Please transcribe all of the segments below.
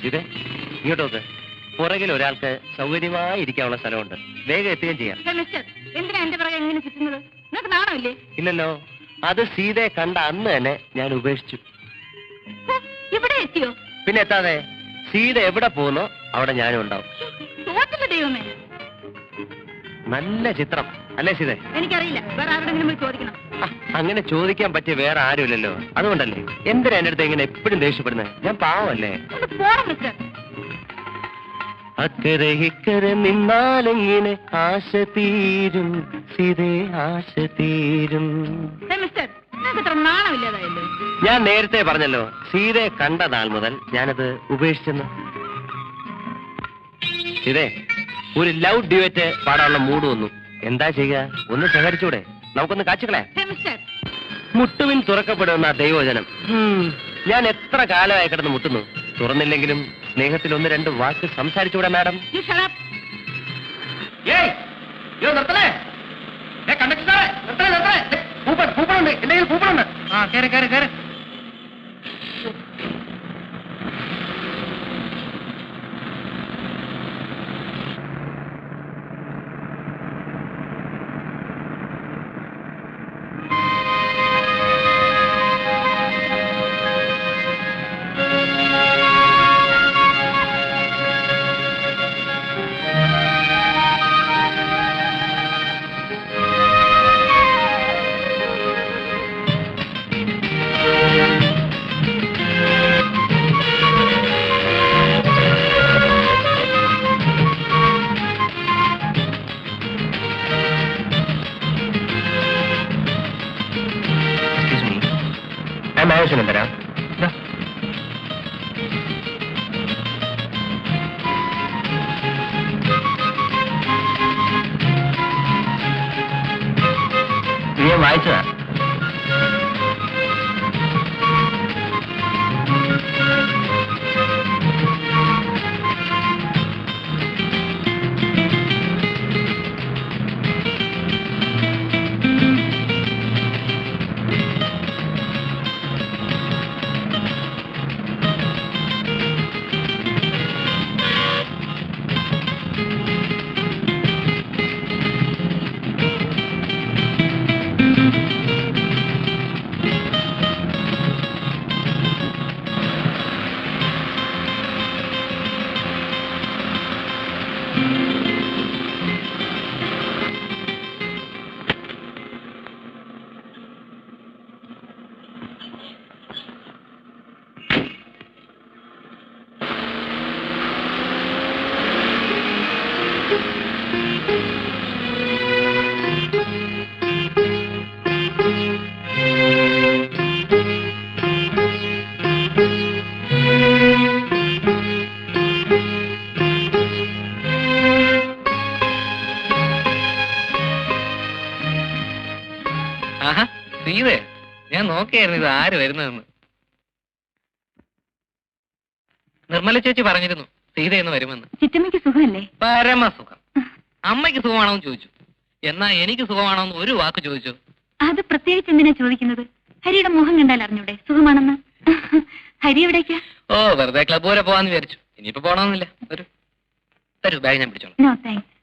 ഇത് ഇങ്ങോട്ടോക്ക്. പുറകിൽ ഒരാൾക്ക് സൗകര്യമായി ഇരിക്കാനുള്ള സ്ഥലമുണ്ട്. വേഗം എത്തുകയും ചെയ്യാം. എന്തിനാ എന്റെ പുറകെ എങ്ങനെ ചുറ്റുന്നത്? നിങ്ങൾക്ക് നാണമില്ലേ? ഇല്ലല്ലോ. അത് സീതയെ കണ്ട അന്ന് തന്നെ ഞാൻ ഉപേക്ഷിച്ചു. ഇവിടെ എത്തിയോ? പിന്നെ എത്താതെ. സീത എവിടെ പോകുന്നോ അവിടെ ഞാനും ഉണ്ടാവും. ദൈവമേ, നല്ല ചിത്രം അല്ലേ സീത? എനിക്കറിയില്ല, വേറെ ആരോടെങ്കിലും പോയി ചോദിക്കണം. അങ്ങനെ ചോദിക്കാൻ പറ്റിയ വേറെ ആരുമില്ലല്ലോ. അതുകൊണ്ടല്ലേ എന്തിനാ എന്റെ അടുത്ത് ഇങ്ങനെ എപ്പോഴും ദേഷ്യപ്പെടുന്നത്? ഞാൻ പാവല്ലേ? അക്കരെ ഇക്കരെ നിന്നാലെങ്ങനെ ആശ തീരും സീതേ, ആശ തീരും. ഞാൻ നേരത്തെ പറഞ്ഞല്ലോ, സീതയെ കണ്ട നാൾ മുതൽ ഞാനത് ഉപേക്ഷിച്ചെന്ന്. സീതേ, ഒരു ലവ് ഡ്യുവറ്റ് പാടാനുള്ള മൂഡ് വന്നു. എന്താ ചെയ്യുക? ഒന്ന് സഹകരിച്ചൂടെ? നമുക്കൊന്ന് കാച്ചുകളെ. മുട്ടുവിൻ തുറക്കപ്പെടുന്ന ദൈവവചനം. ഞാൻ എത്ര കാലമായി കിടന്ന് മുട്ടുന്നു. തുറന്നില്ലെങ്കിലും സ്നേഹത്തിൽ ഒന്ന് രണ്ട് വാക്ക് സംസാരിച്ചൂടെ മാഡം? കൂപ്പണുണ്ട്, എന്തെങ്കിലും കൂപ്പണുണ്ട്. ആ കയറി കയറി കയറി. ആവശ്യം തരാം. ഞാൻ വായിച്ചതാ. ആഹാ സീതേ, ഞാൻ നോക്കിയായിരുന്നു ഇത് ആര് വരുന്നതെന്ന്. നിർമ്മല ചേച്ചി പറഞ്ഞിരുന്നു സീതയെന്ന് വരുമെന്ന്. ചിറ്റമ്മയ്ക്ക് സുഖമല്ലേ? പരമസുഖം. അമ്മയ്ക്ക് സുഖമാണോന്ന് ചോദിച്ചു. എന്നാ എനിക്ക് സുഖമാണോന്ന് ഒരു വാക്ക് ചോദിച്ചു. അത് പ്രത്യേകിച്ച് എന്തിനാ ചോദിക്കുന്നത്? ഹരിയുടെ മുഖം കണ്ടാൽ അറിഞ്ഞൂടെ സുഖമാണെന്ന്? ഹരി എവിടേക്കാ? ഓ, വെറുതെ ക്ലബ് വരെ പോവാന്ന് വിചാരിച്ചു. ഇനിയിപ്പോ പോണമെന്നില്ല. തരൂ, ബാഗ് ഞാൻ പിടിച്ചോളാം. No thanks.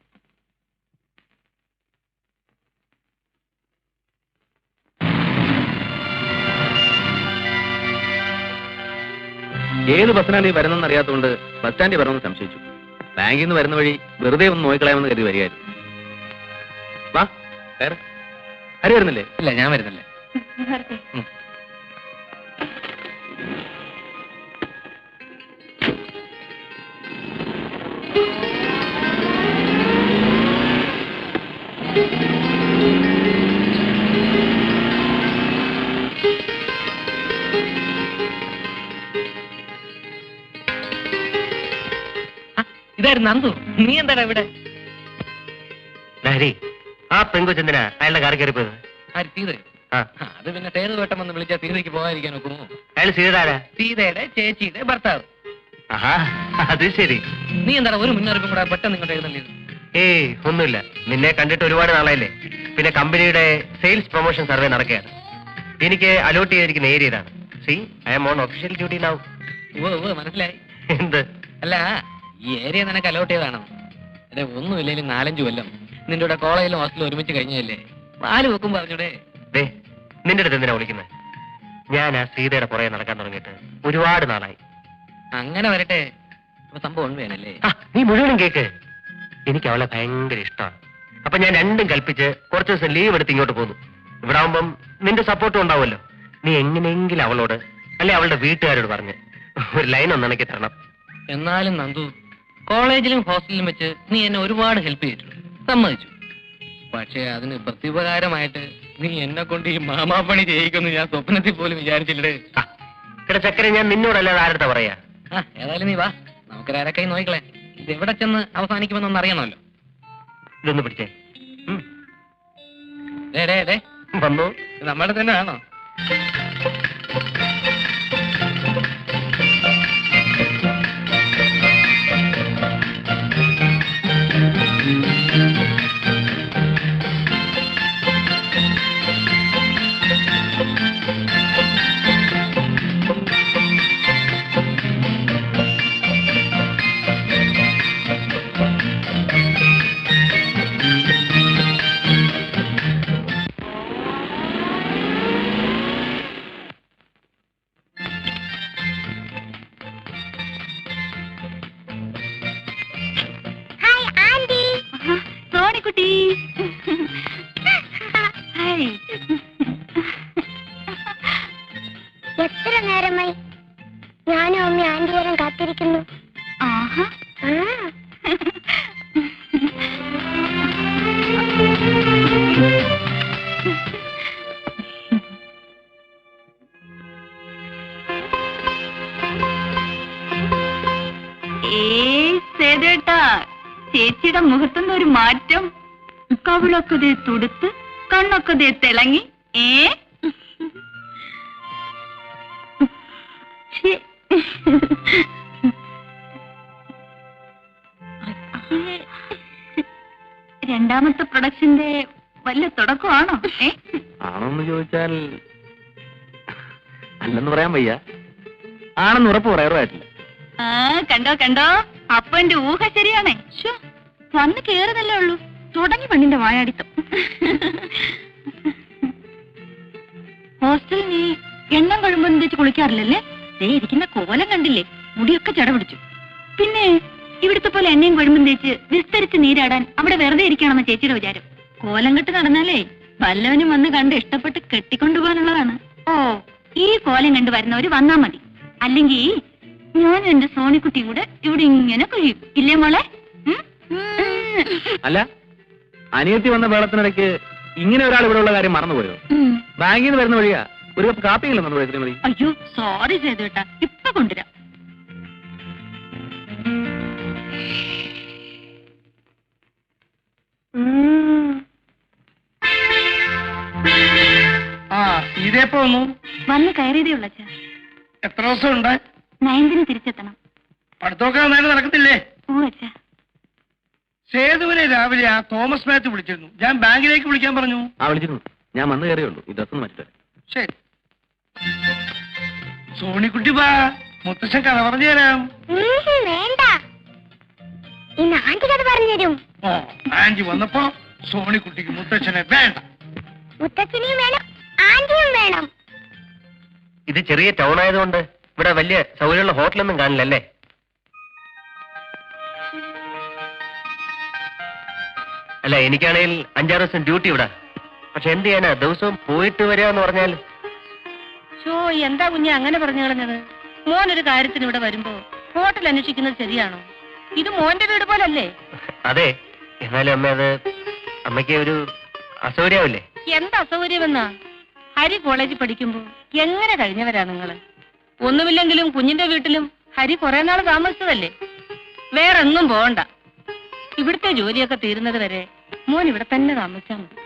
ഏത് ബസ്സിനാണ് ഈ വരുന്നെന്ന് അറിയാത്തതുകൊണ്ട് ബസ് സ്റ്റാൻഡിൽ വരണമെന്ന് സംശയിച്ചു. ബാങ്കിൽ നിന്ന് വരുന്ന വഴി വെറുതെ ഒന്ന് നോക്കിക്കളയാമെന്ന് കരുതി വരികയായിരുന്നു. വാ കയറ്. ഹരി വരുന്നില്ലേ? ഇല്ല, ഞാൻ വരുന്നില്ല. വരട്ടെ. ഇതായിരുന്നു നന്ദു. നീ എന്താടാ ഇവിടെ? ഹരി, ആ പെങ്കൊച്ചെന്തിനാ അയാളുടെ കാർ കയറിപ്പോയത്? ആര്, സീതയോ? ആ, അത് പിന്നെ സേതു വട്ടം വന്ന് വിളിച്ചാൽ സീതയ്ക്ക് പോകാതിരിക്കാൻ നോക്കുമോ? അയാൾ സീതാരാ? സീതയുടെ ചേച്ചിയുടെ ഭർത്താവ്. ആഹാ, അത് ശരി. നീ എന്താണ് ഒരു മുന്നറിയിപ്പും കൂടെ പെട്ടെന്ന് ഇങ്ങോട്ട് എഴുന്നള്ളിയത്? ഏയ് ഒന്നുമില്ല, നിന്നെ കണ്ടിട്ട് ഒരുപാട് നാളായില്ലേ. പിന്നെ കമ്പനിയുടെ സെയിൽസ് പ്രൊമോഷൻ സർവേ നടക്കുകയാണ്. എനിക്ക് അലോട്ട് ചെയ്തിരിക്കുന്ന ഏരിയ ഇതാണ്. C, I M on official duty now. മനസ്സിലായി. എന്ത്? അല്ല, ഈ ഏരിയ നിനക്ക് അലോട്ട് ചെയ്താണോ? അതെ, ഒന്നുമില്ലെങ്കിലും 4-5 കൊല്ലം നിന്റെ കൂടെ കോളേജിലും ഹോസ്റ്റലും ഒരുമിച്ച് കഴിഞ്ഞല്ലേ. 4 വെക്കും പറഞ്ഞൂടെ? ദേ, നിന്റെ അടുത്ത് എന്തിനാ വിളിക്കുന്നത്? ഞാൻ ആ സീതയുടെ പുറകെ നടക്കാൻ തുടങ്ങിയിട്ട് ഒരുപാട് നാളായി. അങ്ങനെ വരട്ടെ. അപ്പൊ സംഭവം ഉണ്മയാണല്ലേ? നീ മുഴുവനും കേക്ക്. എനിക്ക് അവളെ ഭയങ്കര ഇഷ്ടമാണ്. അപ്പൊ ഞാൻ രണ്ടും കൽപ്പിച്ച് കുറച്ച് ദിവസം ലീവ് എടുത്ത് ഇങ്ങോട്ട് പോന്നു. ഇവിടെ ആവുമ്പം നിന്റെ സപ്പോർട്ടും ഉണ്ടാവുമല്ലോ. നീ എങ്ങനെയെങ്കിലും അവളോട് അല്ലെ അവളുടെ വീട്ടുകാരോട് പറഞ്ഞ് ഒരു ലൈൻ ഒന്നെനിക്ക് തരണം. എന്നാലും നന്ദു, കോളേജിലും ഹോസ്റ്റലിലും വെച്ച് നീ എന്നെ ഒരുപാട് ഹെൽപ്പ് ചെയ്തിട്ടുണ്ട്, സമ്മതിച്ചു. പക്ഷേ അതിന് പ്രത്യുപകാരമായിട്ട് നീ എന്നെ കൊണ്ട് ഈ മാമാപ്പണി ചെയ്യിക്കൊന്ന് ഞാൻ സ്വപ്നത്തിൽ പോലും വിചാരിച്ചില്ലേ. ഇവിടെ ചക്കര, ഞാൻ നിന്നോടല്ലാതെ ആരുടെ പറയാ? ഏതായാലും നീ വാ, നമുക്കൊരാരൊക്കെ നോക്കിക്കളെ. ഇത് എവിടെ ചെന്ന് അവസാനിക്കുമെന്നൊന്ന് അറിയണമല്ലോ. ഇതൊന്ന് പിടിച്ചേ. വന്നു. നമ്മുടെ തന്നെ ആണോ? സോണിക്കുട്ടി, എത്ര നേരമായി ഞാനും അമ്മ ആന്റിയോരം കാത്തിരിക്കുന്നു. ആഹാ, സേതേട്ടാ, ചേച്ചിയുടെ മുഖത്തുനിന്ന് ഒരു മാറ്റം. കവിളൊക്കെ ദേ തുടുത്ത്, കണ്ണൊക്കെ ദേ തിളങ്ങി. രണ്ടാമത്തെ പ്രൊഡക്ഷന്റെ വല്ല തുടക്കമാണോ? ആണോന്ന് ചോദിച്ചാൽ അല്ലെന്ന് പറയാൻ വയ്യ. ആണെന്ന് ഉറപ്പ് പറയാറുമായിട്ടില്ല. കണ്ടോ കണ്ടോ, അപ്പൊ എന്റെ ഊഹ ശരിയാണേ. വന്ന് കേറുന്നല്ലേ ഉള്ളൂ, തുടങ്ങി പെണ്ണിന്റെ വായാടിത്തം. ഹോസ്റ്റലിൽ നീ എണ്ണം കഴിയുമ്പോൾ തേച്ച് കുളിക്കാറില്ലല്ലേ? ദേ ഇരിക്കുന്ന കോലം കണ്ടില്ലേ, മുടിയൊക്കെ ചട പിടിച്ചു. പിന്നെ ഇവിടുത്തെ പോലെ എണ്ണയും കൊഴുമ്പും തേച്ച് വിസ്തരിച്ച് നീരാടാൻ അവിടെ വെറുതെ ഇരിക്കണമെന്ന ചേച്ചിയുടെ വിചാരം. കോലം കെട്ട് നടന്നാലേ വല്ലവനും വന്ന് കണ്ട് ഇഷ്ടപ്പെട്ട് കെട്ടിക്കൊണ്ടുപോകാനുള്ളതാണ്. ഓ, ഈ കോലം കണ്ടു വരുന്നവര് വന്നാ മതി. അല്ലെങ്കിൽ ഞാനും എന്റെ സോണിക്കുട്ടിയും കൂടെ ഇവിടെ ഇങ്ങനെ കഴിയും, ഇല്ലേ മോളെ? അല്ല, അനിയത്തി വന്ന വേളത്തിനിടയ്ക്ക് ഇങ്ങനെ ഒരാൾ ഇവിടെ ഉള്ള കാര്യം മറന്നുപോയോ? ബാങ്കിൽ നിന്ന് വരുന്ന വഴിയാ ഒരു കപ്പ് കാപ്പിയില്ലെന്നു ശ്രീമതി. അയ്യോ, സോറി ചെയ്തേട്ടാ, ഇപ്പൊ കൊണ്ടുവരാം. ആ സീതയപ്പോ വന്നു. വന്ന് കയറിയതേ ഉള്ള അച്ഛാ. എത്ര ദിവസം ഉണ്ട്? 9ന് തിരിച്ചെത്തണം. പഠിത്തമൊക്കെ നന്നായിട്ട് നടക്കത്തില്ലേ? ഓ അച്ഛാ. സേതുവിനെ രാവിലെ ആ തോമസ് മാത്യു വിളിച്ചിരുന്നു. ഞാൻ ബാങ്കിലേക്ക് വിളിക്കാൻ പറഞ്ഞു. ആ വിളിച്ചിരുന്നു. ഞാൻ വന്നു കയറിയുള്ളൂ. ഈ ഡ്രസ്സൊന്ന് മാറ്റിട്ട്. ശരി. സോണിക്കുട്ടി വാ, മുത്തശ്ശൻ കഥ പറഞ്ഞു തരാം. വേണ്ട, ഇന്ന് ആന്റി കഥ പറഞ്ഞു തരും. ഓ, ആന്റി വന്നപ്പോ സോണിക്കുട്ടിക്ക് മുത്തച്ഛനെ വേണ്ട. മുത്തച്ഛനെയും വേണം, ആന്റിയും വേണം. ഇത് ചെറിയ ടൗൺ ആയതുകൊണ്ട് ഇവിടെ വലിയ സൗകര്യമുള്ള ഹോട്ടലൊന്നും കാണില്ലല്ലേ? അല്ല, എനിക്കാണെങ്കിൽ 5-6 ദിവസം ഡ്യൂട്ടി ഇവിടെ. പക്ഷെ എന്ത് ചെയ്യാനാ, ദിവസവും പോയിട്ട് വരിക എന്ന് പറഞ്ഞാൽ. എന്താ കുഞ്ഞെ അങ്ങനെ പറഞ്ഞു കളഞ്ഞത്? മോനൊരു കാര്യത്തിന് ഇവിടെ വരുമ്പോ ഹോട്ടൽ അന്വേഷിക്കുന്നത് ശരിയാണോ? ഇത് മോന്റെ വീട് പോലല്ലേ? അതെ, എന്നാലും അമ്മ അത് അമ്മയ്ക്ക് ഒരു അസൗകര്യാവില്ലേ? എന്താ അസൗകര്യമെന്നാ? ഹരി കോളേജിൽ പഠിക്കുമ്പോ എങ്ങനെ കഴിഞ്ഞവരാ നിങ്ങള്? ഒന്നുമില്ലെങ്കിലും കുഞ്ഞിന്റെ വീട്ടിലും ഹരി കുറെ നാൾ താമസിച്ചതല്ലേ. വേറെങ്ങും പോകണ്ട. ഇവിടുത്തെ ജോലിയൊക്കെ തീരുന്നത് വരെ മോൻ ഇവിടെ തന്നെ താമസിച്ചാൽ മതി.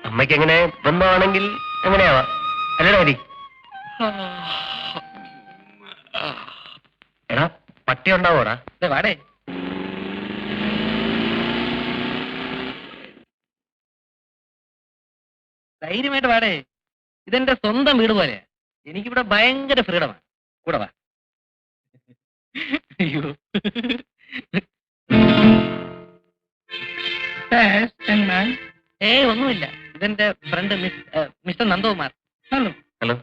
അമ്മയ്ക്ക് എങ്ങനെ ബന്ധമാണെങ്കിൽ എങ്ങനെയാവാ, അല്ലടാ ഹരി? എടാ, പട്ടി ഉണ്ടാവോടാ? വാടേ. ധൈര്യമായിട്ട് വാടേ. ഇതെന്റെ സ്വന്തം വീട് പോലെ. എനിക്കിവിടെ ഭയങ്കര ഫ്രീഡമാണ്. കൂടെ വാ. അയ്യോ, ഒന്നുമില്ല. ഇതെന്റെ front mister Nandakumar. Hello. Hello.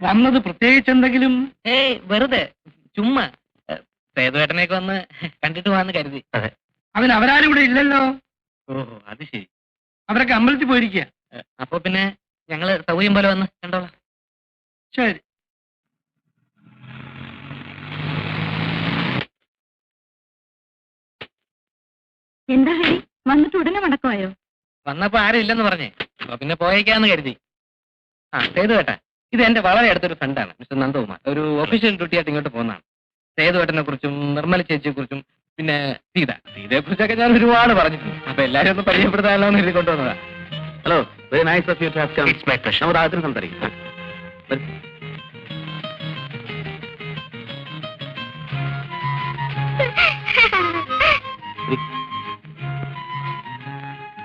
വന്നത് പ്രത്യേകിച്ച് എന്തെങ്കിലും? വെറുതെ ചുമ്മാ സേതുവേട്ടനെയൊക്കെ വന്ന് കണ്ടിട്ട് പോവാന്ന് കരുതി. അതെ. അതിന് അവരാരും ഇവിടെ ഇല്ലല്ലോ. ഓഹോ, അത് ശരി. അവരൊക്കെ അമ്പലത്തിൽ പോയിരിക്കുക. അപ്പൊ പിന്നെ ഞങ്ങള് സൗകര്യം പോലെ വന്ന് കണ്ടോളാം. ശരി. എന്താ ഹരി, വന്നിട്ട് ഉടനെ മടക്കമായോ? വന്നപ്പോ ആരും ഇല്ലെന്ന് പറഞ്ഞേ. അപ്പൊ പിന്നെ പോയേക്കാന്ന് കരുതി. ആ, സേതുവേട്ടൻ, ഇത് എന്റെ വളരെ അടുത്തൊരു ഫ്രണ്ടാണ്, മിസ്റ്റർ നന്ദകുമാർ. ഒരു ഒഫീഷ്യൽ ഡ്യൂട്ടി ആയിട്ട് ഇങ്ങോട്ട് പോകുന്നതാണ്. സേതുവേട്ടനെ കുറിച്ചും നിർമ്മല ചേച്ചിയെ കുറിച്ചും പിന്നെ സീതയെ കുറിച്ചൊക്കെ ഞാൻ ഒരുപാട് പറഞ്ഞിട്ടുണ്ട്. അപ്പൊ എല്ലാരും ഒന്ന് പരിചയപ്പെടുത്താമല്ലോ എന്ന് എഴുതി കൊണ്ടുവന്നതാ. Hello, very nice of you to have come. It's my pleasure. നമുക്ക് ആദ്യം സംസാരിക്കാം.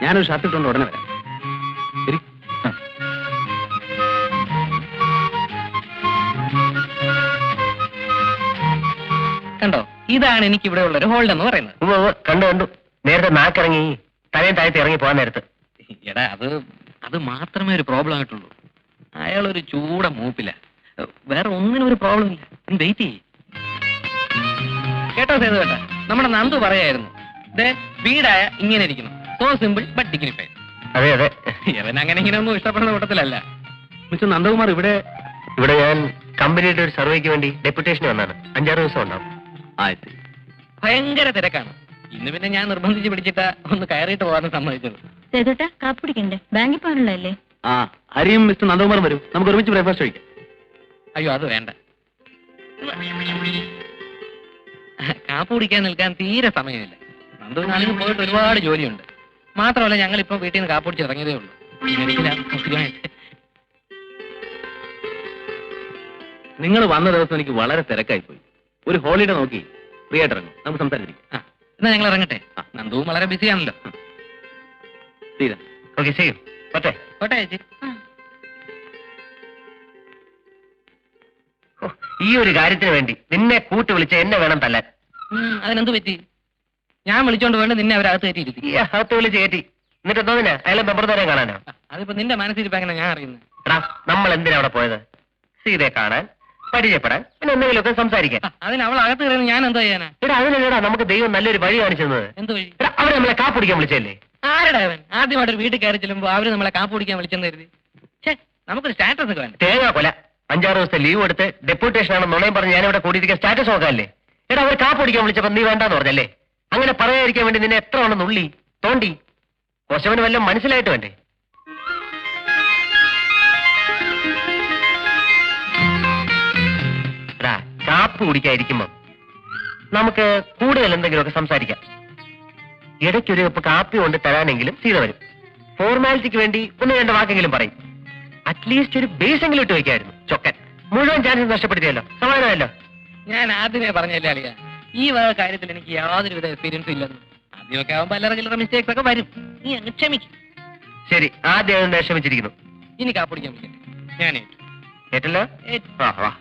ഞാനൊരു ഷർട്ട് ഇട്ടുകൊണ്ട് ഉടനെ വരാം. ശരി. കണ്ടോ, ഇതാണ് എനിക്ക് ഇവിടെ ഉള്ള ഒരു ഹോൾഡ് എന്ന് പറയുന്നത്. കണ്ടു. നേരത്തെ നാക്കിറങ്ങി തലയും താഴത്ത് ഇറങ്ങി പോകാൻ നേരത്ത്. എടാ, അത് മാത്രമേ ഒരു പ്രോബ്ലം ആയിട്ടുള്ളൂ. അയാളൊരു ചൂട മൂപ്പില്ല. വേറെ ഒന്നിനും ഒരു പ്രോബ്ലം ഇല്ല. വെയിറ്റ് ചെയ്യ്. കേട്ടോ സേതുവേട്ടാ, നമ്മുടെ നന്ദു പറയായിരുന്നു, വീടായ ഇങ്ങനെ ഇരിക്കുന്നു, സോ സിമ്പിൾ ബട്ട് ഡിഗ്നിഫൈഡ്. അതെ അതെ, അവൻ അങ്ങനെ ഇങ്ങനെ ഒന്നും ഇഷ്ടപ്പെടുന്ന കൂട്ടത്തിലല്ല. മിസ്റ്റർ നന്ദകുമാർ ഇവിടെ ഞാൻ കമ്പനിയുടെ ഒരു സർവേക്ക് വേണ്ടി ഡെപ്യൂട്ടേഷൻ വന്നാണ്. 5-6 ദിവസം ഉണ്ടാവും. ആയിട്ട് ഭയങ്കര തിരക്കാണ്. ഇന്ന് പിന്നെ ഞാൻ നിർബന്ധിച്ച് പിടിച്ചിട്ടാ ഒന്ന് കയറിയിട്ട് പോകാൻ സമ്മതിച്ചത്. സേതുട്ടാ, കാപ്പി കുടിക്കണ്ടേ? ബാങ്കിൽ പോകാനുള്ളതല്ലേ? ആ, ഹരിയും മിസ്റ്റർ നന്ദകുമാറും വരും. നമുക്ക് ഒരുമിച്ച് ബ്രേക്ക്ഫാസ്റ്റ് കഴിക്കാം. അയ്യോ, അത് വേണ്ട. കാപ്പ് കുടിക്കാൻ നിൽക്കാൻ തീരെ സമയമില്ല. നന്ദുവിനാണെങ്കിൽ പോയിട്ട് ഒരുപാട് ജോലിയുണ്ട്. മാത്രമല്ല, ഞങ്ങൾ ഇപ്പൊ വീട്ടിൽ നിന്ന് കാപ്പ് കുടിച്ച് ഇറങ്ങിയതേ ഉള്ളൂ. നിങ്ങൾ വന്ന ദിവസം എനിക്ക് വളരെ തിരക്കായി പോയി. ഒരു ഹോളിഡേ നോക്കി ഫ്രീ ആയിട്ട് ഇറങ്ങും. നമുക്ക് സംസാരിച്ചിരിക്കും. എന്നാ ഞങ്ങൾ ഇറങ്ങട്ടെ. നന്ദുവും വളരെ ബിസിയാണല്ലോ. ഓക്കെ, ചെയ്യും. പറ്റേ കോട്ടെ ചേച്ചി. ഈ ഒരു കാര്യത്തിന് വേണ്ടി നിന്നെ കൂട്ടി വിളിച്ച് എന്നെ വേണം തല്ലാൻ. അതിനെന്ത് പറ്റി? ഞാൻ വിളിച്ചോണ്ട് വേണ്ട നിന്നെ അവരകത്ത് കയറ്റിയിരിക്കും. ഈ അകത്ത് വിളിച്ച് കയറ്റി എന്നിട്ട് എന്തോന്നിനാ അയാളെ മെമ്പർമാരെ കാണാനോ? അതിപ്പോ നിന്റെ മനസ്സിരിപ്പോ എങ്ങനെ ഞാൻ അറിയുന്നത്? എടാ, നമ്മൾ എന്തിനാ അവിടെ പോയത്? സീതയെ കാണാൻ, പരിചയപ്പെടാൻ, പിന്നെ എന്തെങ്കിലുമൊക്കെ സംസാരിക്കാൻ. അതിന് അവൾ അകത്ത് കയറുന്നത് ഞാൻ എന്തോ ചെയ്യാനാ? എടാ, അതിനല്ലേടാ നമുക്ക് ദൈവം നല്ലൊരു വഴി കാണിച്ചത്. എന്ത് വഴി? എടാ, അവരെ നമ്മളെ കാപ്പിടിക്കാൻ വിളിച്ചല്ലേ? ആരുടെ അവൻ? ആദ്യമായിട്ട് വീട്ടിൽ കയറി ചെല്ലുമ്പോ അവര് നമ്മളെ കാപ്പ് കുടിക്കാൻ വിളിച്ചെന്ന് കരുതി. നമുക്കൊരു സ്റ്റാറ്റസ് ഒക്കെ വേണ്ട. തേങ്ങാ കൊല 5-6 ദിവസത്തെ ലീവ് എടുത്ത് ഡെപ്യൂട്ടേഷൻ ആണെന്ന് നുണയും പറഞ്ഞ് ഞാനിവിടെ കൂടിയിരിക്കാൻ സ്റ്റാറ്റസ് നോക്കാല്ലേ? എടാ, അവർ കാപ്പിടിക്കാൻ വിളിച്ചപ്പോ നീ വേണ്ടാന്ന് പറഞ്ഞല്ലേ? അങ്ങനെ പറയാതിരിക്കാൻ വേണ്ടി നിന്നെ എത്ര വേണം നുള്ളി തോണ്ടി? കൊശവന് വല്ലതും മനസ്സിലായിട്ട് വേണ്ടേ? എടാ, കാപ്പ് കുടിക്കാതിരിക്കുമ്പോ നമുക്ക് കൂടുതൽ എന്തെങ്കിലുമൊക്കെ സംസാരിക്കാം. ഇടയ്ക്കൊരു കപ്പ് കാപ്പി കൊണ്ട് തരാനെങ്കിലും സീത വരും. ഫോർമാലിറ്റിക്ക് വേണ്ടി ഒന്ന് രണ്ട് വാക്കെങ്കിലും പറയും. അറ്റ്ലീസ്റ്റ് ഒരു ബേസെങ്കിലും ഇട്ട് വെക്കായിരുന്നു. ചൊക്കൻ മുഴുവൻ ചാൻസ് നഷ്ടപ്പെടുത്തിയല്ലോ. സമാധാനമല്ലോ. ഞാൻ ആദ്യമേ പറഞ്ഞല്ലേ അളിയ, ഈ വക കാര്യത്തിൽ എനിക്ക് യാതൊരുവിധ എക്സ്പീരിയൻസും ഇല്ലെന്ന്. ആദ്യമൊക്കെ ആവുമ്പോ അല്ലറ ചില്ലറ മിസ്റ്റേക്സ് ഒക്കെ വരും. നീ അങ്ങ് ക്ഷമിക്കും. ശരി, ആദ്യം അതുകൊണ്ട് ക്ഷമിച്ചിരിക്കുന്നു. ഇനി കാപ്പിടിക്കാൻ പറ്റില്ല. ഞാനേ കേട്ടല്ലോ. വാ വാ.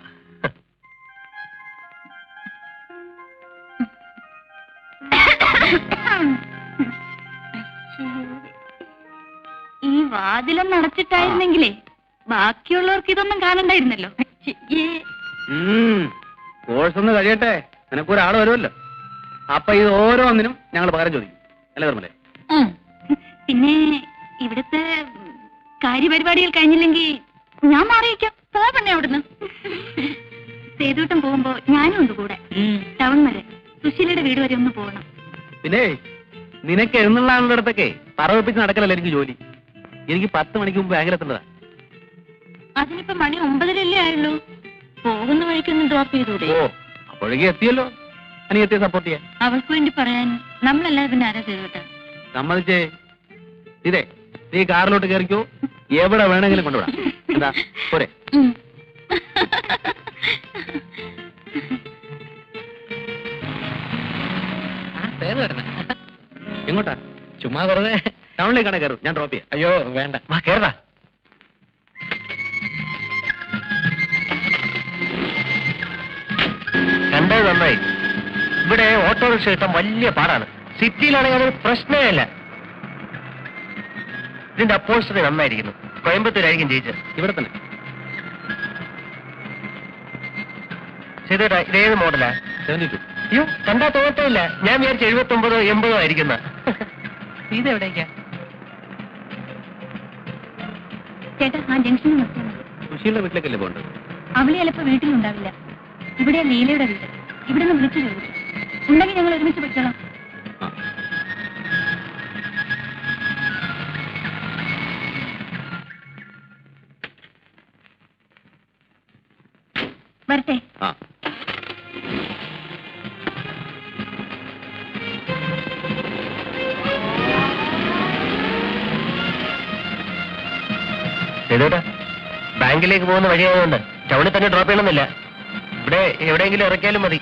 ഈ വാതിലൊന്നും അടച്ചിട്ടായിരുന്നെങ്കിലേ ബാക്കിയുള്ളവർക്ക് ഇതൊന്നും കാണണ്ടായിരുന്നല്ലോ. കോഴ്സ് ഒന്ന് കഴിയട്ടെ, നിനക്കൊരാൾ വരുമല്ലോ. അപ്പൊ ഇത് ഓരോന്നിനും ഞങ്ങൾ പകരം ചോദിക്കും അല്ലേ നിർമ്മലേ? പിന്നെ ഇവിടുത്തെ കാര്യപരിപാടികൾ കഴിഞ്ഞില്ലെങ്കിൽ ഞാൻ മാറിയിക്കാം. പോവണേ അവിടുന്ന്. സേതുട്ടം പോകുമ്പോ ഞാനും ഉണ്ട് കൂടെ. ടൗൺ വരെ സുശീലയുടെ വീട് വരെ ഒന്ന് പോകണം. പിന്നെ നിനക്ക് എഴുന്നള്ളാനുള്ളിടത്തൊക്കെ പറവപ്പിച്ച് നടക്കലല്ല എനിക്ക് ജോലി. എനിക്ക് 10 മണിക്ക് മുമ്പ് ബാങ്കിലെത്തേണ്ടതാ. അതിനിപ്പോ മണി 9:00 ആയുള്ളൂ. പോകുന്ന വഴിക്കൊന്ന് ഡ്രോപ്പ് ചെയ്തൂടെ? ഓ, അപ്പോഴേക്കും എത്തിയല്ലോ. അനിയത്തെ സപ്പോർട്ട് ചെയ്യാൻ അവൾക്ക് വേണ്ടി പറയാൻ നമ്മളല്ലാതെ പിന്നെ ആരാ സേതുട്ട? സമ്മതിച്ചേ. ഇതേ നീ കാറിലോട്ട് കയറിക്കോ, എവിടെ വേണമെങ്കിലും കൊണ്ടുവിടാം. എന്താ പോരെ? എങ്ങോട്ടാ? ചുമ്മാ വെറുതെ ടൗണിലേക്കാണ് കയറും, ഞാൻ ഡ്രോപ്പ് ചെയ്യാം. അയ്യോ വേണ്ട. വാ കേറടാ. കണ്ടത് നന്നായി. ഇവിടെ ഓട്ടോറിക്ഷ കിട്ടാൻ വലിയ പാടാണ്. സിറ്റിയിലാണെങ്കിൽ അതൊരു പ്രശ്നമേ അല്ല. ഇതിന്റെ അപ്പോസ്റ്ററി നന്നായിരിക്കുന്നു. കോയമ്പത്തൂരായിരിക്കും ജയിച്ചത്. ഇവിടെ തന്നെ. ചെയ്തേട്ടാ, ഇതേത് മോഡലാ? 72. അയ്യോ, കണ്ടാ തോന്നത്തില്ല. ഞാൻ വിചാരിച്ചു 79 80 ആയിരിക്കുന്ന. ഇതെവിടേക്കാ? ചേട്ടാ, ആ ജംഗ്ഷനിൽ നിർത്തിയാൽ മതി. സുശീലിന്റെ വീട്ടിലേക്കല്ലേ പോകേണ്ടത്? അവള് ചിലപ്പോ വീട്ടിലുണ്ടാവില്ല. ഇവിടെ ലീലയുടെ വീട്. ഇവിടെ നിന്ന് വിളിച്ചു ചോദിച്ചു. ഉണ്ടെങ്കിൽ ഞങ്ങൾ ഒരുമിച്ച് പോയിക്കോളാം. ആ. വരട്ടെ. ആ. ചെയ്തേട്ടാ, ബാങ്കിലേക്ക് പോകുന്ന വഴിയായതുകൊണ്ട് ടൗണിൽ തന്നെ ഡ്രോപ്പ് ചെയ്യണമെന്നില്ല. ഇവിടെ എവിടെയെങ്കിലും ഇറക്കിയാലും മതി.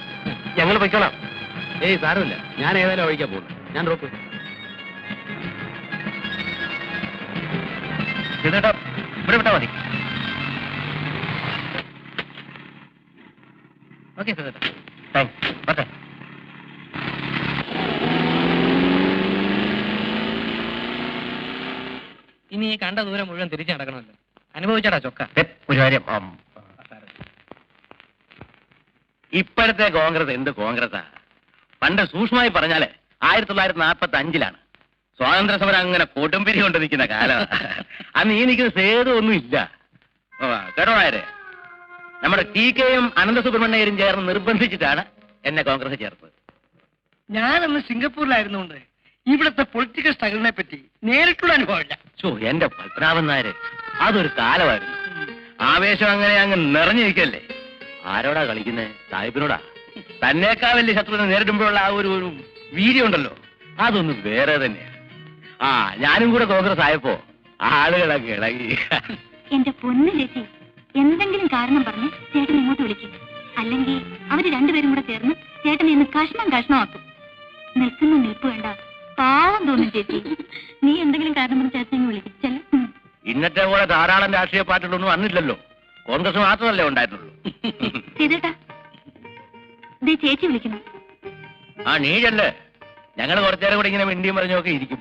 ഞങ്ങൾ പൊയ്ക്കോളാം. ഏയ് സാരമില്ല, ഞാൻ ഏതായാലും വഴിക്കാ പോകുന്നു. ഞാൻ ഡ്രോപ്പ് ചെയ്യും. ചെയ്തേട്ടാ, ഇവിടെ വിട്ടാ മതി. Okay sir. താങ്ക്സ്. ഓക്കെ. ഇനി ഈ കണ്ട ദൂരം മുഴുവൻ തിരിച്ചു നടക്കണമല്ലോ. അനുഭവിച്ചാടാ ചൊക്ക. ഒരു കാര്യം, ഇപ്പോഴത്തെ കോൺഗ്രസ് എന്ത് കോൺഗ്രസാ? പണ്ട് സൂക്ഷ്മമായി പറഞ്ഞാല് 1945-ലാണ് സ്വാതന്ത്ര്യ സമരം അങ്ങനെ കൊടുമ്പിരി കൊണ്ട് നിൽക്കുന്ന കാലം. അന്ന് ഈ നിൽക്കുന്ന സേതു ഒന്നും ഇല്ല. കേട്ടോ ആരെ? നമ്മുടെ TK-യും അനന്തസുബ്രഹ്മണ്യരും ചേർന്ന് നിർബന്ധിച്ചിട്ടാണ് എന്നെ കോൺഗ്രസ് ചേർത്തത്. ഞാനന്ന് സിംഗപ്പൂരിലായിരുന്നുകൊണ്ട് ഇവിടുത്തെ പൊളിറ്റിക്കൽ സ്ട്രഗിളിനെ പറ്റി നേരിട്ടുള്ള അനുഭവമില്ല. എന്റെ പത്മനാഭൻ നായര്, അതൊരു കാലമായിരുന്നു. ആവേശം അങ്ങനെ അങ്ങ് നിറഞ്ഞിരിക്കല്ലേ. ആരോടാ കളിക്കുന്നേ? സാഹിബിനോടാ. തന്നേക്കാ വലിയ ശത്രുവിനെ നേരിടുമ്പോഴുള്ള ആ ഒരു വീര്യം ഉണ്ടല്ലോ, അതൊന്നും വേറെ തന്നെയാ. ഞാനും കൂടെ കോൺഗ്രസ് ആയപ്പോ ആളുകളൊക്കെ ഇളകി. എന്റെ പൊന്നു ചേച്ചി, എന്തെങ്കിലും കാരണം പറഞ്ഞ് ചേട്ടൻ ഇങ്ങോട്ട് വിളിക്കും. അല്ലെങ്കിൽ അവര് രണ്ടുപേരും കൂടെ ചേർന്ന് ചേട്ടനെ ഇന്ന് കഷ്ണമാക്കും. നിൽക്കുന്ന നിൽപ്പ് വേണ്ട, പാവം തോന്നും ചേച്ചി. നീ എന്തെങ്കിലും കാരണം പറഞ്ഞ് ചേട്ടനെ വിളിച്ചല്ലേ? ഇന്നത്തെ പോലെ ധാരാളം രാഷ്ട്രീയ പാർട്ടികളൊന്നും വന്നില്ലല്ലോ. കോൺഗ്രസ് മാത്രമല്ലേ ഉണ്ടായിട്ടുള്ളൂ. ചേട്ടാ, ദേ ചേച്ചി വിളിക്കുന്നു. നീയല്ലേ? ഞങ്ങൾ കുറച്ചേരം കൂടെ ഇങ്ങനെ മിണ്ടിയും പറഞ്ഞൊക്കെ ഇരിക്കും.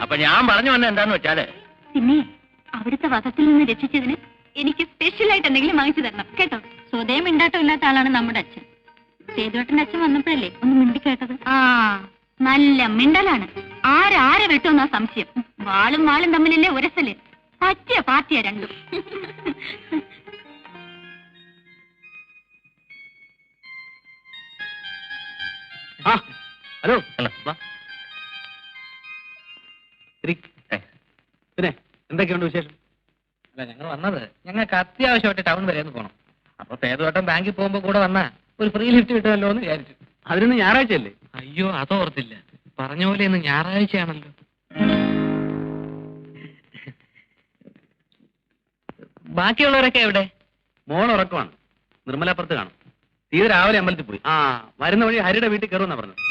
അപ്പൊ ഞാൻ പറഞ്ഞു വന്ന എന്താന്ന് വെച്ചാല്, പിന്നെ അവിടുത്തെ വധത്തിൽ നിന്ന് രക്ഷിച്ചതിന് എനിക്ക് സ്പെഷ്യലായിട്ട് എന്തെങ്കിലും വാങ്ങിച്ചു തരണം കേട്ടോ. സ്വതയം മിണ്ടാട്ടം ഇല്ലാത്ത ആളാണ് നമ്മുടെ അച്ഛൻ. സേതുവേട്ടന്റെ അച്ഛൻ വന്നപ്പോഴല്ലേ ഒന്ന് മിണ്ടി കേട്ടത്. നല്ല മിണ്ടലാണ്. ആരെ വെട്ടുമെന്നാ സംശയം. വാളും തമ്മിലല്ലേ ഉരസല്. പറ്റിയ പാർട്ടിയാ രണ്ടും. ഹലോ പിന്നെ എന്തൊക്കെയുണ്ട് വിശേഷം? അല്ല, ഞങ്ങൾ വന്നത് ഞങ്ങൾക്ക് അത്യാവശ്യമായിട്ട് ടൗൺ വരെ ഒന്ന് പോകണം. അപ്പൊ സേതുവേട്ടൻ ബാങ്കിൽ പോകുമ്പോ കൂടെ വന്നാ ഒരു ഫ്രീ ലിഫ്റ്റ് കിട്ടുമല്ലോ എന്ന് വിചാരിച്ചു. അതിനൊന്ന് ഞായറാഴ്ചയല്ലേ? അയ്യോ അതോർത്തില്ല. പറഞ്ഞ പോലെ ഇന്ന് ഞായറാഴ്ചയാണല്ലോ. ബാക്കിയുള്ളവരൊക്കെ എവിടെ? മോൾ ഉറക്കമാണ്. നിർമ്മലാപ്പുറത്ത് കാണും. തീരെ രാവിലെ അമ്പലത്തിൽ പോയി. വരുന്ന വഴി ഹരിയുടെ വീട്ടിൽ കയറുമെന്നാ പറഞ്ഞത്.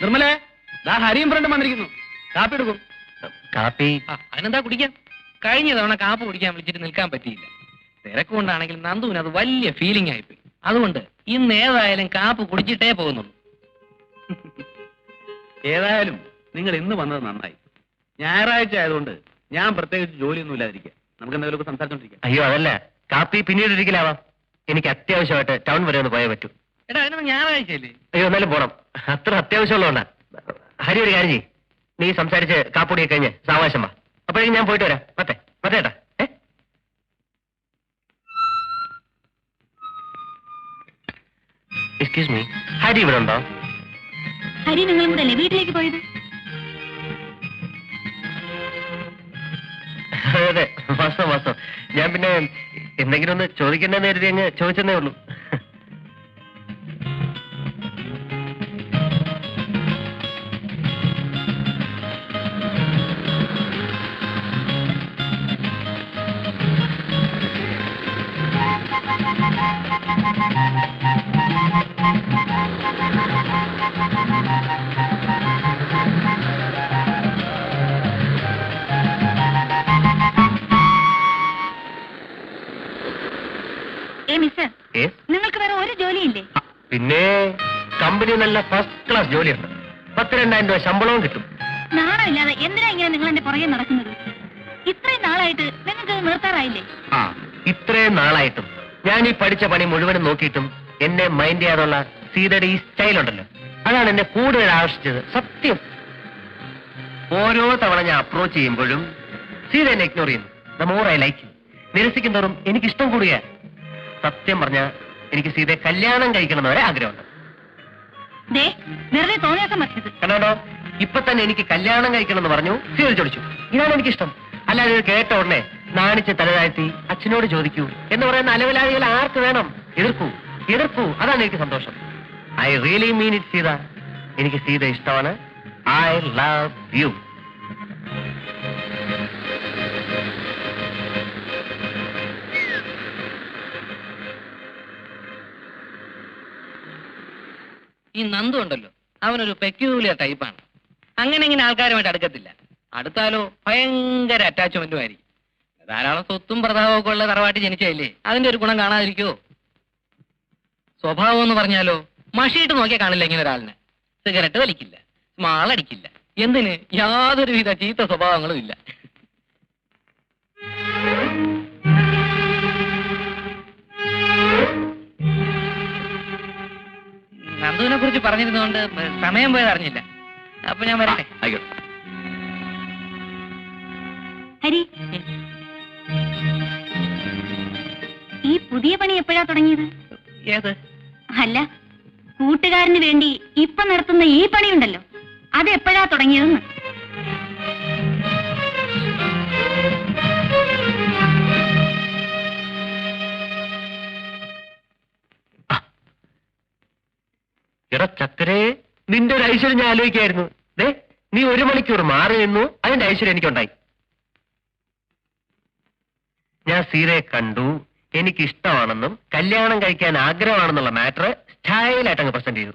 നിർമ്മലേ, ദാ ഹരിയും ഫ്രണ്ടും വന്നിരിക്കുന്നു. കാപ്പി എടുക്കും. കാപ്പി അതിനെന്താ കുടിക്കാം? കഴിഞ്ഞ തവണ കാപ്പ് കുടിക്കാൻ വിളിച്ചിട്ട് നിൽക്കാൻ പറ്റിയില്ല. തിരക്കുകൊണ്ടാണെങ്കിൽ നന്ദുവിന് അത് വലിയ ഫീലിംഗ് ആയിപ്പോയി. അതുകൊണ്ട് ഇന്ന് ഏതായാലും കാപ്പ് കുടിച്ചിട്ടേ പോകുന്നുള്ളൂ. ഏതായാലും നിങ്ങൾ ഇന്ന് വന്നത് നന്നായി. ഞായറാഴ്ച ആയതുകൊണ്ട് ഞാൻ പ്രത്യേകിച്ച് ജോലിയൊന്നും ഇല്ലാതിരിക്കുക. നമുക്ക് എന്തെങ്കിലുമൊക്കെ സംസാരിച്ചോണ്ടിരിക്കാം. അയ്യോ അതല്ല, കാപ്പി പിന്നീട് ഒരിക്കലാവാം. എനിക്ക് അത്യാവശ്യമായിട്ട് ടൗൺ വരെ ഒന്ന് പോയേ പറ്റൂ. എടാ അതിനൊന്ന് ഞായറാഴ്ചയല്ലേ? അയ്യോ എന്നാലും പോണം. അത്ര അത്യാവശ്യമുള്ളതുകൊണ്ടാ. ഹരി ഒരു കാര്യം ചെയ്യ്, നീ സംസാരിച്ച് കാപ്പൊടിയൊക്കെ കഴിഞ്ഞ് സാവകാശം വാ. അപ്പോഴേക്കും ഞാൻ പോയിട്ട് വരാം. പറ്റേട്ടാ. എക്സ്ക്യൂസ് മീ, ഹരി ഇവിടെ ഉണ്ടോ? ഹരി നിങ്ങളും കൂടെ അല്ലേ വീട്ടിലേക്ക് പോയത്? അതെ, വാസ്തവം. ഞാൻ പിന്നെ എന്തെങ്കിലും ഒന്ന് ചോദിക്കേണ്ടെന്ന് കരുതി അങ്ങ് ചോദിച്ചെന്നേ ഉള്ളൂ. മിസ്റ്റർ, നിങ്ങൾക്ക് വേറെ ഒരു ജോലിയില്ലേ? പിന്നെ കമ്പനി നല്ല ഫസ്റ്റ് ക്ലാസ് ജോലിയുണ്ട്. 10,000-2,000 രൂപ ശമ്പളവും കിട്ടും. നാണമില്ലാതെ എന്തിനാ ഇങ്ങനെ നിങ്ങൾ എന്റെ പുറകെ നടക്കുന്നത്? ഇത്രയും നാളായിട്ട് നിങ്ങൾക്ക് നിർത്താറായില്ലേ? ഇത്രയും നാളായിട്ടും ഞാൻ ഈ പഠിച്ച പണി മുഴുവനും നോക്കിയിട്ടും എന്നെ മൈൻഡ് ചെയ്യാനുള്ള സീതയുടെ ഈ സ്റ്റൈൽ ഉണ്ടല്ലോ, അതാണ് എന്നെ കൂടുതൽ ആകർഷിച്ചത്. സത്യം. ഓരോ തവണ ഞാൻ അപ്രോച്ച് ചെയ്യുമ്പോഴും സീത എന്നെ ഇഗ്നോർ ചെയ്യുന്നു. The more I like. നിരസിക്കും തോറും എനിക്കിഷ്ടം കൂടുക. സത്യം പറഞ്ഞ എനിക്ക് സീതയെ കല്യാണം കഴിക്കണമെന്നവരെ ആഗ്രഹമുണ്ട്. വെറുതെ തോന്നിയാസം പറ്റത് കണ്ടോ, ഇപ്പൊ തന്നെ എനിക്ക് കല്യാണം കഴിക്കണം എന്ന് പറഞ്ഞു സീത ചോദിച്ചു. ഇതാണ് എനിക്കിഷ്ടം. അല്ലാതെ ഇത് കേട്ട ഉടനെ നാണിച്ച് തലതാഴ്ത്തി അച്ഛനോട് ചോദിക്കൂ എന്ന് പറയുന്ന അലവലാദികൾ ആർക്ക് വേണം? എതിർക്കൂ. അതാണ് എനിക്ക് സന്തോഷം. I really mean it Sita. എനിക്ക് സീത ഇഷ്ടമാണ്. I love you. ഈ നന്ദു ഉണ്ടല്ലോ, അവനൊരു പെക്യൂലിയർ ടൈപ്പാണ്. അങ്ങനെ ഇങ്ങനെ ആൾക്കാരുമായിട്ട് അടുക്കത്തില്ല. അടുത്താലോ ഭയങ്കര അറ്റാച്ച്മെന്റും ആയിരിക്കും. ധാരാളം സ്വത്തും പ്രതാപവും ഒക്കെ ഉള്ള തറവാട്ടി ജനിച്ചല്ലേ, അതിന്റെ ഒരു ഗുണം കാണാതിരിക്കോ? സ്വഭാവം എന്ന് പറഞ്ഞാലോ മഷിയിട്ട് നോക്കിയാൽ കാണില്ല ഇങ്ങനെ ഒരാളിനെ. സിഗരറ്റ് വലിക്കില്ല, സ്മാളടിക്കില്ല, എന്തിന് യാതൊരുവിധ ചീത്ത സ്വഭാവങ്ങളും ഇല്ല. നന്ദുവിനെ കുറിച്ച് പറഞ്ഞിരുന്നതുകൊണ്ട് സമയം പോയത് അറിഞ്ഞില്ല. അപ്പൊ ഞാൻ വരട്ടെ. ഹരി, ഈ പുതിയ പണി എപ്പോഴാ തുടങ്ങിയത്? ഏത്? അല്ല, കൂട്ടുകാരന് വേണ്ടി ഇപ്പൊ നടത്തുന്ന ഈ പണിയുണ്ടല്ലോ, അത് എപ്പോഴാ തുടങ്ങിയതെന്ന്. എടാ ചക്കരേ, നിന്റെ ഒരു ഐശ്വര്യം ഞാൻ ആലോചിക്കായിരുന്നു. നീ 1 മണിക്കൂർ മാറി നിന്നു, അതിന്റെ ഐശ്വര്യം എനിക്കുണ്ടായി. ഞാൻ സീതയെ കണ്ടു, എനിക്ക് ഇഷ്ടമാണെന്നും കല്യാണം കഴിക്കാൻ ആഗ്രഹമാണെന്നുള്ള മാറ്റർ സ്റ്റൈലായിട്ട് അങ്ങ് പ്രസന്റ് ചെയ്തു.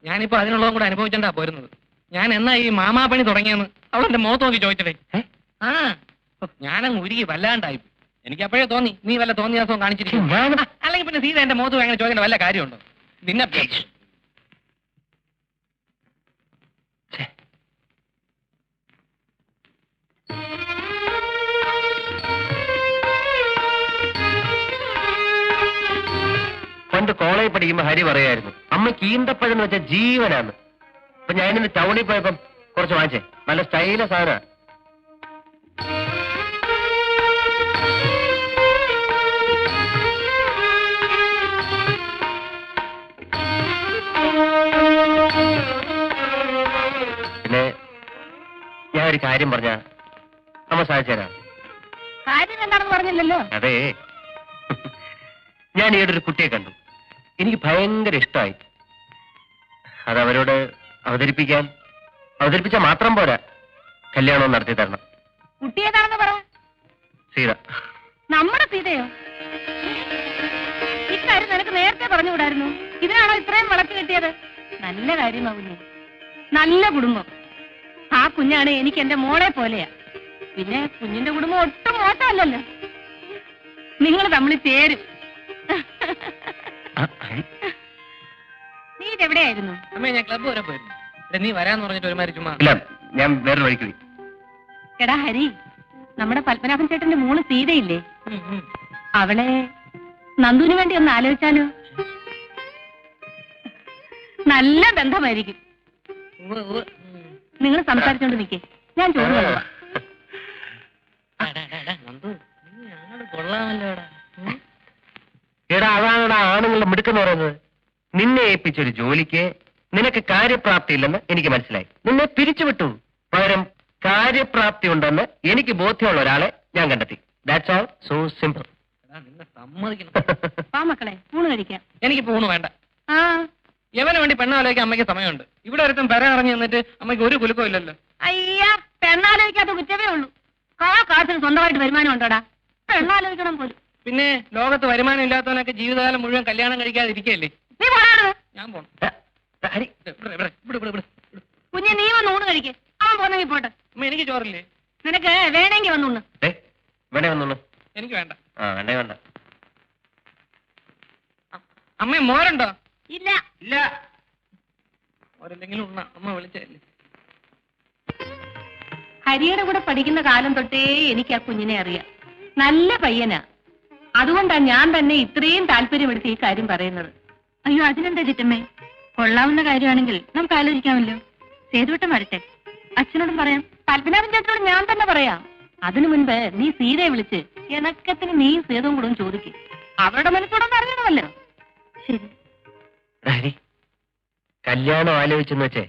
ഞാനിപ്പോ അതിനുള്ളതും കൂടെ അനുഭവിച്ചാ പോരുന്നത്. ഞാൻ എന്നാ ഈ മാമാപ്പണി തുടങ്ങിയെന്ന് അവളെന്റെ മുഖത്ത് നോക്കി ചോദിച്ചടേ. ഞാനങ്ങ് ഉരുകി വല്ലാണ്ടായി. എനിക്ക് അപ്പോഴേ തോന്നി നീ വല്ല തോന്നിയാസവും കാണിച്ചിരിക്കും. അല്ലെങ്കിൽ പിന്നെ സീത എന്റെ മുഖത്ത് അങ്ങനെ ചോദിക്കേണ്ട വല്ല കാര്യമുണ്ടോ? നിന്നെ പണ്ട് കോളേജിൽ പഠിക്കുമ്പോ ഹരി പറയായിരുന്നു, അമ്മയ്ക്ക് ഈന്തപ്പഴം എന്ന് വെച്ചാൽ ജീവനാണ്. അപ്പൊ ഞാനിന്ന് ടൗണിൽ പോയപ്പം കുറച്ച് വാങ്ങിച്ചേ. നല്ല സ്റ്റൈല സാധന. പിന്നെ ഞാൻ ഒരു കാര്യം പറഞ്ഞ അമ്മ സാധിച്ചു തരാം. കാര്യം എന്താണെന്ന് പറഞ്ഞില്ലല്ലോ. അതെ, ഞാൻ ഈയിടെ ഒരു കുട്ടിയെ കണ്ടു. എനിക്ക് ഭയങ്കര ഇഷ്ടമായി. അതവരോട് അവതരിപ്പിച്ചാൽ മാത്രം പോരാ, കല്യാണം നടത്തി തരണം. കുട്ടിയേതാണെന്ന് പറ. സീത. നമ്മുടെ സീതയോ? ഇക്കാര്യം നിനക്ക് നേരത്തെ പറഞ്ഞുകൂടായിരുന്നു. ഇതിനാണോ ഇത്രയും വിളക്ക് കിട്ടിയത്? നല്ല കാര്യമാവുന്നേ. നല്ല കുടുംബം. ആ കുഞ്ഞാണ് എനിക്ക് എന്റെ മോളെ പോലെയാ. പിന്നെ കുഞ്ഞിന്റെ കുടുംബം ഒട്ടും മോശമല്ലല്ലോ. നിങ്ങൾ തമ്മിൽ ചേരും. നീ ഇതെവിടെയായിരുന്നു? അമ്മേ, ഞാൻ ക്ലബ്ബ് വരെ പോയിരുന്നു. നീ വരാന്ന് പറഞ്ഞിട്ട് ഒരുമാതിരി ചുമ്മാ. ഇല്ല, ഞാൻ വേറെ വഴിക്ക് പോയി. എടാ ഹരി, നമ്മുടെ പത്മനാഭൻ ചേട്ടന്റെ മോള് സീതയില്ലേ, അവളെ നന്ദുവിന് വേണ്ടി ഒന്ന് ആലോചിച്ചാലോ? നല്ല ബന്ധമായിരിക്കും. നിങ്ങൾ സംസാരിച്ചോണ്ട് നിൽക്കേ, ഞാൻ ചോറ് കൊള്ളാം. കൊള്ളാമല്ലോടാ. എടാ, അതാണടാ ആണുങ്ങളുടെ മിടുക്കെന്ന് പറയുന്നത്. നിന്നെ ഏൽപ്പിച്ചൊരു ജോലിക്ക് നിനക്ക് കാര്യപ്രാപ്തി ഇല്ലെന്ന് എനിക്ക് മനസ്സിലായി. നിന്നെ പിരിച്ചുവിട്ടു. പകരം കാര്യപ്രാപ്തി ഉണ്ടെന്ന് എനിക്ക് ബോധ്യമുള്ള ഒരാളെ ഞാൻ കണ്ടെത്തി. That's all. So simple. നിന്നെ സമ്മതിക്കണം. ആ മക്കളെ, ഊണ് കഴിക്കാം. എനിക്ക് ഊണ് വേണ്ട. ആ, യവന് വേണ്ടി പെണ്ണാലോചിക്കാൻ അമ്മയ്ക്ക് സമയമുണ്ട്. ഇവിടെ ഒരുത്തും പെര ഇറങ്ങി നിന്നിട്ട് അമ്മയ്ക്ക് ഒരു കുലുക്കവും ഇല്ലല്ലോ. അയ്യാ, പെണ്ണാലോചിക്കാത്ത കുറ്റമേ ഉള്ളൂ. കാശിന് സ്വന്തമായിട്ട് വരുമാനം ഉണ്ടോടാ? പെണ്ണാലോചിക്കണം പോലും. പിന്നെ ലോകത്ത് വരുമാനം ഇല്ലാത്തവനൊക്കെ ജീവിതകാലം മുഴുവൻ കല്യാണം കഴിക്കാതിരിക്കല്ലേ? നീ പോണാണ്. ഞാൻ പോണം. കുഞ്ഞെ, നീ വന്ന് ഊണ് കഴിക്കേ. അവൻ പോന്നെങ്കിൽ പോട്ടെ. അമ്മ, എനിക്ക് ചോറില്ലേ? നിനക്ക് വേണമെങ്കിൽ വന്നൂണ്. വേണേ വന്നോളൂ. എനിക്ക് വേണ്ട. വേണ്ടേ വേണ്ട. അമ്മ, മോരുണ്ടോ? ഇല്ല. ഇല്ല. മോരെന്തെങ്കിലും ഉണ്ണ. അമ്മ വിളിച്ചല്ലേ. ഹരിയുടെ കൂടെ പഠിക്കുന്ന കാലം തൊട്ടേ എനിക്ക് ആ കുഞ്ഞിനെ അറിയാം. നല്ല പയ്യനാ. അതുകൊണ്ടാണ് ഞാൻ തന്നെ ഇത്രയും താല്പര്യമെടുത്ത് ഈ കാര്യം പറയുന്നത്. അയ്യോ, അതിനെന്താ ചിറ്റമ്മേ? കൊള്ളാവുന്ന കാര്യമാണെങ്കിൽ നമുക്ക് ആലോചിക്കാമല്ലോ. സേതുവട്ടം വരട്ടെ, അച്ഛനോടും പറയാം, പത്മനാഭൻ ചേട്ടനോട് ഞാൻ തന്നെ പറയാം. അതിനു മുൻപ് നീ സീതയെ വിളിച്ച് ഇണക്കത്തിന് നീയും സേതുവും കൂടെ ചോദിക്കും. അവരുടെ മനസ്സോടൊന്നും അറിയണമല്ലോ. ശരി. ഹരി, കല്യാണം ആലോചിച്ചെന്ന് വെച്ചേ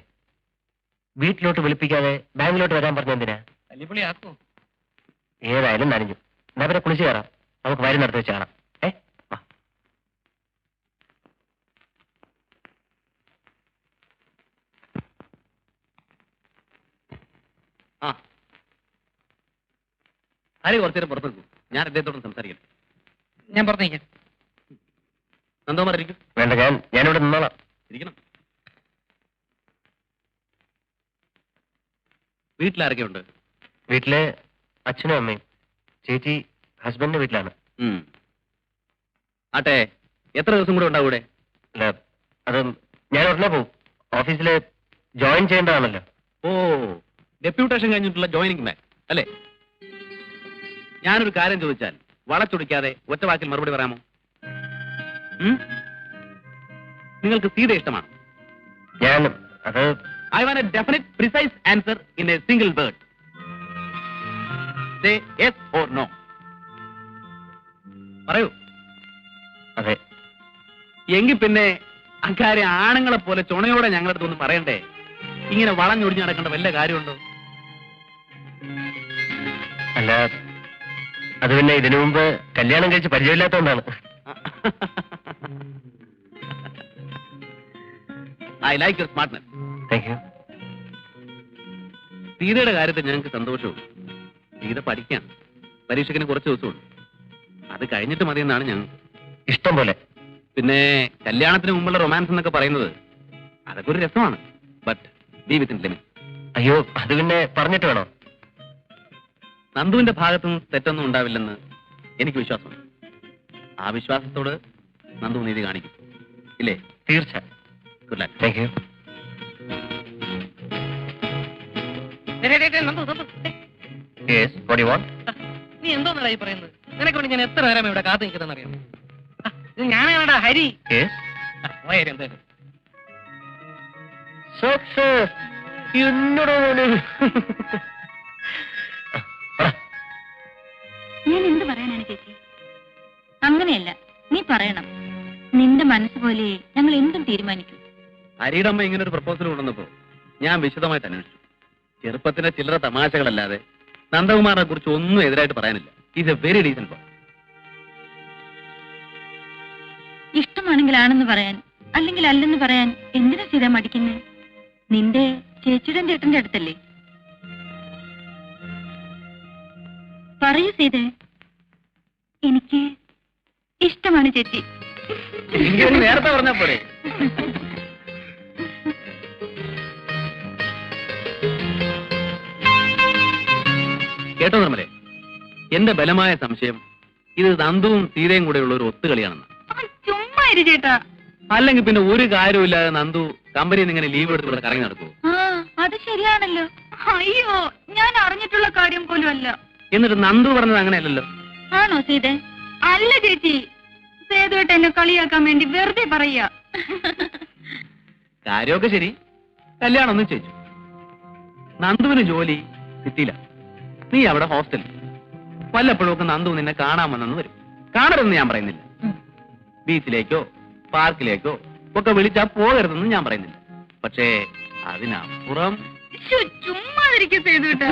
വീട്ടിലോട്ട് വിളിപ്പിക്കാതെ ബാങ്കിലോട്ട് വരാൻ പറഞ്ഞെന്തിനാ? തല്ലിപ്പൊളി ആക്കോ? ഏതായാലും നനഞ്ഞു. എന്നാ പിന്നെ കുളിച്ച് കയറാം. നമുക്ക് വരി നടത്തി വെച്ച് കാണാം. ഹരി കുറച്ചേരം പുറത്തെടുക്കും. ഞാൻ അദ്ദേഹത്തോടും സംസാരിക്കട്ടെ. ഞാൻ പറഞ്ഞേക്കാം. നന്ദകുമാർ ഇരിക്കും. വേണ്ട, ഞാനിവിടെ നിന്നോളാം. ഇരിക്കണം. വീട്ടിലാരൊക്കെയുണ്ട്? വീട്ടിലെ അച്ഛനും അമ്മയും. ചേച്ചി ഹസ്ബൻഡിന്റെ വീട്ടിലാണ്. ആട്ടെ, എത്ര ദിവസം കൂടെ ഉണ്ടാവും ഇവിടെ? അല്ല, അത് ഞാൻ ഉടനെ പോവും. ഓഫീസിൽ ജോയിൻ ചെയ്യേണ്ടതാണല്ലോ. ഓ, ഡെപ്യൂട്ടേഷൻ കഴിഞ്ഞിട്ടുള്ള ജോയിനിങ് മാൻ അല്ലേ? ഞാനൊരു കാര്യം ചോദിച്ചാൽ വളച്ചൊടിക്കാതെ ഒറ്റ വാക്കിൽ മറുപടി പറയാമോ? നിങ്ങൾക്ക് സീത ഇഷ്ടമാണ്? അത് I want a definite, precise answer in a single word. Say yes or no. പറയൂ. അതെ. എങ്കിൽ പിന്നെ അക്കാര്യം ആണുങ്ങളെ പോലെ ചുണയോടെ ഞങ്ങളടുത്തൊന്നും പറയണ്ടേ? ഇങ്ങനെ വളഞ്ഞൊടിഞ്ഞ് നടക്കേണ്ട വല്ല കാര്യമുണ്ടോ? അല്ല, അത് പിന്നെ ഇതിനു മുമ്പ് കല്യാണം കഴിച്ച് പരിചയമില്ലാത്തതുകൊണ്ടാണ്. I like your smartness. Thank you. സീതയുടെ കാര്യത്തിൽ ഞങ്ങൾക്ക് സന്തോഷവും. സീത പഠിക്കാൻ പരീക്ഷയ്ക്കിന് കുറച്ച് ദിവസമുണ്ട്. അത് കഴിഞ്ഞിട്ട് മതിയെന്നാണ് ഞങ്ങൾക്ക്. ഇഷ്ടം പോലെ. പിന്നെ കല്യാണത്തിന് മുമ്പുള്ള റൊമാൻസ് എന്നൊക്കെ പറയുന്നത് അതൊക്കെ ഒരു രസമാണ്. But B within limit. അയ്യോ, അത് പിന്നെ പറഞ്ഞിട്ട് വേണോ? നന്ദുവിന്റെ ഭാഗത്തുനിന്ന് തെറ്റൊന്നും ഉണ്ടാവില്ലെന്ന് എനിക്ക് വിശ്വാസമുണ്ട്. ആ വിശ്വാസത്തോട് നന്ദു നീതി കാണിക്കും, ഇല്ലേ? തീർച്ച. Good luck. Thank you. Yes, what do you want? നീ എന്തോന്നാ ഈ പറയുന്നത്? നിനക്ക് വേണ്ടി ഞാൻ എത്ര നേരം ഇവിടെ കാത്തു നിൽക്കുന്നതെന്ന് അറിയാം. ഇത് ഞാനാണടാ ഹരി. Yes. എന്തായാലും Success. എന്നോട് ഞാൻ എന്ത് പറയാനാണ് ചേച്ചി? അങ്ങനെയല്ല, നീ പറയണം. നിന്റെ മനസ്സ് പോലെ ഞങ്ങൾ എന്തും തീരുമാനിക്കും. ഹരിയുടെ അമ്മ ഇങ്ങനെ ഒരു പ്രപ്പോസൽ കൊണ്ടുവന്നപ്പോ ഞാൻ വിശദമായിട്ട് അന്വേഷിച്ചു. ചെറുപ്പത്തിന്റെ ചില്ലറ തമാശകളല്ലാതെ നന്ദകുമാറിനെ കുറിച്ച് ഒന്നും എതിരായിട്ട് പറയാനില്ല. Is A very decent boy. ഇഷ്ടമാണെങ്കിൽ ആണെന്ന് പറയാൻ, അല്ലെങ്കിൽ അല്ലെന്ന് പറയാൻ എന്തിനാ സീത മടിക്കുന്നേ? നിന്റെ ചേച്ചിയുടെ ചേട്ടന്റെ അടുത്തല്ലേ? പറയൂ സീതേ. എനിക്ക് ഇഷ്ടമാണ് ചേച്ചി. നേരത്തെ പറഞ്ഞ പോലെ. കേട്ടോ നിർമ്മലേ, എന്റെ ബലമായ സംശയം ഇത് നന്ദുവും സീതയും കൂടെയുള്ള ഒരു ഒത്തുകളിയാണെന്ന്. ചുമ്മാ ഇരു ചേട്ടാ. അല്ലെങ്കിൽ പിന്നെ ഒരു കാര്യമില്ലാതെ നന്ദു കമ്പനിയിൽ നിന്ന് ഇങ്ങനെ ലീവ് എടുത്ത് ഇവിടെ കറങ്ങി നടക്കുമോ? അത് ശരിയാണല്ലോ. അയ്യോ, ഞാൻ അറിഞ്ഞിട്ടുള്ള കാര്യം പോലും അല്ല. എന്നിട്ട് നന്ദു പറഞ്ഞത് അങ്ങനെയല്ലല്ലോ. ആണോ സീതേ? അല്ല ചേച്ചി, സേതുവായിട്ട് എന്നെ കളിയാക്കാൻ വേണ്ടി വെറുതെ പറയാ. കാര്യമൊക്കെ ശരി, കല്യാണം ഒന്നും ചെയ്തു. നന്ദുവിന് ജോലി സിറ്റിയില, നീ അവിടെ ഹോസ്റ്റലിൽ. വല്ലപ്പോഴും ഒക്കെ നന്ദു നിന്നെ കാണാമെന്നു വരും. കാണരുതെന്ന് ഞാൻ പറയുന്നില്ല. ബീച്ചിലേക്കോ പാർക്കിലേക്കോ ഒക്കെ വിളിച്ചാ പോകരുതെന്ന് ഞാൻ പറയുന്നില്ല. പക്ഷേ അതിനപ്പുറം ചുമ്മാതിരിക്കും സേതുട്ടാ.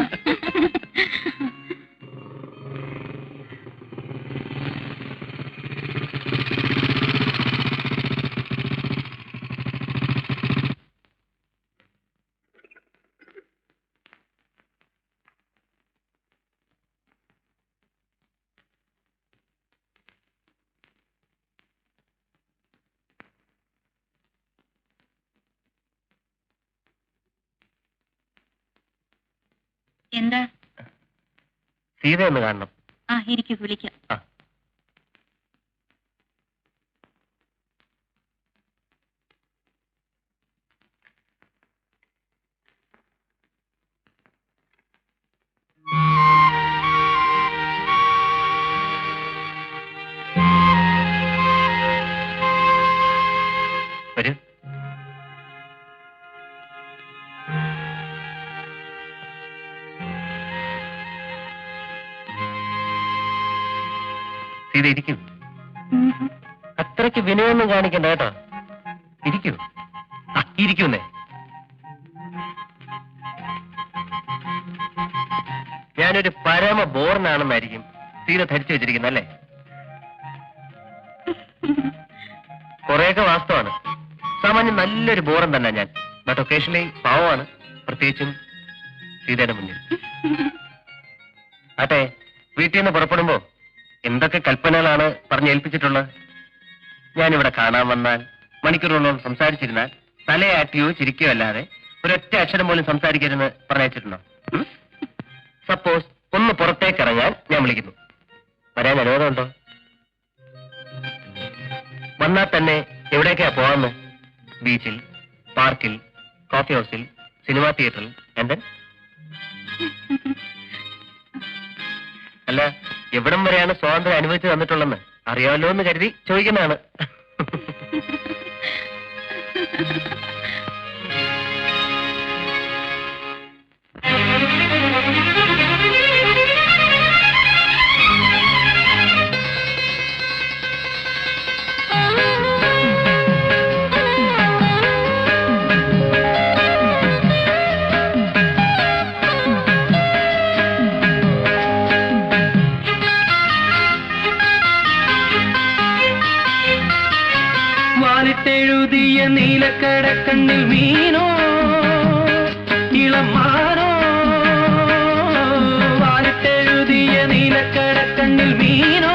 എന്താ? സീത ഒന്ന് കാണണം. ഇരിക്കൂ, വിളിക്കാം. വരൂ. സീത ഇരിക്കൂ. അത്രയ്ക്ക് വിനയൊന്നും കാണിക്കണ്ട കേട്ടോ. ഇരിക്കൂ. ഇരിക്കുന്നേ. ഞാനൊരു പരമ ബോറിനാണെന്നായിരിക്കും സീത ധരിച്ചു വെച്ചിരിക്കുന്നത് അല്ലേ? കുറെയൊക്കെ വാസ്തവാണ്. സാമാന്യം നല്ലൊരു ബോറൻ തന്നെ ഞാൻ. ബട്ട് ഒക്കേഷണലി പാവമാണ്, പ്രത്യേകിച്ചും സീതയുടെ മുന്നിൽ. ആട്ടെ, വീട്ടിൽ നിന്ന് പുറപ്പെടുമ്പോ എന്തൊക്കെ കൽപ്പനകളാണ് പറഞ്ഞേൽപ്പിച്ചിട്ടുള്ളത്? ഞാനിവിടെ കാണാൻ വന്നാൽ മണിക്കൂറുകളോളം സംസാരിച്ചിരുന്നാൽ തലയാട്ടിയോ ചിരിക്കോ അല്ലാതെ ഒരൊറ്റ അക്ഷരം പോലും സംസാരിക്കരുതെന്ന് പറഞ്ഞയച്ചിട്ടുണ്ടോ? സപ്പോസ് ഒന്ന് പുറത്തേക്ക് ഇറങ്ങാൻ ഞാൻ വിളിക്കുന്നു, വരാൻ അനുവാദമുണ്ടോ? വന്നാൽ തന്നെ എവിടേക്കാ പോകാമെന്ന്? ബീച്ചിൽ, പാർക്കിൽ, കോഫി ഹൗസിൽ, സിനിമാ തിയേറ്ററിൽ, എന്താ? അല്ല, എവിടം വരെയാണ് സ്വാതന്ത്ര്യം അനുവദിച്ചു തന്നിട്ടുള്ളതെന്ന് അറിയാമല്ലോ എന്ന് കരുതി ചോദിക്കുന്നതാണ്. വാലിട്ടെഴുതിയ നീലക്കടക്കണ്ണിൽ മീനോ ഇളമാനോ, വാലിട്ടെഴുതിയ നീലക്കടക്കണ്ണിൽ മീനോ,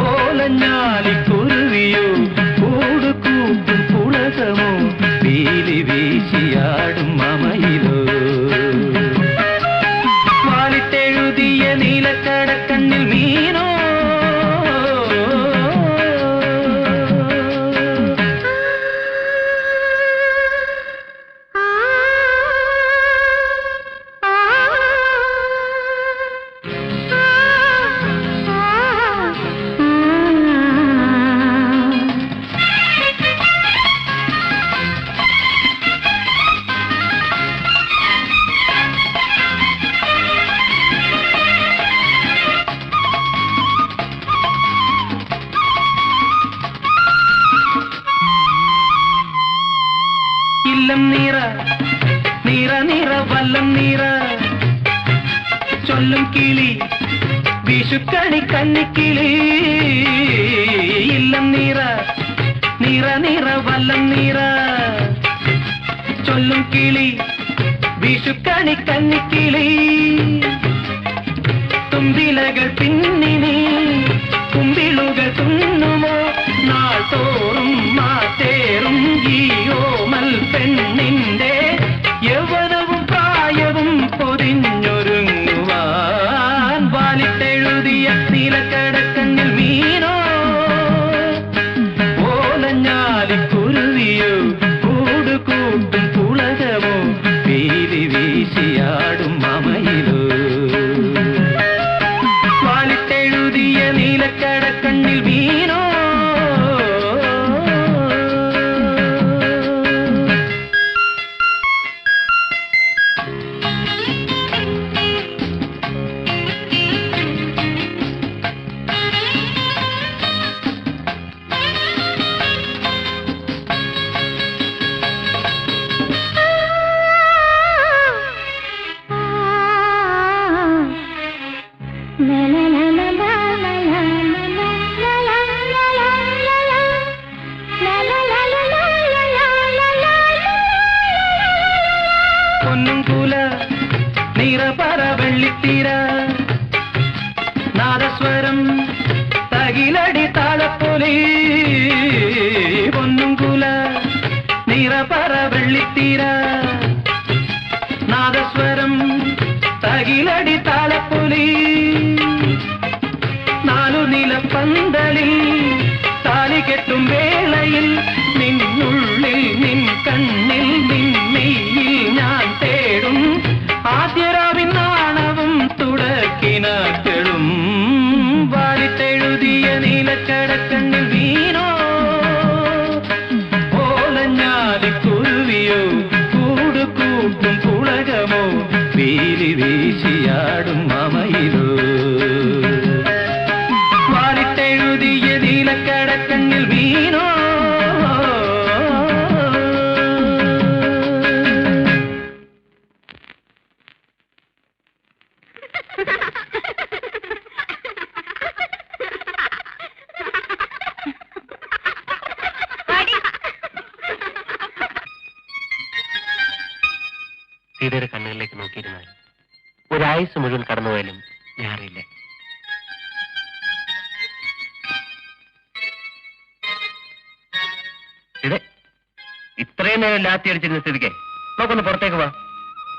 ഓലഞ്ഞാലിക്കുരുവിയോ കൂടുകൂട്ടും പുളകമോ, വീലി വീശിയാടും മമയിലോ. വാലിട്ടെഴുതിയ നീലക്കടക്കണ്ണിൽ മീനോ, ഇല്ലം നീറ നീറ നീറ വല്ലം നീറ, ചൊല്ലും കിളി വിഷുക്കണി കന്നിക്കിളി. വിഷുക്കണി കന്നിക്കിളി തുമ്പിലകൾ പിന്നിനി കുമ്പിളുകൾ തുന്നുമോ നാൾ തോറും മാറ്റേറും ഈയോമൽ പെണ്ണിന്റെ യൗവനവും പ്രായവും പൊതിഞ്ഞൊരുങ്ങുവാൻ വാലിട്ടെഴുതിയ നീലക്കടക്കണ്ണിൽ മീനോ ഓലഞ്ഞാലിക്കുരുവിയോ കൂട് കൂട്ടും പുളകമോ പീലി വീശിയാടും മമയിലോ വാലിട്ടെഴുതിയ നീലക്കടക്കണ്ണിൽ മീനോ പൊന്നുംകുല നിറപറ വെള്ളിത്തീര നാദസ്വരം തകിലടി താളപ്പൊലി പൊന്നുംകുല നിറപറ വെള്ളിത്തീര നാദസ്വരം തകിലടി താളപ്പൊലി നാലു നിലപ്പന്തലിൽ താലി കെട്ടും വേളയിൽ നിന്നുള്ളിൽ നിൻ കണ്ണിൽ നിന്നെയിൽ ഞാൻ തേടും ആദ്യരാവിൻ നാണവും തുടക്കിനാക്കളും വാലിട്ടെഴുതിയ നീലക്കടക്കണ്ണിൽ വീണോ ഓലഞ്ഞാലിക്കുരുവിയോ കൂട് കൂട്ടും പുളകമോ പീലി വീശിയാടും മമയിലോ വാലിട്ടെഴുതിയ നീലക്കടക്കണ്ണിൽ വീണോ സീതയുടെ കണ്ണുകളിലേക്ക് നോക്കിയിരുന്നാൽ ഒരായുസ് മുഴുവൻ കടന്നുപോയാലും ഞാൻ അറിയില്ല. ഇത് ഇത്രയും നേരം ലാത്തി അടിച്ചിരുന്ന സ്ഥിതിക്ക് നമുക്കൊന്ന് പുറത്തേക്ക് പോവാം.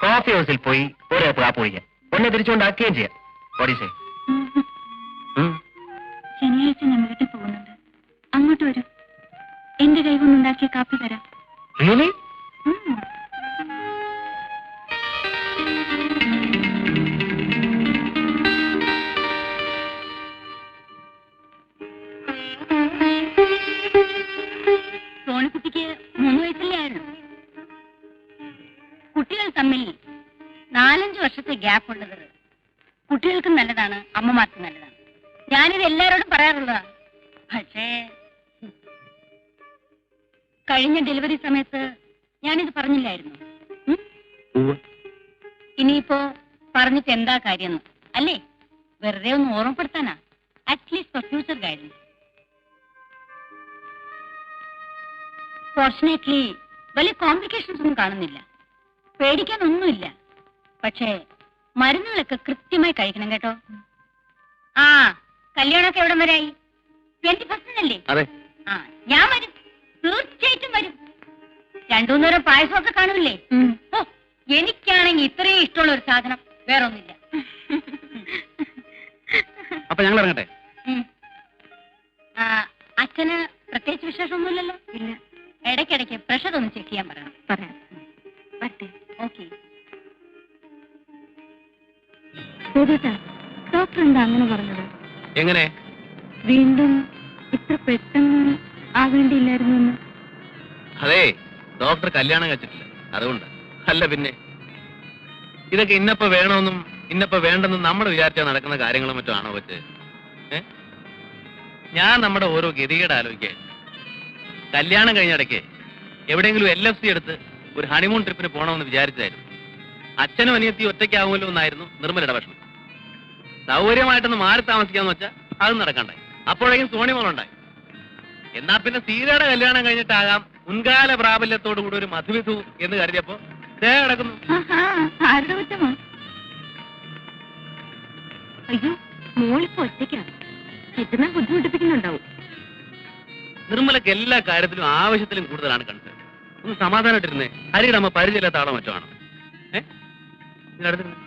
കോഫി ഹൗസിൽ പോയി ഒരു കാപ്പ് കുടിക്കാം, ഒന്നെ തിരിച്ചുകൊണ്ടാക്കുകയും ചെയ്യാം. ഓടിച്ചേ ശനിയാഴ്ച ഞാൻ വീട്ടിൽ പോകുന്നുണ്ട്, അങ്ങോട്ട് വരും. എന്റെ കൈ കൊണ്ടുണ്ടാക്കിയ കാപ്പി തരാം. റിയലി? സോണിക്കുട്ടിക്ക് 3 വയസ്സല്ലേ ആയിരുന്നു. കുട്ടികൾ തമ്മിൽ 4-5 വർഷത്തെ ഗ്യാപ്പ് ഉള്ളത് കുട്ടികൾക്കും നല്ലതാണ്, അമ്മമാർക്കും നല്ലതാണ്. ഞാനിത് എല്ലാവരോടും പറയാറുള്ളതാണ്. പക്ഷേ കഴിഞ്ഞ ഡെലിവറി സമയത്ത് ഞാനിത് പറഞ്ഞില്ലായിരുന്നു. ഇനിയിപ്പോ പറഞ്ഞിട്ട് എന്താ കാര്യം അല്ലേ? വെറുതെ ഒന്ന് ഓർമ്മപ്പെടുത്താനാ, at least for future guidance. Fortunately വലിയ കോംപ്ലിക്കേഷൻസ് ഒന്നും കാണുന്നില്ല, പേടിക്കാനൊന്നുമില്ല. പക്ഷേ മരുന്നുകളൊക്കെ കൃത്യമായി കഴിക്കണം കേട്ടോ. ആ കല്യാണമൊക്കെ എവിടം വരായി? 21 അല്ലേ? ആ ഞാൻ വരും, തീർച്ചയായിട്ടും വരും. 2-3 നേരം പായസമൊക്കെ കാണൂല്ലേ? ഓ എനിക്കാണെങ്കിൽ ഇത്രയും ഇഷ്ടമുള്ള ഒരു സാധനം വേറൊന്നുമില്ല. അപ്പൊ ഞങ്ങൾ ഇറങ്ങട്ടെ? അച്ഛന് പ്രത്യേകിച്ച് വിശേഷമൊന്നുമില്ലല്ലോ? ഇല്ല. ഇടയ്ക്കിടയ്ക്ക് പ്രഷർ ഒന്ന് ചെക്ക് ചെയ്യാൻ പറയണം. പറയാം. ഓക്കെ. ഡോക്ടർ എന്താ അങ്ങനെ പറഞ്ഞത്? എങ്ങനെ? വീണ്ടും ഇത്ര പെട്ടെന്ന് ആവേണ്ടിയില്ലായിരുന്നു. അതെ, ഡോക്ടർ കല്യാണം കഴിച്ചിട്ടില്ല, അതുകൊണ്ട്. അല്ല പിന്നെ ഇതൊക്കെ ഇന്നപ്പോ വേണമെന്നും ഇന്നപ്പോ വേണ്ടെന്നും നമ്മൾ വിചാരിച്ചാൽ നടക്കുന്ന കാര്യങ്ങളും മറ്റും ആണോ വെച്ച്? ഞാൻ നമ്മുടെ ഓരോ ഗതികേട് ആലോചിക്കേ. കല്യാണം കഴിഞ്ഞിടയ്ക്ക് എവിടെയെങ്കിലും LFC എടുത്ത് ഒരു ഹണിമൂൺ ട്രിപ്പിന് പോകണമെന്ന് വിചാരിച്ചായിരുന്നു. അച്ഛനും അനിയത്തിയും ഒറ്റയ്ക്കാവുമല്ലോ എന്നായിരുന്നു നിർമ്മലയുടെ വിഷമം. സൗകര്യമായിട്ടൊന്ന് മാറി താമസിക്കാന്ന് വെച്ചാൽ അത് നടക്കണ്ടായി. അപ്പോഴേക്കും സോണിമോളുണ്ടായി. എന്നാ പിന്നെ സീതയുടെ കല്യാണം കഴിഞ്ഞിട്ടാകാം മുൻകാല പ്രാബല്യത്തോടു കൂടി ഒരു മധുവിധു എന്ന് കരുതിയപ്പോ ദേ കിടക്കുന്നു. ആഹാ, ആരുടെ കുറ്റമോ? അയ്യോ, മോളിപ്പോ ഒറ്റയ്ക്കാണ്. എത്തുന്ന ബുദ്ധിമുട്ടിപ്പിക്കുന്നുണ്ടാവും. നിർമ്മലക്ക് എല്ലാ കാര്യത്തിലും ആവശ്യത്തിലും കൂടുതലാണ് കണ്ടത്. ഒന്ന് സമാധാനമായിട്ടിരുന്നേ. ഹരിയുടെ അമ്മ പരിചയമില്ലാത്ത ആളോ മറ്റോ ആണ്. അടുത്തിരുന്നേ.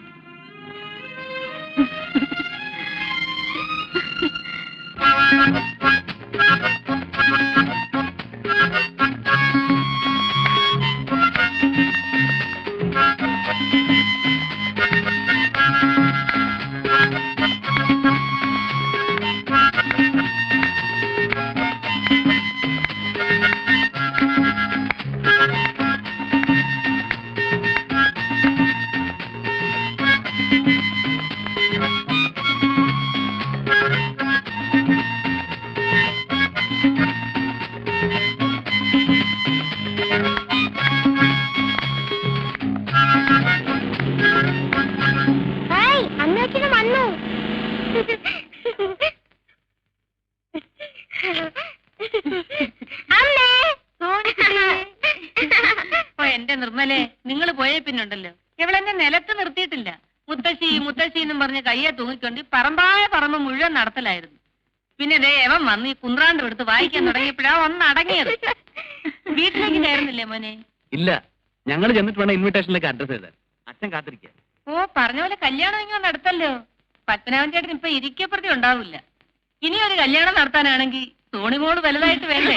ഹായ്, അമ്മച്ചനും വന്നു. അമ്മേ. ഓ എന്റെ നിർമ്മലേ, നിങ്ങൾ പോയേ പിന്നുണ്ടല്ലോ ഇവളെന്നെ നിലത്ത് നിർത്തിയിട്ടില്ല. മുത്തശ്ശി മുത്തശ്ശി എന്നും പറഞ്ഞ് കയ്യെ തൂങ്ങിക്കൊണ്ട് ഈ പറമ്പായ പറമ്പ് മുഴുവൻ നടത്തലായിരുന്നു. പിന്നെ ദേ എവൻ വന്ന് ഈ കുന്ത്രാണ്ട് എടുത്ത് വായിക്കാൻ തുടങ്ങിയപ്പോഴാ ഒന്ന് അടങ്ങിയത്. വീട്ടിലേക്ക് കയറുന്നില്ലേ മോനെ? ഇല്ല, ഞങ്ങൾ ചെന്നിട്ട് വേണം ഇൻവിറ്റേഷനിലേക്ക് അഡ്രസ് ചെയ്താൽ. അച്ഛൻ കാത്തിരിക്കുക. ഓ, പറഞ്ഞ പോലെ കല്യാണം ഇങ്ങനെ നടത്തല്ലോ. പത്മനാഭൻ ചേട്ടൻ ഇപ്പൊ ഇരിക്കപ്രതി ഉണ്ടാവില്ല. ഇനി ഒരു കല്യാണം നടത്താനാണെങ്കിൽ സോണിമോള് വലുതായിട്ട് വേണ്ടേ?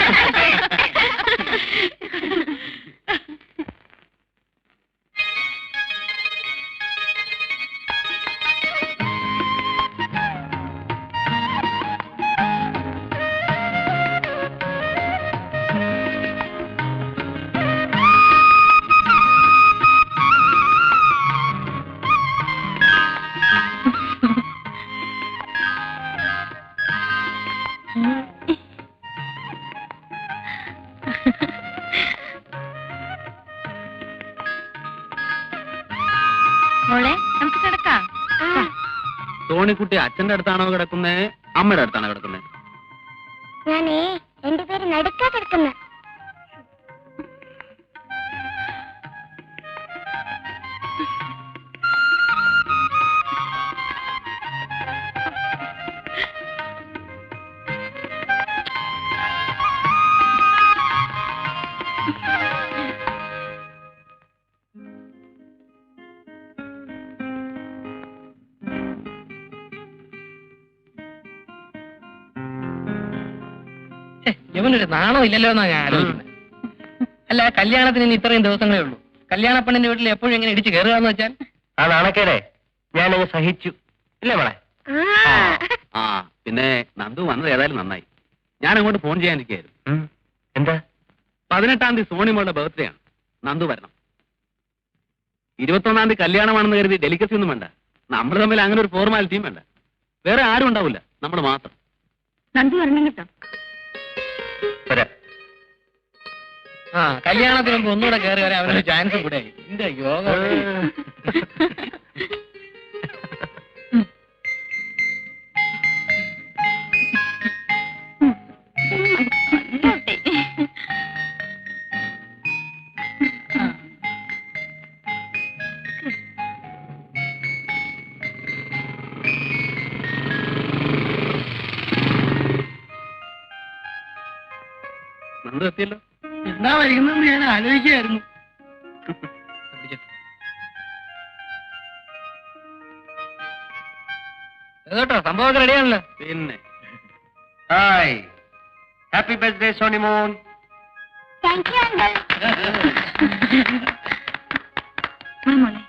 മോളെ, നമുക്ക് കിടക്കാം. സോണിക്കുട്ടി അച്ഛന്റെ അടുത്താണോ കിടക്കുന്നേ, അമ്മയുടെ അടുത്താണോ കിടക്കുന്നേ? ഞാനേ എന്റെ പേര് നടുക്കാ കിടക്കുന്ന. ഇവനൊരു നാണോ ഇല്ലല്ലോ എന്നാ ഞാൻ ആലോചിക്കുന്നത്. അല്ല, കല്യാണത്തിന് ഇനി ഇത്രയും ദിവസങ്ങളേ ഉള്ളൂ. കല്യാണ പെണ്ണിന്റെ വീട്ടിൽ എപ്പോഴും ഇങ്ങനെ ഇടിച്ച് കയറുകയെന്ന് വെച്ചാൽ ആ നാണക്കേടേ ഞാനങ്ങ് സഹിച്ചു. ഇല്ലേ മോളെ? ആ ആ പിന്നെ നന്ദു വന്നത് ഏതായാലും നന്നായി. ഞാൻ അങ്ങോട്ട് ഫോൺ ചെയ്യാനിരിക്കുകയായിരുന്നു. എന്താ? 18-ാം തീയതി സോണിമോളുടെ ബർത്ത്ഡേ ആണ്. നന്ദു വരണം. 21-ാം തീയതി കല്യാണമാണെന്ന് കരുതി ഡെലിക്കസി ഒന്നും വേണ്ട. നമ്മൾ തമ്മിൽ അങ്ങനെ ഒരു ഫോർമാലിറ്റിയും വേണ്ട. വേറെ ആരും ഉണ്ടാവില്ല, നമ്മൾ മാത്രം. നന്ദി വരണം കേട്ടോ. വരാം. ആ കല്യാണത്തിന് മുമ്പ് ഒന്നുകൂടെ കയറി വരാൻ അവനൊരു ചാൻസ് കൂടെ. എന്റെ യോഗ. നന്ദു എത്തിയല്ലോ. എന്നാ വൈകുന്നെന്ന് ഞാൻ ആലോചിക്കുകയായിരുന്നു. കേട്ടോ, സംഭവമൊക്കെ റെഡിയാണല്ലോ. പിന്നെ hi, happy birthday Sonimon. Thank you uncle. മോളെ.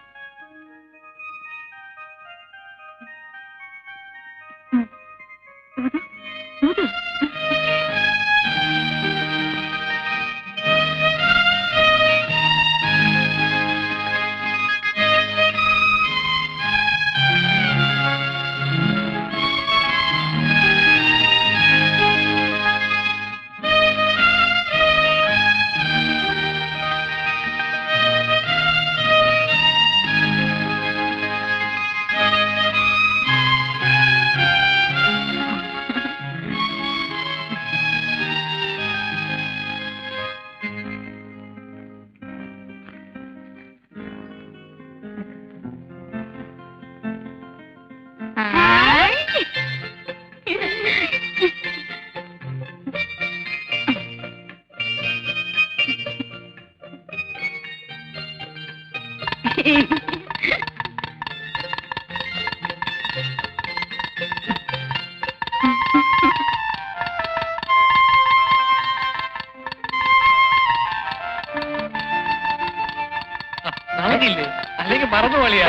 നമുക്കില്ലേ അല്ലെങ്കിൽ മറന്നു പോളിയാ.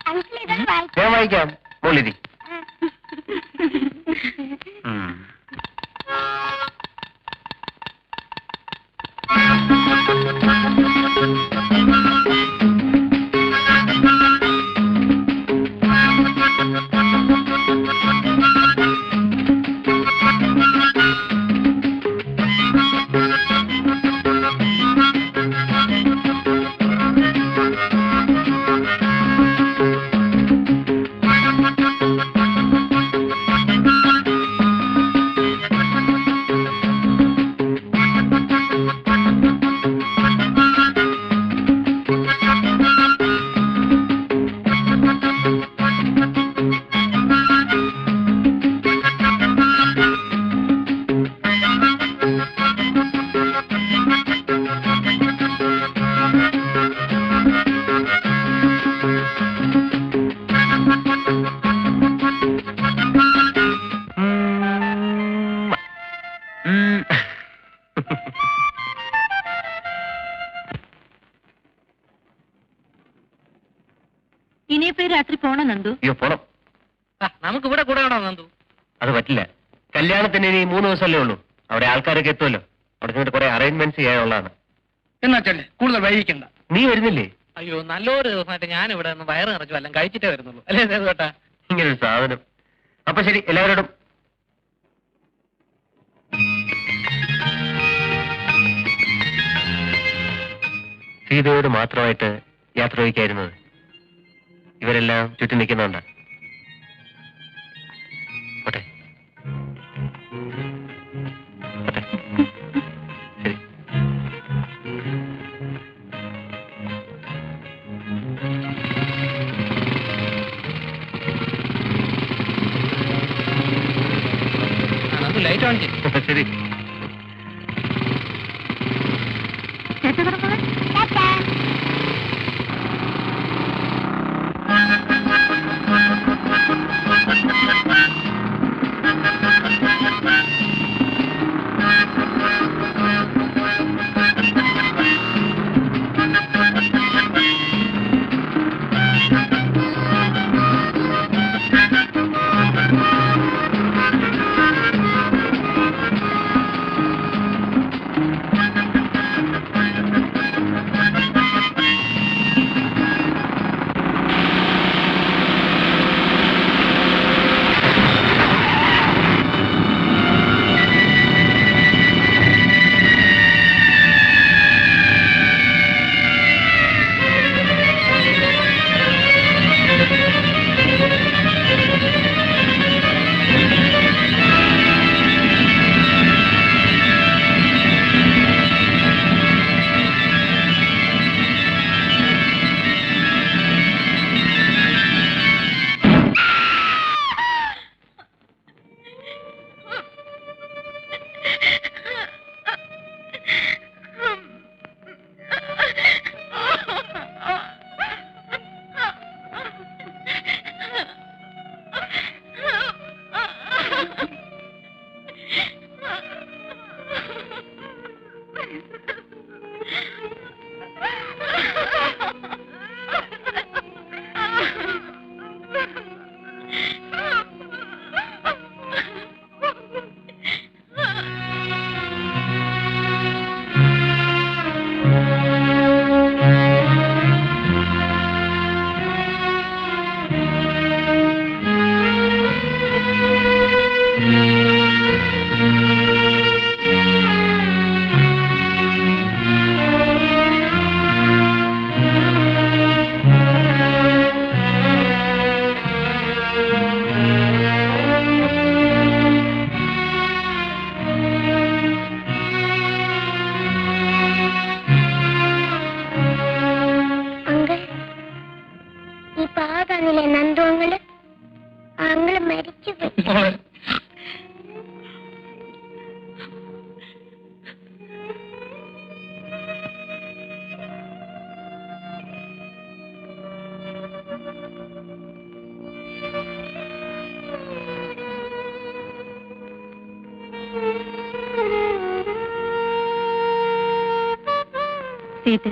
അങ്കിൾ ഇതൊന്ന് വായിച്ചു. ഞാൻ വായിക്കാം, മോളിരി. ഇനിയിപ്പോ ഈ രാത്രി പോണോ നന്ദു? അയ്യോ, പോണം. നമുക്ക് ഇവിടെ കൂടെ വേണോ നന്ദു? അത് പറ്റില്ല. കല്യാണത്തിന് ഇനി 3 ദിവസമല്ലേ ഉള്ളൂ. അവിടെ ആൾക്കാരൊക്കെ എത്തുമല്ലോ. അവിടെ ചെന്നിട്ട് കുറെ അറേഞ്ച്മെന്റ്സ് ചെയ്യാനുള്ളതാണ്. എന്നാ ചെല്ലേ, കൂടുതൽ വൈകിക്കണ്ട. നീ വരുന്നില്ലേ? അയ്യോ, നല്ലൊരു ദിവസമായിട്ട് ഞാൻ ഇവിടെ ഒന്ന് വയറ് നിറച്ചു എല്ലാം കഴിച്ചിട്ടേ വരുന്നുള്ളൂ. അല്ലേ കേട്ടാ? ഇങ്ങനൊരു സാധനം. അപ്പൊ ശരി, എല്ലാവരോടും സീതയോട് മാത്രമായിട്ട് യാത്ര ചോദിക്കായിരുന്നത്. ഇവരെല്ലാം ചുറ്റി നിൽക്കുന്നുണ്ട്. പോട്ടെ പോട്ടെ. ശരി. നന്ദു ലൈറ്റ് ഓൺ ചെയ്യും. ശരി. ടാറ്റാ. പറഞ്ഞില്ലേ നന്ദു അങ്ങള് മരിച്ചു പോയി. സീത,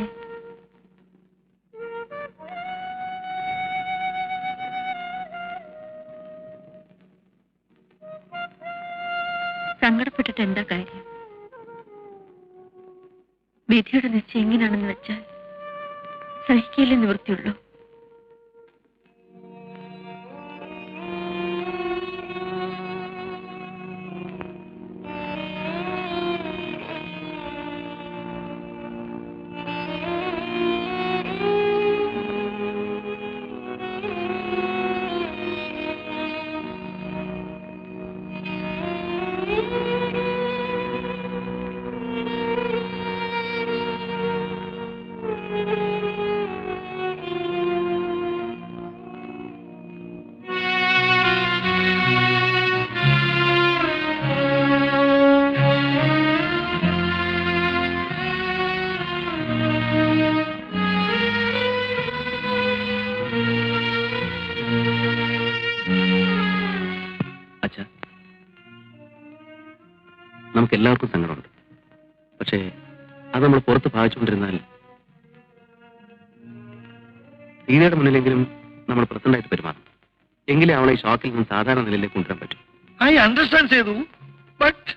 സങ്കടപ്പെട്ടിട്ട് എന്താ കാര്യം? വിധിയുടെ നിശ്ചയം എങ്ങനെയാണെന്ന് വെച്ചാൽ സഹിക്കയില്ലേ നിവൃത്തിയുള്ളൂ. നമുക്ക് എല്ലാവർക്കും സങ്കടമുണ്ട്. പക്ഷേ അത് നമ്മൾ പുറത്ത് ഭാവിച്ചുകൊണ്ടിരുന്നാൽ സീതയുടെ മുന്നിലെങ്കിലും നമ്മൾ പ്രസന്റായിട്ട് പെരുമാറണം. എങ്കിലേ അവളെ ഈ ഷോക്കിൽ നിന്ന് സാധാരണ നിലയിലേക്ക് കൊണ്ടുവരാൻ പറ്റും. ഐ അണ്ടർസ്റ്റാൻഡ് ചെയ്തു. ബട്ട്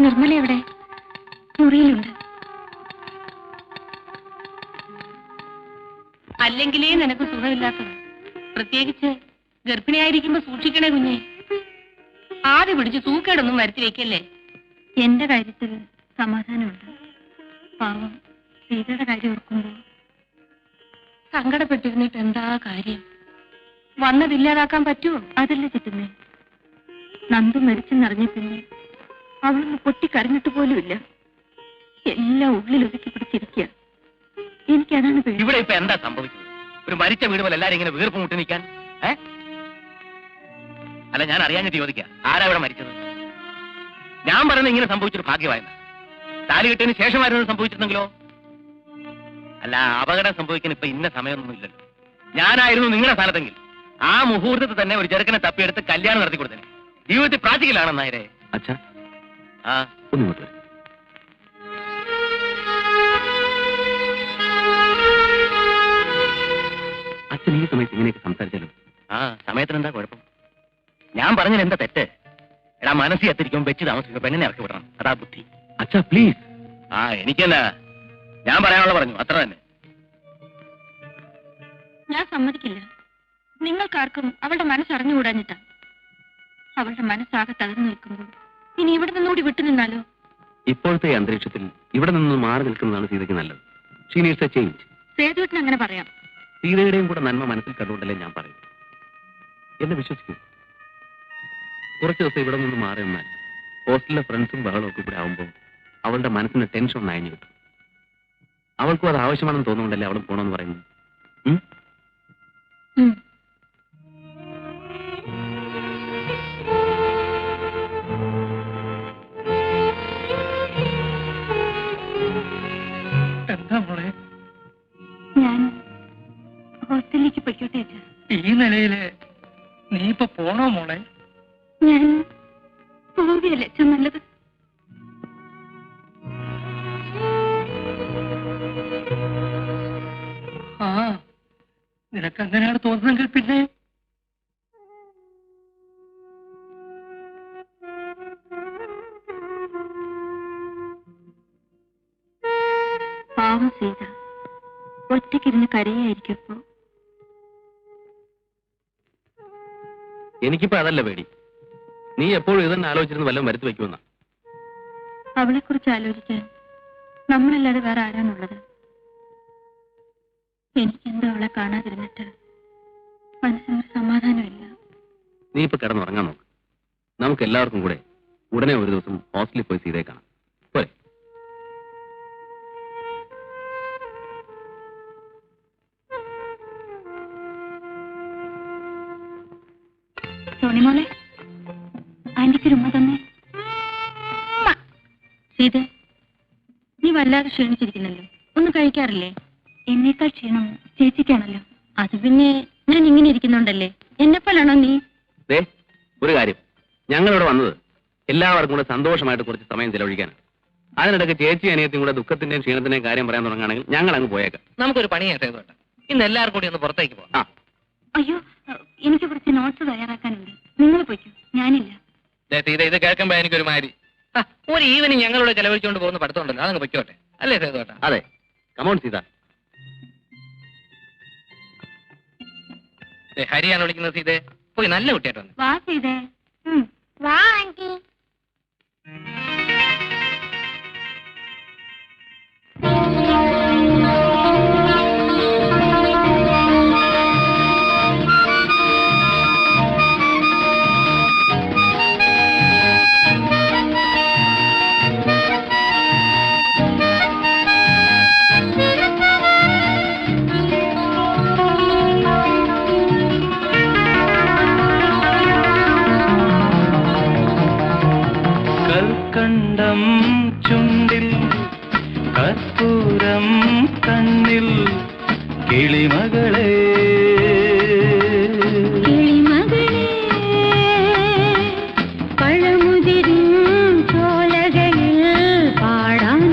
നിർമ്മല എവിടെ? മുറിയിലുണ്ട്. അല്ലെങ്കിലേ നിനക്ക് സുഖമില്ലാത്തത്. പ്രത്യേകിച്ച് ഗർഭിണിയായിരിക്കുമ്പോ സൂക്ഷിക്കണേ കുഞ്ഞെ. ആദ്യ പിടിച്ച് തൂക്കേടൊന്നും വരുത്തി വെക്കല്ലേ. എന്റെ കാര്യത്തിൽ സമാധാനമുണ്ട്. പാവം സീതയുടെ കാര്യം ഓർക്കുമ്പോ സങ്കടപ്പെട്ടിരുന്നിട്ട് എന്താ കാര്യം? വന്നതില്ലാതാക്കാൻ പറ്റുമോ? അതല്ലേ ചിറ്റുന്നേ. നന്ദു മരിച്ചെന്നറിഞ്ഞ പിന്നെ അവളൊന്ന് പൊട്ടിക്കരഞ്ഞിട്ട് പോലുമില്ല. എല്ലാം ഉള്ളിലൊതുക്കി പിടിച്ചിരിക്കുക. എനിക്കതാണ് പേടി. ഇവിടെ ഇപ്പൊ എന്താ സംഭവിച്ചത്? ഒരു മരിച്ച വീട് പോലെ എല്ലാരും ഇങ്ങനെ വീർപ്പ് മുട്ടി നിൽക്കാൻ? അല്ല, ഞാൻ അറിയാഞ്ഞിട്ട് ചോദിക്കാം, ആരാ ഇവിടെ മരിച്ചത്? ഞാൻ പറയുന്നത് ഇങ്ങനെ സംഭവിച്ചൊരു ഭാഗ്യമായെന്ന്. താലി കെട്ടിയതിന് ശേഷമായിരുന്നു സംഭവിച്ചിരുന്നെങ്കിലോ? അല്ല, അപകടം സംഭവിക്കാൻ ഇപ്പൊ ഇന്ന സമയമൊന്നും ഇല്ലല്ലോ. ഞാനായിരുന്നു നിങ്ങളുടെ സ്ഥാനത്തെങ്കിൽ ആ മുഹൂർത്തത്തിൽ തന്നെ ഒരു ചെറുക്കനെ തപ്പിയെടുത്ത് കല്യാണം നടത്തി കൊടുത്തേ. ജീവിതത്തിൽ പ്രാക്ടിക്കലാണെന്നായരെ. അച്ഛാ, ആ ഒന്നിങ്ങോട്ട്. അച്ഛൻ ഈ സമയത്ത് ഇങ്ങനെയൊക്കെ സംസാരിച്ചാലും ആ സമയത്തിന് എന്താ കുഴപ്പം? ഞാൻ പറഞ്ഞതിൽ എന്താ തെറ്റ്? എടാ, മനസ്സിൽ എത്തിരിക്കുമ്പോൾ വെച്ച് താമസിക്കുമ്പോ പെണ്ണിനെ ഇറക്കി വിടണം. അതാ ബുദ്ധി. അച്ഛാ പ്ലീസ്. ആ എനിക്കല്ല, ഞാൻ പറയാനുള്ള പറഞ്ഞു, അത്ര തന്നെ. ഞാൻ സമ്മതിക്കില്ല. നിങ്ങൾക്കാർക്കും അവളുടെ മനസ്സറിഞ്ഞുകൂടാഞ്ഞിട്ടാ. അവളുടെ മനസ്സാകെ തകർന്നു നിൽക്കുമ്പോൾ ഇനി ഇവിടെ നിന്നുകൂടി വിട്ടുനിന്നാലോ? ഇപ്പോഴത്തെ അന്തരീക്ഷത്തിൽ ഇവിടെ നിന്ന് മാറി നിൽക്കുന്നതാണ് സീതയ്ക്ക് നല്ലത്. She needs a change. സേതുവിന് അങ്ങനെ പറയാം. സീതയുടെയും കൂടെ നന്മ മനസ്സിൽ കണ്ടുകൊണ്ടല്ലേ ഞാൻ പറയും. എന്നെ വിശ്വസിക്കൂ. കുറച്ച് ദിവസം ഇവിടെ നിന്ന് മാറി നിന്നാൽ ഹോസ്റ്റലിലെ ഫ്രണ്ട്സും ബഹളവും ഒക്കെ കൂടെ ആവുമ്പോൾ അവളുടെ മനസ്സിന് ടെൻഷൻ ഒന്ന് അയഞ്ഞു കിട്ടും. അവൾക്കും അത് ആവശ്യമാണെന്ന് തോന്നുന്നുണ്ടല്ലേ അവൾ പോണമെന്ന് പറയുന്നത്. എന്താ മോളെ? ആയിക്കോട്ടെ അച്ഛാ. ഈ നിലയില് നീ ഇപ്പൊ പോണോ മോളെ? ഞാൻ പോവുകയല്ലേ അച്ഛൻ നല്ലത്. ആ, നിനക്ക് അങ്ങനെയാണ് തോന്നുന്നെങ്കിൽ പിന്നെ പാവം സീത ഒറ്റയ്ക്കിരുന്ന് കരയായിരിക്കപ്പോ. എനിക്കിപ്പോ അതല്ല പേടി. നീ എപ്പോഴും ഇതന്നെ ആലോചിച്ചിരുന്ന് വല്ലതും വരുത്തി വെക്കുമെന്ന. അവളെ കുറിച്ച് ആലോചിക്കാൻ നമ്മളല്ലാതെ വേറെ ആരാണുള്ളത്? എനിക്കെന്തോ അവളെ കാണാതിരുന്നിട്ട് മനസ്സിനൊരു സമാധാനമില്ല. നീ ഇപ്പൊ കിടന്നുറങ്ങാൻ നോക്ക്. നമുക്ക് എല്ലാവർക്കും കൂടെ ഉടനെ ഒരു ദിവസം ഹോസ്റ്റലിൽ പോയി സീതയെ കാണാം. പോരെ? സോണിമോളെ, ആന്റിക്ക് ഒരു ഉമ്മ തന്നെ. സീത, നീ വല്ലാതെ ക്ഷീണിച്ചിരിക്കുന്നല്ലോ. ഒന്നും കഴിക്കാറില്ലേ? എന്നേക്കാൾ ക്ഷീണം ചേച്ചിക്കാണല്ലോ. അത് പിന്നെ ഞാൻ ഇങ്ങനെ ഇരിക്കുന്നുണ്ടല്ലേ, എന്നെപ്പോലാണോ നീ? ദേ, ഒരു കാര്യം, ഞങ്ങളിവിടെ വന്നത് എല്ലാവർക്കും കൂടെ സന്തോഷമായിട്ട് കുറച്ച് സമയം ചെലവഴിക്കാനാണ്. അതിനിടയ്ക്ക് ചേച്ചി അനിയത്തിയും കൂടെ ദുഃഖത്തിന്റെയും ക്ഷീണത്തിന്റെയും കാര്യം പറയാൻ തുടങ്ങുകയാണെങ്കിൽ ഞങ്ങൾ അങ്ങ് പോയേക്കാം. നമുക്കൊരു പണിയായിട്ട് കേട്ടോ. ഇന്ന് എല്ലാവർക്കും കൂടി ഒന്ന് പുറത്തേക്ക് പോകാം. ആ, അയ്യോ, എനിക്ക് കുറച്ച് നോട്ട്സ് തയ്യാറാക്കാനുണ്ട്. നിങ്ങൾ പോയിക്കോ, ഞാനില്ല. ഇത് കേൾക്കുമ്പോ എനിക്കൊരു മാതിരി. ഒരു ഈവനിങ് ഞങ്ങളോട് ചെലവഴിച്ചുകൊണ്ട് പോകുന്ന പഠിത്തമുണ്ടല്ലോ, അതങ്ങ് പൊയ്ക്കോട്ടെ. അല്ലേ സേതുവേട്ടാ? അതെ. കമോൺ സീത. ഹരിയാണ് വിളിക്കുന്നത്. സീതേ, പോയി നല്ല കുട്ടിയായിട്ട് വന്നു. വാ സീതേ. വാ ആന്റി. കൽക്കണ്ടം ചുണ്ടിൽ കർപ്പൂരം കണ്ണിൽ കിളിമകളെ പഴമുതിരും ചോലകളിൽ പാടാൻ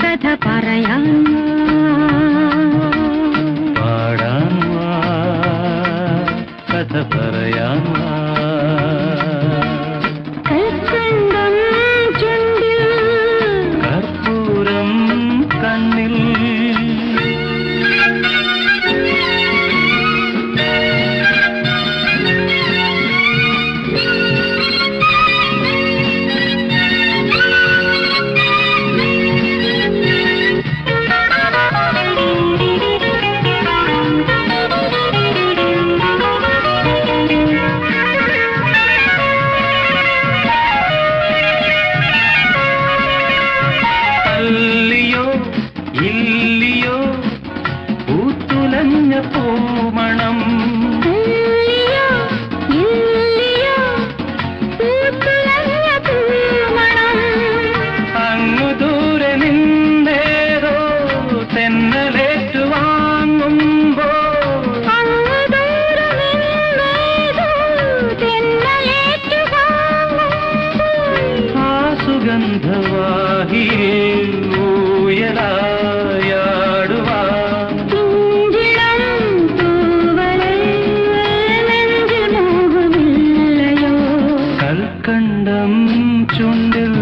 കഥ പറയാൻ പാടാൻ കഥ പറയാൻ കൽക്കണ്ടം ചുണ്ടിൽ കർപ്പൂരം കണ്ണിൽ അല്ലിയോ ഇല്ലിയോ പൂത്തുലഞ്ഞ പൂമണം അങ്ങു ദൂരെ നിന്നേതോ തെന്നലേറ്റു വാങ്ങുമ്പോ ആ സുഗന്ധവാഹിയിൽ ഊയലായാടുവാ കൽക്കണ്ടം ചുണ്ടിൽ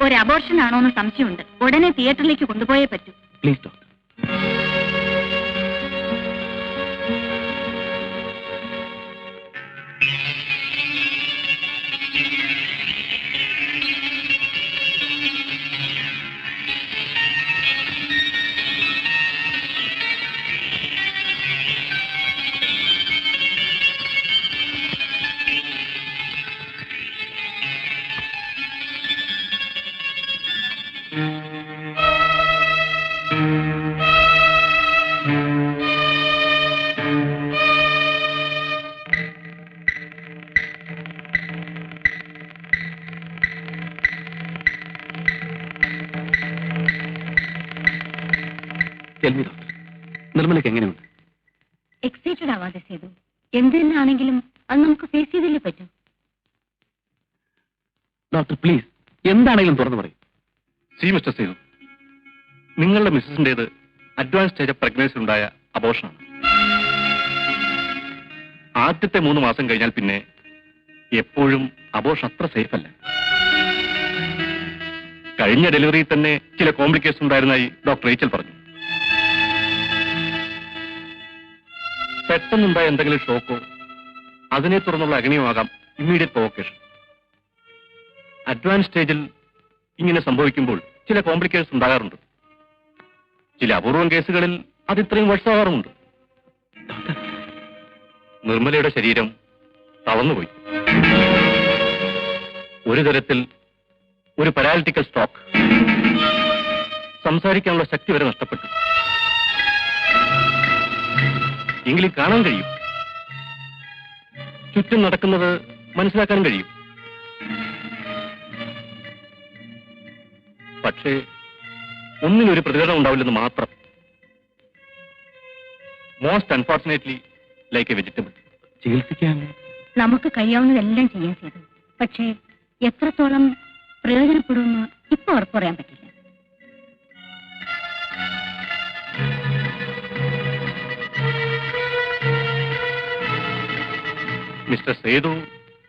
ഒരു അബോർഷൻ ആണോ എന്ന് സംശയമുണ്ട്. ഉടനെ തിയേറ്ററിലേക്ക് കൊണ്ടുപോയേ പറ്റൂ. Please doctor. നിർമ്മലയ്ക്ക് എങ്ങനെയുണ്ട്? എക്സൈറ്റഡ് ആവാതെ ചെയ്തു. എന്ത് തന്നെയാണെങ്കിലും അത് നമുക്ക് ഫേസ് ചെയ്തല്ലേ പറ്റൂ. ഡോക്ടർ പ്ലീസ്, എന്താണെങ്കിലും തുറന്നു പറയും. സി മിസ്റ്റർ സേതു, നിങ്ങളുടെ മിസ്സസിന്റേത് അഡ്വാൻസ് സ്റ്റേജ് ഓഫ് പ്രഗ്നൻസി ഉണ്ടായ അബോർഷനാണ്. ആദ്യത്തെ 3 മാസം കഴിഞ്ഞാൽ പിന്നെ എപ്പോഴും അബോർഷൻ അത്ര സേഫ് അല്ല. കഴിഞ്ഞ ഡെലിവറിയിൽ തന്നെ ചില കോംപ്ലിക്കേഷൻ ഉണ്ടായിരുന്നതായി ഡോക്ടർ റേച്ചൽ പറഞ്ഞു. പെട്ടെന്നുണ്ടായ എന്തെങ്കിലും ഷോക്കോ അതിനെ തുടർന്നുള്ള അഗ്നിയുമാകാം ഇമ്മീഡിയറ്റ് പ്രൊവോക്കേഷൻ. അഡ്വാൻസ് സ്റ്റേജിൽ ഇങ്ങനെ സംഭവിക്കുമ്പോൾ ചില കോംപ്ലിക്കേഷൻസ് ഉണ്ടാകാറുണ്ട്. ചില അപൂർവം കേസുകളിൽ അത് ഇത്രയും വർഷമാകാറുമുണ്ട്. നിർമ്മലയുടെ ശരീരം തളർന്നുപോയി. ഒരു തരത്തിൽ ഒരു പാരാലിറ്റിക്കൽ സ്ട്രോക്ക്. സംസാരിക്കാനുള്ള ശക്തി വരെ നഷ്ടപ്പെട്ടു. എങ്കിലും കാണാൻ കഴിയും, ചുറ്റും നടക്കുന്നത് മനസ്സിലാക്കാൻ കഴിയും. പക്ഷേ ഒന്നിനൊരു പ്രതികരണം ഉണ്ടാവില്ലെന്ന് മാത്രം. Most unfortunately like A vegetable. ചികിത്സിക്കാൻ നമുക്ക് കഴിയാവുന്നതെല്ലാം ചെയ്യാൻ ചെയ്തു. പക്ഷേ എത്രത്തോളം പ്രയോജനപ്പെടുമെന്ന് ഇപ്പൊ ഉറപ്പ് പറയാൻ പറ്റില്ല. മിസ്റ്റർ സേതു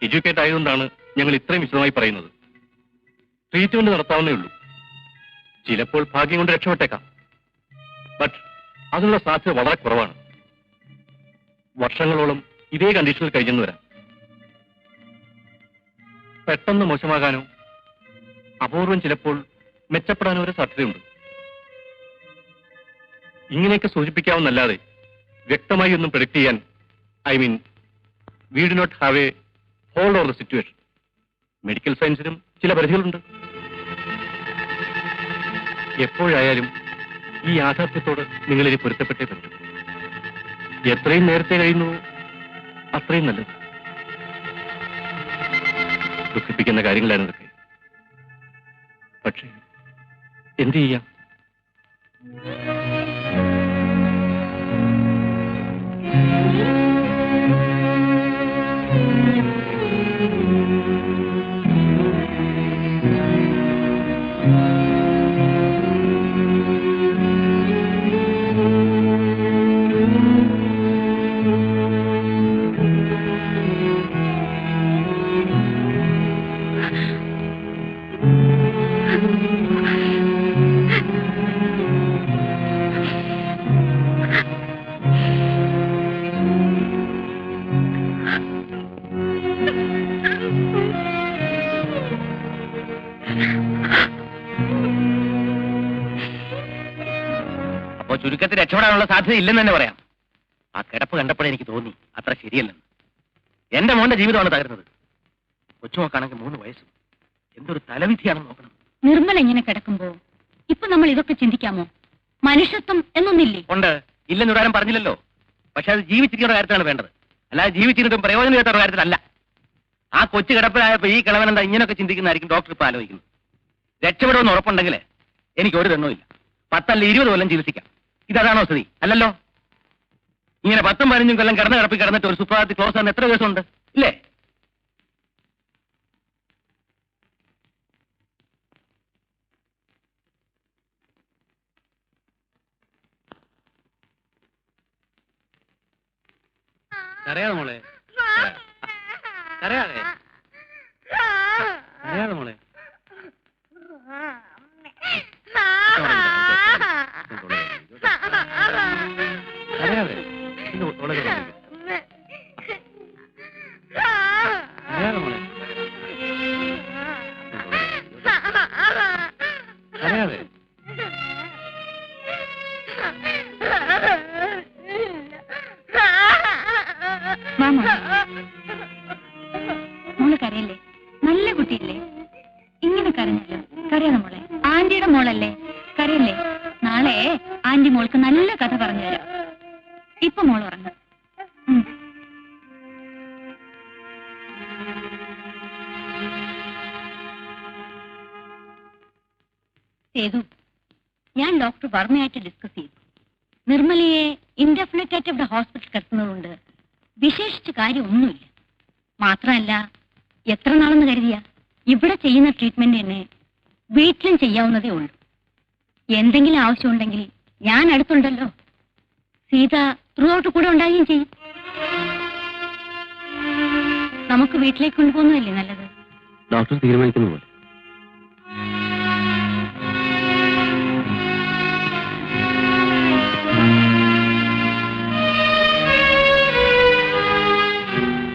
എഡ്യൂക്കേറ്റ് ആയതുകൊണ്ടാണ് ഞങ്ങൾ ഇത്രയും വിശദമായി പറയുന്നത്. ട്രീറ്റ്മെന്റ് നടത്താവുന്നേ ഉള്ളൂ. ചിലപ്പോൾ ഭാഗ്യം കൊണ്ട് രക്ഷപ്പെട്ടേക്കാം. ബട്ട് അതിനുള്ള സാധ്യത വളരെ കുറവാണ്. വർഷങ്ങളോളം ഇതേ കണ്ടീഷനിൽ കഴിഞ്ഞെന്ന് വരാം. പെട്ടെന്ന് മോശമാകാനോ അപൂർവം ചിലപ്പോൾ മെച്ചപ്പെടാനോ ഒരു സാധ്യതയുണ്ട്. ഇങ്ങനെയൊക്കെ സൂചിപ്പിക്കാവുന്നല്ലാതെ വ്യക്തമായി ഒന്നും പ്രെഡിക്റ്റ് ചെയ്യാൻ, I mean we do not have a hold over the situation. Medical സയൻസിനും ചില പരിധികളുണ്ട്. എപ്പോഴായാലും ഈ യാഥാർത്ഥ്യത്തോട് നിങ്ങളിനി പൊരുത്തപ്പെട്ടേ പറ്റൂ. എത്രയും നേരത്തെ കഴിയുന്നു അത്രയും നല്ലത്. ദുഃഖിപ്പിക്കുന്ന കാര്യങ്ങളാണ് ഇതൊക്കെ. പക്ഷേ എന്ത് ചെയ്യാം? അപ്പോ ചുരുക്കത്തിൽ രക്ഷപ്പെടാനുള്ള സാധ്യത ഇല്ലെന്ന് തന്നെ പറയാം. ആ കിടപ്പ് കണ്ടപ്പോഴേ എനിക്ക് തോന്നി അത്ര ശരിയല്ലെന്ന്. എന്റെ മോന്റെ ജീവിതമാണ് തകരുന്നത്. കൊച്ചുമോക്കാണെങ്കിൽ 3 വയസ്സും. എന്തൊരു തലവിധിയാണെന്ന് നോക്കണം. നിർമ്മല ഇങ്ങനെ കിടക്കുമ്പോ ഇപ്പൊ നമ്മൾ ഇതൊക്കെ ചിന്തിക്കാമോ? മനുഷ്യത്വം എന്നൊന്നില്ലേ? ഉണ്ട്, ഇല്ലെന്ന് ഇടാനും പറഞ്ഞില്ലല്ലോ. പക്ഷെ അത് ജീവിച്ചിരിക്കുന്ന കാര്യത്തിലാണ് വേണ്ടത്, അല്ലാതെ ജീവിച്ചിരുന്നിട്ടും പ്രയോജനം ചെയ്യാത്ത കാര്യത്തിലല്ല. ആ കൊച്ചു കിടപ്പിലായപ്പോ ഈ കിളവൻ എന്താ ഇങ്ങനെയൊക്കെ ചിന്തിക്കുന്നതായിരിക്കും ഡോക്ടർ ഇപ്പൊ ആലോചിക്കുന്നത്. രക്ഷപ്പെടുമെന്ന് ഉറപ്പുണ്ടെങ്കിൽ എനിക്ക് ഒരു തെണ്ണവും ഇല്ല. 10 അല്ല 20 കൊല്ലം ചികിത്സിക്കാം. ഇതാണോ സ്ഥിതി? അല്ലല്ലോ. ഇങ്ങനെ 10ഉം 15ഉം കൊല്ലം കിടപ്പിൽ കിടന്നിട്ട് ഒരു സുപ്രഭാതത്തിൽ ക്ലോസ് ആകുന്ന എത്ര ദിവസമുണ്ട് ഇല്ലേ? കരയാതെ മോളെ, കരയാതെ, കരയാതെ മോളെ. കരയാതെ മോളെ. കരയാതെ മോളെ. കരയാതെ. വാ മോളെ. മോള് കരയല്ലേ? നല്ല കുട്ടിയല്ലേ? ഇങ്ങനെ കരഞ്ഞല്ലോ. കരയാതെ മോളെ. ആന്റിയുടെ മോളല്ലേ? കരയല്ലേ? നാളെ ആന്റി മോൾക്ക് നല്ല കഥ പറഞ്ഞു തരാം. ഇപ്പൊ മോൾ ഉറങ്ങും. സേതു, ഞാൻ ഡോക്ടർ വർമ്മയായിട്ട് ഡിസ്കസ് ചെയ്തു. നിർമ്മലയെ ഇൻഡെഫിനിറ്റ് ആയിട്ട് ഇവിടെ ഹോസ്പിറ്റൽ കിടത്തുന്നതുകൊണ്ട് വിശേഷിച്ച് കാര്യമൊന്നുമില്ല. മാത്രമല്ല, എത്ര നാളെന്ന് കരുതിയ ഇവിടെ ചെയ്യുന്ന ട്രീറ്റ്മെന്റ് തന്നെ വീട്ടിലും ചെയ്യാവുന്നതേ ഉള്ളൂ. എന്തെങ്കിലും ആവശ്യമുണ്ടെങ്കിൽ ഞാൻ അടുത്തുണ്ടല്ലോ. സീത ത്രൂ ഔട്ട് കൂടെ ഉണ്ടാകുകയും ചെയ്യും. നമുക്ക് വീട്ടിലേക്ക് കൊണ്ടുപോകുന്നതല്ലേ നല്ലത്? ഡോക്ടർ തീരുമാനിക്കുന്ന പോലെ.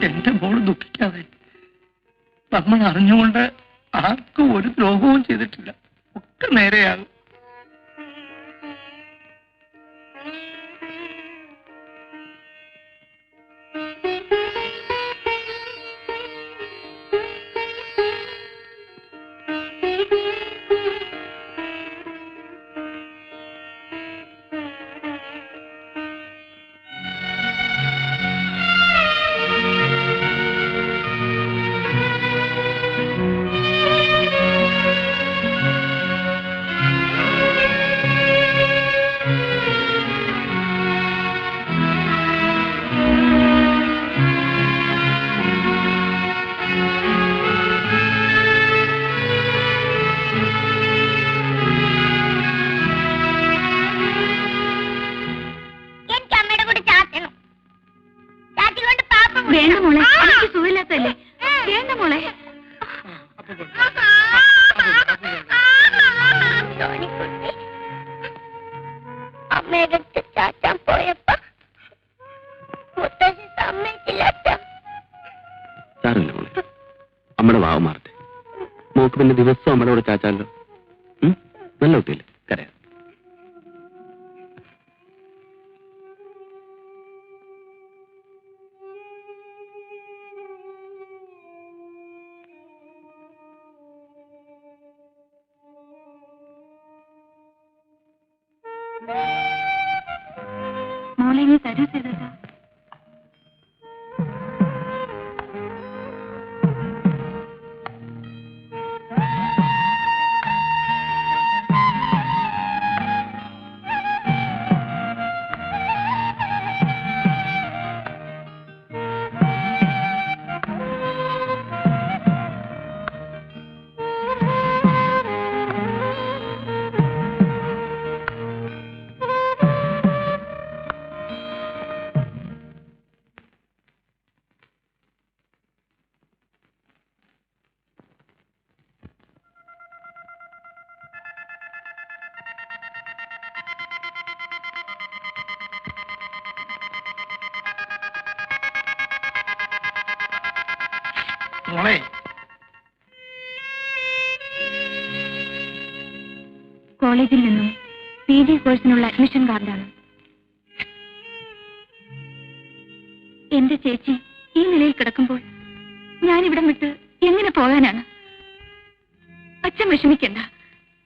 എന്റെ മോള് ദുഃഖിക്കാതെ. നമ്മൾ അറിഞ്ഞുകൊണ്ട് ആർക്കും ഒരു ദ്രോഹവും ചെയ്തിട്ടില്ല. ഒക്കെ നേരെയാകും. വേണ്ട മോളെ, എനിക്ക് സുഖമില്ലാത്തല്ലേ. വേണ്ട മോളെ. അമ്മയുടെ അടുത്ത് ചാച്ചാൻ പോയപ്പോ മുത്തശ്ശി സമ്മതിച്ചില്ല. സാരമില്ല മോളെ, അമ്മയുടെ വാവ് മാറട്ടെ. മോക്ക് പിന്നെ ദിവസം അമ്മയുടെ കൂടെ ചാച്ചാലോ. നല്ല കുട്ടിയല്ലേ, കരയാ. മോളെ ഇനി തരൂ ചെയ്തത്. മോളെ, കോളേജിൽ നിന്നും PG കോഴ്സിനുള്ള അഡ്മിഷൻ കാർഡാണ്. എന്റെ ചേച്ചി ഈ നിലയിൽ കിടക്കുമ്പോൾ ഞാനിവിടം വിട്ട് എങ്ങനെ പോകാനാണ്? അച്ഛൻ വിഷമിക്കണ്ട,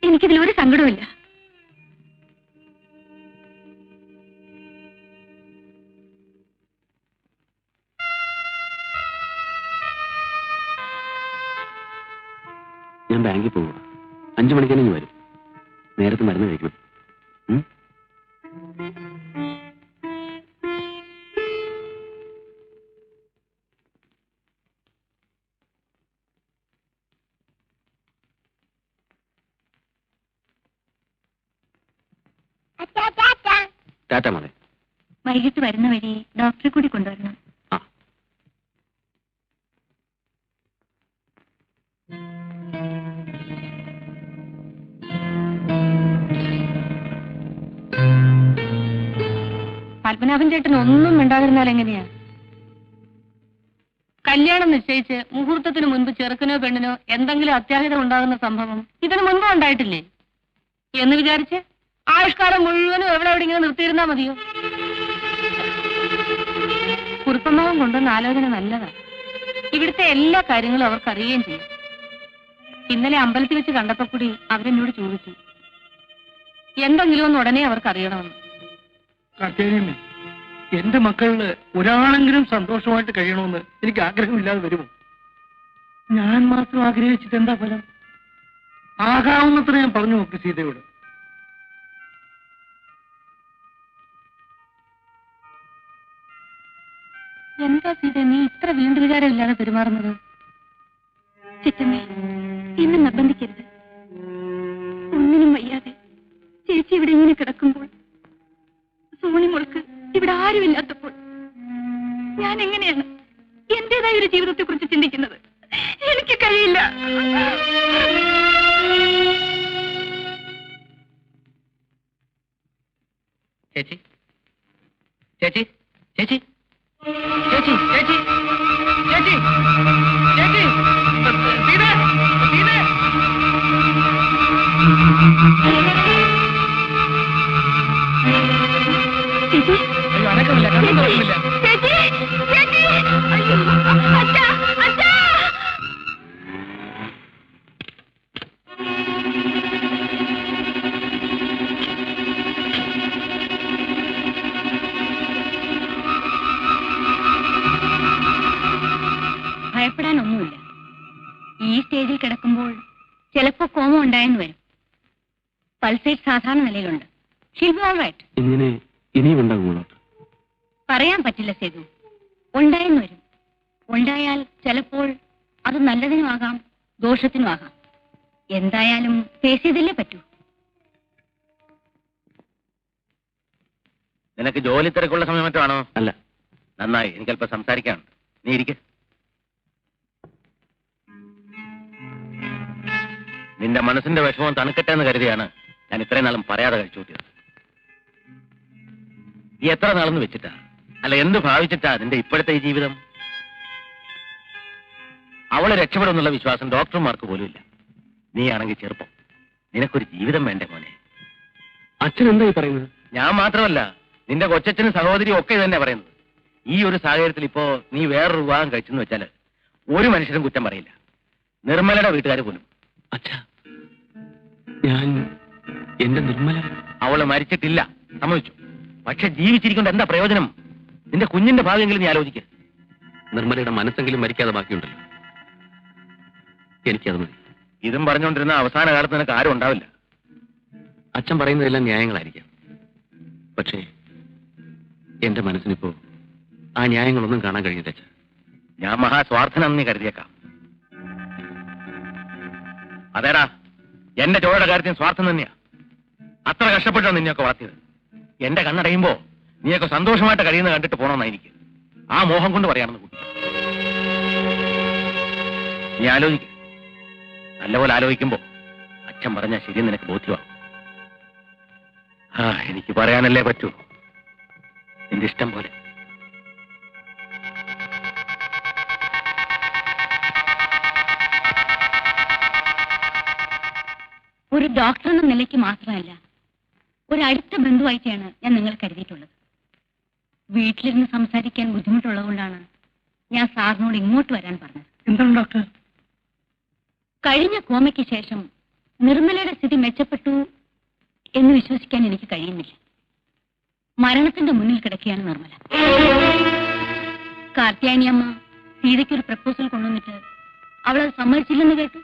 എനിക്കിതിൽ ഒരു സങ്കടവുമില്ല. ഞാൻ ബാങ്കിൽ പോവുക. 5 മണിക്കാണെങ്കിൽ വരും. നേരത്തെ മരുന്ന് കഴിക്കണം. ടാറ്റ മോളെ. വൈകിട്ട് വരുന്ന വഴി ഡോക്ടറെ കൂടി കൊണ്ടുവരണം. ആ. പത്മനാഭൻ ചേട്ടൻ ഒന്നും മിണ്ടാതിരുന്നാൽ എങ്ങനെയാ? കല്യാണം നിശ്ചയിച്ച് മുഹൂർത്തത്തിന് മുൻപ് ചെറുക്കനോ പെണ്ണിനോ എന്തെങ്കിലും അത്യാഹിതം ഉണ്ടാകുന്ന സംഭവം ഇതിനു മുൻപ് ഉണ്ടായിട്ടില്ലേ എന്ന് വിചാരിച്ച് ആയുഷ്കാലം മുഴുവനും എവിടെയെങ്കിലും നിർത്തിയിരുന്നാ മതിയോ? കുറുപ്പമാവൻ കൊണ്ടുവന്ന ആലോചന നല്ലതാ. ഇവിടുത്തെ എല്ലാ കാര്യങ്ങളും അവർക്ക് അറിയുകയും ചെയ്യും. ഇന്നലെ അമ്പലത്തിൽ വെച്ച് കണ്ടപ്പോ കൂടി അവരെന്നോട് ചോദിച്ചു, എന്തെങ്കിലും ഒന്ന് ഉടനെ അവർക്ക് അറിയണമെന്ന്. കാർത്തികേയമ്മേ, എന്റെ മക്കളില് ഒരാളെങ്കിലും സന്തോഷമായിട്ട് കഴിയണമെന്ന് എനിക്ക് ആഗ്രഹമില്ലാതെ വരുമോ? ഞാൻ മാത്രം ആഗ്രഹിച്ചിട്ട് എന്താ ഫലം? ആകാവുന്നത്ര ഞാൻ പറഞ്ഞു നോക്കി സീതയോട്. എന്താ സീത നീ ഇത്ര വീണ്ടും വിചാരമില്ലാതെ പെരുമാറുന്നത്? ചിറ്റമ്മേ, എന്നെ നിർബന്ധിക്കരുത്. ഒന്നിനും വയ്യാതെ ചേച്ചി ഇവിടെ ഇങ്ങനെ കിടക്കുമ്പോൾ, സോണി മോൾക്ക് ഇവിടെ ആരുമില്ലാത്തപ്പോൾ ഞാൻ എങ്ങനെയാണ് എന്റേതായ ഒരു ജീവിതത്തെ കുറിച്ച് ചിന്തിക്കുന്നത്? എനിക്ക് കഴിയില്ല. ചേച്ചി ചേച്ചി ചേച്ചി ചേച്ചി ചേച്ചി ചേച്ചി ചേച്ചി സീത സീത ചേച്ചി, അയ്യോ അനക്കമില്ല, കണ്ണും തുറക്കുന്നില്ല. ചേച്ചി, ചേച്ചി, അയ്യോ, അച്ഛാ, അച്ഛാ. ഭയപ്പെടാനൊന്നുമില്ല. ഈ സ്റ്റേജിൽ കിടക്കുമ്പോൾ ചിലപ്പോ കോമം ഉണ്ടായെന്ന് വരും. പൾസേറ്റ് സാധാരണ നിലയിലുണ്ട്. She'll be all right. ഇങ്ങനെ ഇനിയും ഉണ്ടാകുമോ? പറയാൻ പറ്റില്ല സേതു. ഉണ്ടായെന്ന് വരും. ഉണ്ടായാൽ ചിലപ്പോൾ അത് നല്ലതിനുമാകാം, ദോഷത്തിനുമാകാം. എന്തായാലും ഫേസ് ചെയ്തല്ലേ പറ്റൂ. നിനക്ക് ജോലി തിരക്കുള്ള സമയം മറ്റാണോ? അല്ല. നന്നായി, എനിക്കല്പം സംസാരിക്കാനുണ്ട്. നീ ഇരിക്ക. നിന്റെ മനസ്സിന്റെ വിഷമം തണുക്കട്ടെ എന്ന് കരുതിയാണ് ഞാൻ ഇത്രയും നാളും പറയാതെ കഴിച്ചു കൂട്ടിയത്. ഈ എത്ര നാളെന്ന് വെച്ചിട്ടാ, അല്ല എന്ത് ഭാവിച്ചിട്ടാ നിന്റെ ഇപ്പോഴത്തെ ഈ ജീവിതം? അവളെ രക്ഷപ്പെടുമെന്നുള്ള വിശ്വാസം ഡോക്ടർമാർക്ക് പോലും ഇല്ല. നീ ആണെങ്കിൽ ചെറുപ്പം. നിനക്കൊരു ജീവിതം വേണ്ടേ മോനെ? അച്ഛൻ എന്തായി പറയുന്നത്? ഞാൻ മാത്രമല്ല, നിന്റെ കൊച്ചച്ഛനും സഹോദരിയും ഒക്കെ തന്നെ പറയുന്നത്. ഈ ഒരു സാഹചര്യത്തിൽ ഇപ്പോ നീ വേറൊരു വിവാഹം കഴിച്ചെന്ന് വെച്ചാല് ഒരു മനുഷ്യരും കുറ്റം പറയില്ല, നിർമ്മലയുടെ വീട്ടുകാർ പോലും. അച്ഛാ, ഞാൻ എന്റെ നിർമ്മല, അവള് മരിച്ചിട്ടില്ല, സമ്മതിച്ചു. പക്ഷെ ജീവിച്ചിരിക്കൊണ്ട് എന്താ പ്രയോജനം? നിന്റെ കുഞ്ഞിന്റെ ഭാവിയെങ്കിലും നീ ആലോചിക്കുക. നിർമ്മലയുടെ മനസ്സെങ്കിലും മരിക്കാതെ ബാക്കിയുണ്ടല്ലോ. എനിക്കത് മതി. ഇതും പറഞ്ഞുകൊണ്ടിരുന്ന അവസാന കാലത്ത് നിനക്ക് ആരും ഉണ്ടാവില്ല. അച്ഛൻ പറയുന്നതെല്ലാം ന്യായങ്ങളായിരിക്കാം. പക്ഷേ എന്റെ മനസ്സിനിപ്പോ ആ ന്യായങ്ങളൊന്നും കാണാൻ കഴിഞ്ഞില്ല അച്ഛാ. ഞാൻ മഹാസ്വാർത്ഥനാണെന്ന് നീ കരുതിയേക്കാം. അതേടാ, എന്റെ ചോരയുടെ കാര്യത്തിന് സ്വാർത്ഥം തന്നെയാ. അത്ര കഷ്ടപ്പെട്ടാണ് നിന്നെയൊക്കെ വളർത്തിയത്. എന്റെ കണ്ണടയുമ്പോ നീയൊക്കെ സന്തോഷമായിട്ട് കഴിയുന്ന കണ്ടിട്ട് പോണമെന്നായിരിക്കും. ആ മോഹം കൊണ്ട് പറയാണെന്ന് കൂട്ടി. നീ ആലോചിക്കും. നല്ലപോലെ ആലോചിക്കുമ്പോ അച്ഛൻ പറഞ്ഞാൽ ശരിയെന്ന് നിനക്ക് ബോധ്യമാകും. എനിക്ക് പറയാനല്ലേ പറ്റൂ. നിന്റെ ഇഷ്ടം പോലെ. ഒരു ഡോക്ടർ എന്ന നിലയ്ക്ക് മാത്രമല്ല, ഒരു അടുത്ത ബന്ധുവായിട്ടാണ് ഞാൻ നിങ്ങൾ കരുതിയിട്ടുള്ളത്. വീട്ടിലിരുന്ന് സംസാരിക്കാൻ ബുദ്ധിമുട്ടുള്ളതുകൊണ്ടാണ് ഞാൻ സാറിനോട് ഇങ്ങോട്ട് വരാൻ പറഞ്ഞത്. എന്താണ് ഡോക്ടർ? കഴിഞ്ഞ കോമയ്ക്ക് ശേഷം നിർമ്മലയുടെ സ്ഥിതി മെച്ചപ്പെട്ടു എന്ന് വിശ്വസിക്കാൻ എനിക്ക് കഴിയുന്നില്ല. മരണത്തിന്റെ മുന്നിൽ കിടക്കുകയാണ് നിർമ്മല. കാർത്യായനിയമ്മ സീതയ്ക്കൊരു പ്രപ്പോസൽ കൊണ്ടുവന്നിട്ട് അവളത് സമ്മതിച്ചില്ലെന്ന് കേട്ടു.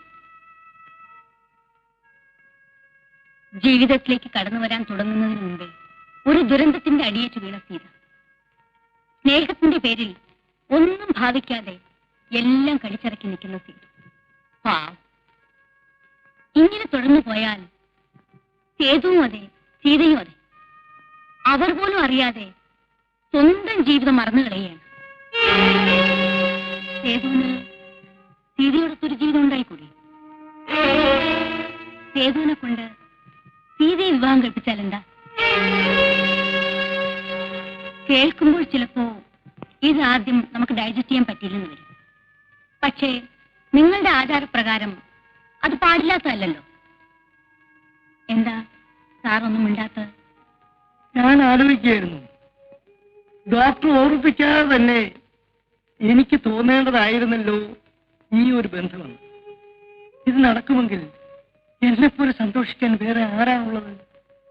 ജീവിതത്തിലേക്ക് കടന്നു വരാൻ തുടങ്ങുന്നതിന് മുമ്പേ ഒരു ദുരന്തത്തിന്റെ അടിയേറ്റ് വീണ സീത. സ്നേഹത്തിന്റെ പേരിൽ ഒന്നും ഭാവിക്കാതെ എല്ലാം കടിച്ചിറക്കി നിൽക്കുന്ന സീത. പാവം. ഇങ്ങനെ തുടർന്നു പോയാൽ സേതുവും അതെ, സീതയും അതെ. അവർ പോലും അറിയാതെ സ്വന്തം ജീവിതം മറന്നു കളയുകയാണ്. സേതുവിന് സീതയോടൊത്തൊരു ജീവിതം ഉണ്ടായിക്കൂടി? സേതുവിനെ കൊണ്ട് സീതയെ വിവാഹം കഴിപ്പിച്ചാൽ എന്താ? ഇതാദ്യം നമുക്ക് ഡൈജസ്റ്റ് ചെയ്യാൻ പറ്റിയില്ലെന്ന് വരും. പക്ഷേ നിങ്ങളുടെ ആചാരപ്രകാരം അത് പാടില്ലാത്തതല്ലോ. എന്താ സാറൊന്നും മിണ്ടാത്ത? ഞാൻ ആലോചിക്കുകയായിരുന്നു, ഡോക്ടർ ഓർമ്മിപ്പിക്കാതെ തന്നെ എനിക്ക് തോന്നേണ്ടതായിരുന്നല്ലോ ഈ ഒരു ബന്ധമെന്ന്. ഇത് നടക്കുമെങ്കിൽ എന്നെപ്പോലെ സന്തോഷിക്കാൻ വേറെ ആരാണുള്ളത്?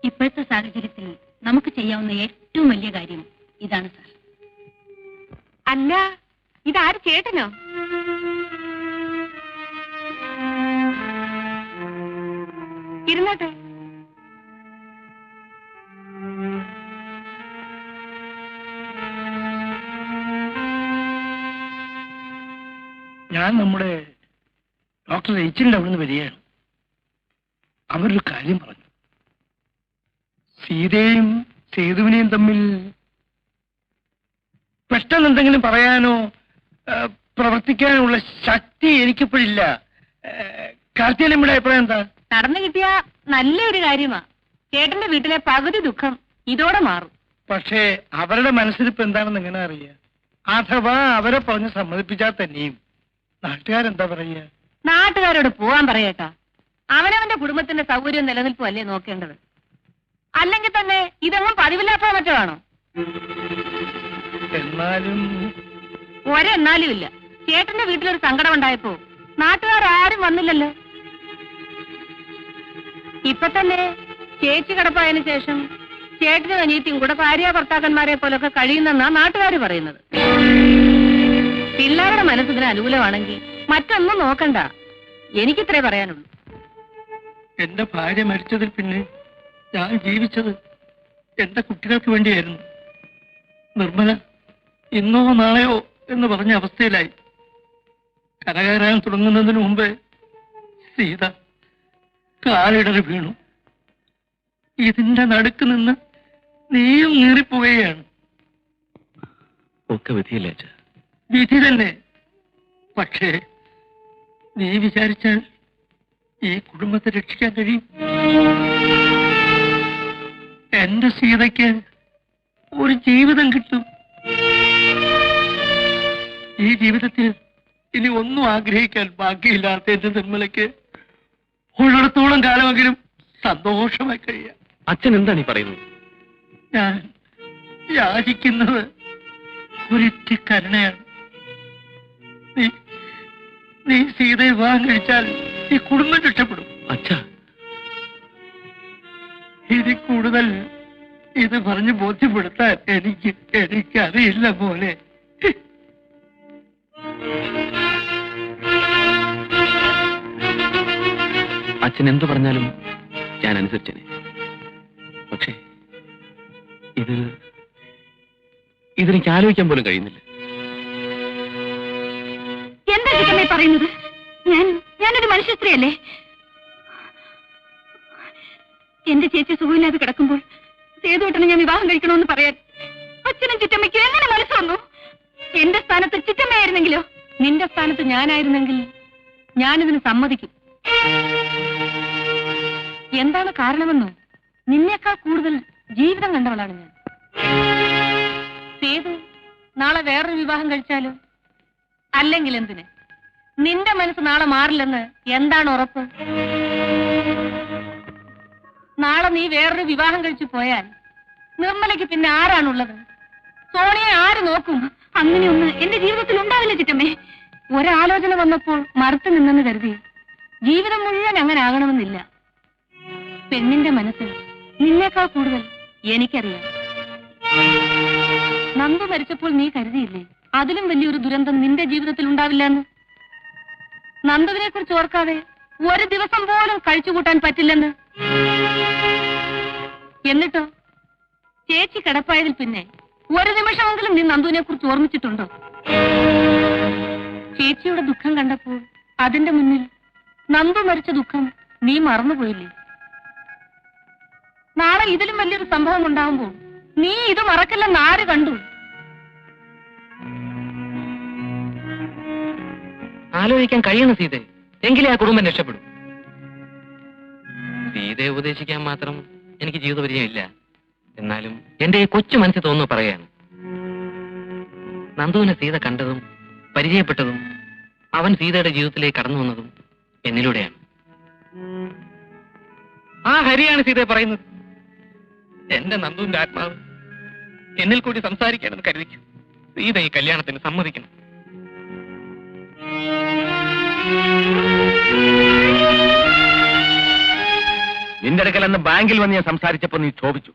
ഇപ്പോഴത്തെ സാഹചര്യത്തിൽ നമുക്ക് ചെയ്യാവുന്ന ഏറ്റവും വലിയ കാര്യം ഇതാണ് സാർ. അല്ല, ഇതാര് ചേട്ടനോ? ഇരുന്നോട്ടെ. ഞാൻ നമ്മുടെ ഡോക്ടർ എച്ചിന്റെ അവിടുന്ന് വരികയാണ്. അവരൊരു കാര്യം പറഞ്ഞു. സീതയും സേതുവിനെയും തമ്മിൽ പെട്ടെന്ന് എന്തെങ്കിലും പറയാനോ പ്രവർത്തിക്കാനുള്ള ശക്തി എനിക്കിപ്പോഴില്ല. കാർത്തികലമ്മയുടെ അഭിപ്രായം എന്താ? നടന്നു കിട്ടിയ നല്ലൊരു കാര്യമാ. ചേട്ടന്റെ വീട്ടിലെ പകുതി ദുഃഖം ഇതോടെ മാറും. പക്ഷേ അവരുടെ മനസ്സിലിപ്പോ എന്താണെന്ന് എങ്ങനെ അറിയാം? അഥവാ അവരെ പറഞ്ഞ് സമ്മതിപ്പിച്ചാൽ തന്നെയും നാട്ടുകാരെന്താ പറയുക? നാട്ടുകാരോട് പോവാൻ പറയേട്ടാ. അവനവന്റെ കുടുംബത്തിന്റെ സൗകര്യം നിലനിൽപ്പും അല്ലേ നോക്കേണ്ടത്. അല്ലെങ്കിൽ തന്നെ ഇതൊന്നും പതിവില്ലാത്ത മറ്റോ ആണോ? എന്നാലും ഒരെന്നാലും ഇല്ല. ചേട്ടന്റെ വീട്ടിലൊരു സങ്കടം ഉണ്ടായപ്പോ നാട്ടുകാരും വന്നില്ലല്ലോ. ഇപ്പൊ തന്നെ ചേച്ചി കിടപ്പായതിനു ശേഷം ചേട്ടനും അനിയത്തിയും കൂടെ ഭാര്യ ഭർത്താക്കന്മാരെ പോലൊക്കെ കഴിയുന്നെന്നാ നാട്ടുകാർ പറയുന്നത്. പിള്ളേരുടെ മനസ്സിന് അനുകൂലമാണെങ്കിൽ മറ്റൊന്നും നോക്കണ്ട. എനിക്കിത്രേ പറയാനുള്ളൂ. എന്റെ ഭാര്യ മരിച്ചതിൽ പിന്നെ ഞാൻ ജീവിച്ചത് എന്റെ കുട്ടികൾക്ക് വേണ്ടിയായിരുന്നു. നിർമ്മല ഇന്നോ നാളെയോ എന്ന് പറഞ്ഞ അവസ്ഥയിലായി. കരകയറാൻ തുടങ്ങുന്നതിന് മുമ്പേ സീത കാലിടറി വീണു. ഇതിന്റെ നടുക്ക് നിന്ന് നീയും നീറിപ്പോവുകയാണ്. ഒക്കെ വിധിയില്ലേ? വിധി തന്നെ. പക്ഷേ നീ വിചാരിച്ചാൽ ഈ കുടുംബത്തെ രക്ഷിക്കാൻ കഴിയും. എന്റെ സീതയ്ക്ക് ഒരു ജീവിതം കിട്ടും. ഈ ജീവിതത്തിൽ ഇനി ഒന്നും ആഗ്രഹിക്കാൻ ബാക്കിയില്ലാത്ത എന്റെ നിർമ്മലയ്ക്ക് ഉള്ളിടത്തോളം കാലമെങ്കിലും സന്തോഷമായി കഴിയാം. അച്ഛൻ എന്താണ് ഈ പറയുന്നത്? ഞാൻ യാചിക്കുന്നത് ഒരിറ്റി കരുണയാണ്. നീ സീതയെ വിവാഹം കഴിച്ചാൽ ഈ കുടുംബം രക്ഷപ്പെടും. അച്ഛാ, ഇതിൽ കൂടുതൽ ഇത് പറഞ്ഞ് ബോധ്യപ്പെടുത്താൻ എനിക്കറിയില്ല പോലെ. അച്ഛൻ എന്തു പറഞ്ഞാലും ഞാൻ അനുസരിച്ചേനെ. പക്ഷേ ഇതെനിക്ക് ആലോചിക്കാൻ പോലും കഴിയുന്നില്ല. എന്താ ചിറ്റമ്മേ പറയുന്നത്? ഞാനൊരു മനുഷ്യ സ്ത്രീയല്ലേ? എന്റെ ചേച്ചി സുഖമില്ലാതെ കിടക്കുമ്പോൾ സേതുവേട്ടനെ ഞാൻ വിവാഹം കഴിക്കണമെന്ന് പറയാൻ അച്ഛനും ചിറ്റമ്മയ്ക്ക് എങ്ങനെ മനസ്സ് വന്നു? എന്റെ സ്ഥാനത്ത് ചിറ്റമ്മയായിരുന്നെങ്കിലോ? നിന്റെ സ്ഥാനത്ത് ഞാനായിരുന്നെങ്കിൽ ഞാനിതിന് സമ്മതിക്കും. എന്താണ് കാരണമെന്നോ? നിന്നേക്കാൾ കൂടുതൽ ജീവിതം കണ്ടവളാണ് ഞാൻ. സേതു നാളെ വേറൊരു വിവാഹം കഴിച്ചാലോ? അല്ലെങ്കിൽ എന്തിന്? നിന്റെ മനസ്സ് നാളെ മാറില്ലെന്ന് എന്താണ് ഉറപ്പ്? നാളെ നീ വേറൊരു വിവാഹം കഴിച്ചു പോയാൽ നിർമ്മലയ്ക്ക് പിന്നെ ആരാണുള്ളത്? സോണിയെ ആര് നോക്കും? അങ്ങനെയൊന്ന് എന്റെ ജീവിതത്തിൽ ഉണ്ടാവില്ല ചിറ്റമ്മേ. ഒരാലോചന വന്നപ്പോൾ മറുത്തു നിന്നെന്ന് കരുതി ജീവിതം മുഴുവൻ അങ്ങനെ ആകണമെന്നില്ല. പെണ്ണിന്റെ മനസ്സിൽ നിന്നേക്കാൾ കൂടുതൽ എനിക്കറിയാം. നന്ദു മരിച്ചപ്പോൾ നീ കരുതിയില്ലേ അതിലും വലിയൊരു ദുരന്തം നിന്റെ ജീവിതത്തിൽ ഉണ്ടാവില്ല എന്ന്? നന്ദുവിനെ കുറിച്ച് ഓർക്കാതെ ഒരു ദിവസം പോലും കഴിച്ചുകൂട്ടാൻ പറ്റില്ലെന്ന്. എന്നിട്ടോ ചേച്ചി കിടപ്പായതിൽ പിന്നെ ഒരു നിമിഷമെങ്കിലും നീ നന്ദുവിനെ കുറിച്ച് ഓർമ്മിച്ചിട്ടുണ്ടോ? ചേച്ചിയുടെ ദുഃഖം കണ്ടപ്പോൾ അതിന്റെ മുന്നിൽ നന്ദു മരിച്ച ദുഃഖം നീ മറന്നുപോയില്ലേ? നാളെ ഇതിലും വലിയൊരു സംഭവം ഉണ്ടാവുമ്പോൾ നീ ഇത് മറക്കില്ലെന്ന് ആര് കണ്ടു? ആലോചിക്കാൻ കഴിയണം സീതെ, എങ്കിലേ ആ കുടുംബം രക്ഷപ്പെടും. സീതയെ ഉപദേശിക്കാൻ മാത്രം എനിക്ക് ജീവിതപരിചയം ഇല്ല. എന്നാലും എന്റെ ഈ കൊച്ചു മനസ്സിൽ തോന്നുന്നു പറയാണ്. നന്ദുവിനെ സീത കണ്ടതും പരിചയപ്പെട്ടതും അവൻ സീതയുടെ ജീവിതത്തിലേക്ക് കടന്നു വന്നതും എന്നിലൂടെയാണ്. ആ ഹരിയാണ് സീതയെ പറയുന്നത്. എന്റെ നന്ദുവിന്റെ ആത്മാവ് എന്നിൽ കൂടി സംസാരിക്കണമെന്ന് കരുതിക്കും. സീത ഈ കല്യാണത്തിന് സമ്മതിക്കണം. നിന്റെ അടുക്കൽ അന്ന് ബാങ്കിൽ വന്ന് ഞാൻ സംസാരിച്ചപ്പോ നീ ക്ഷോഭിച്ചു.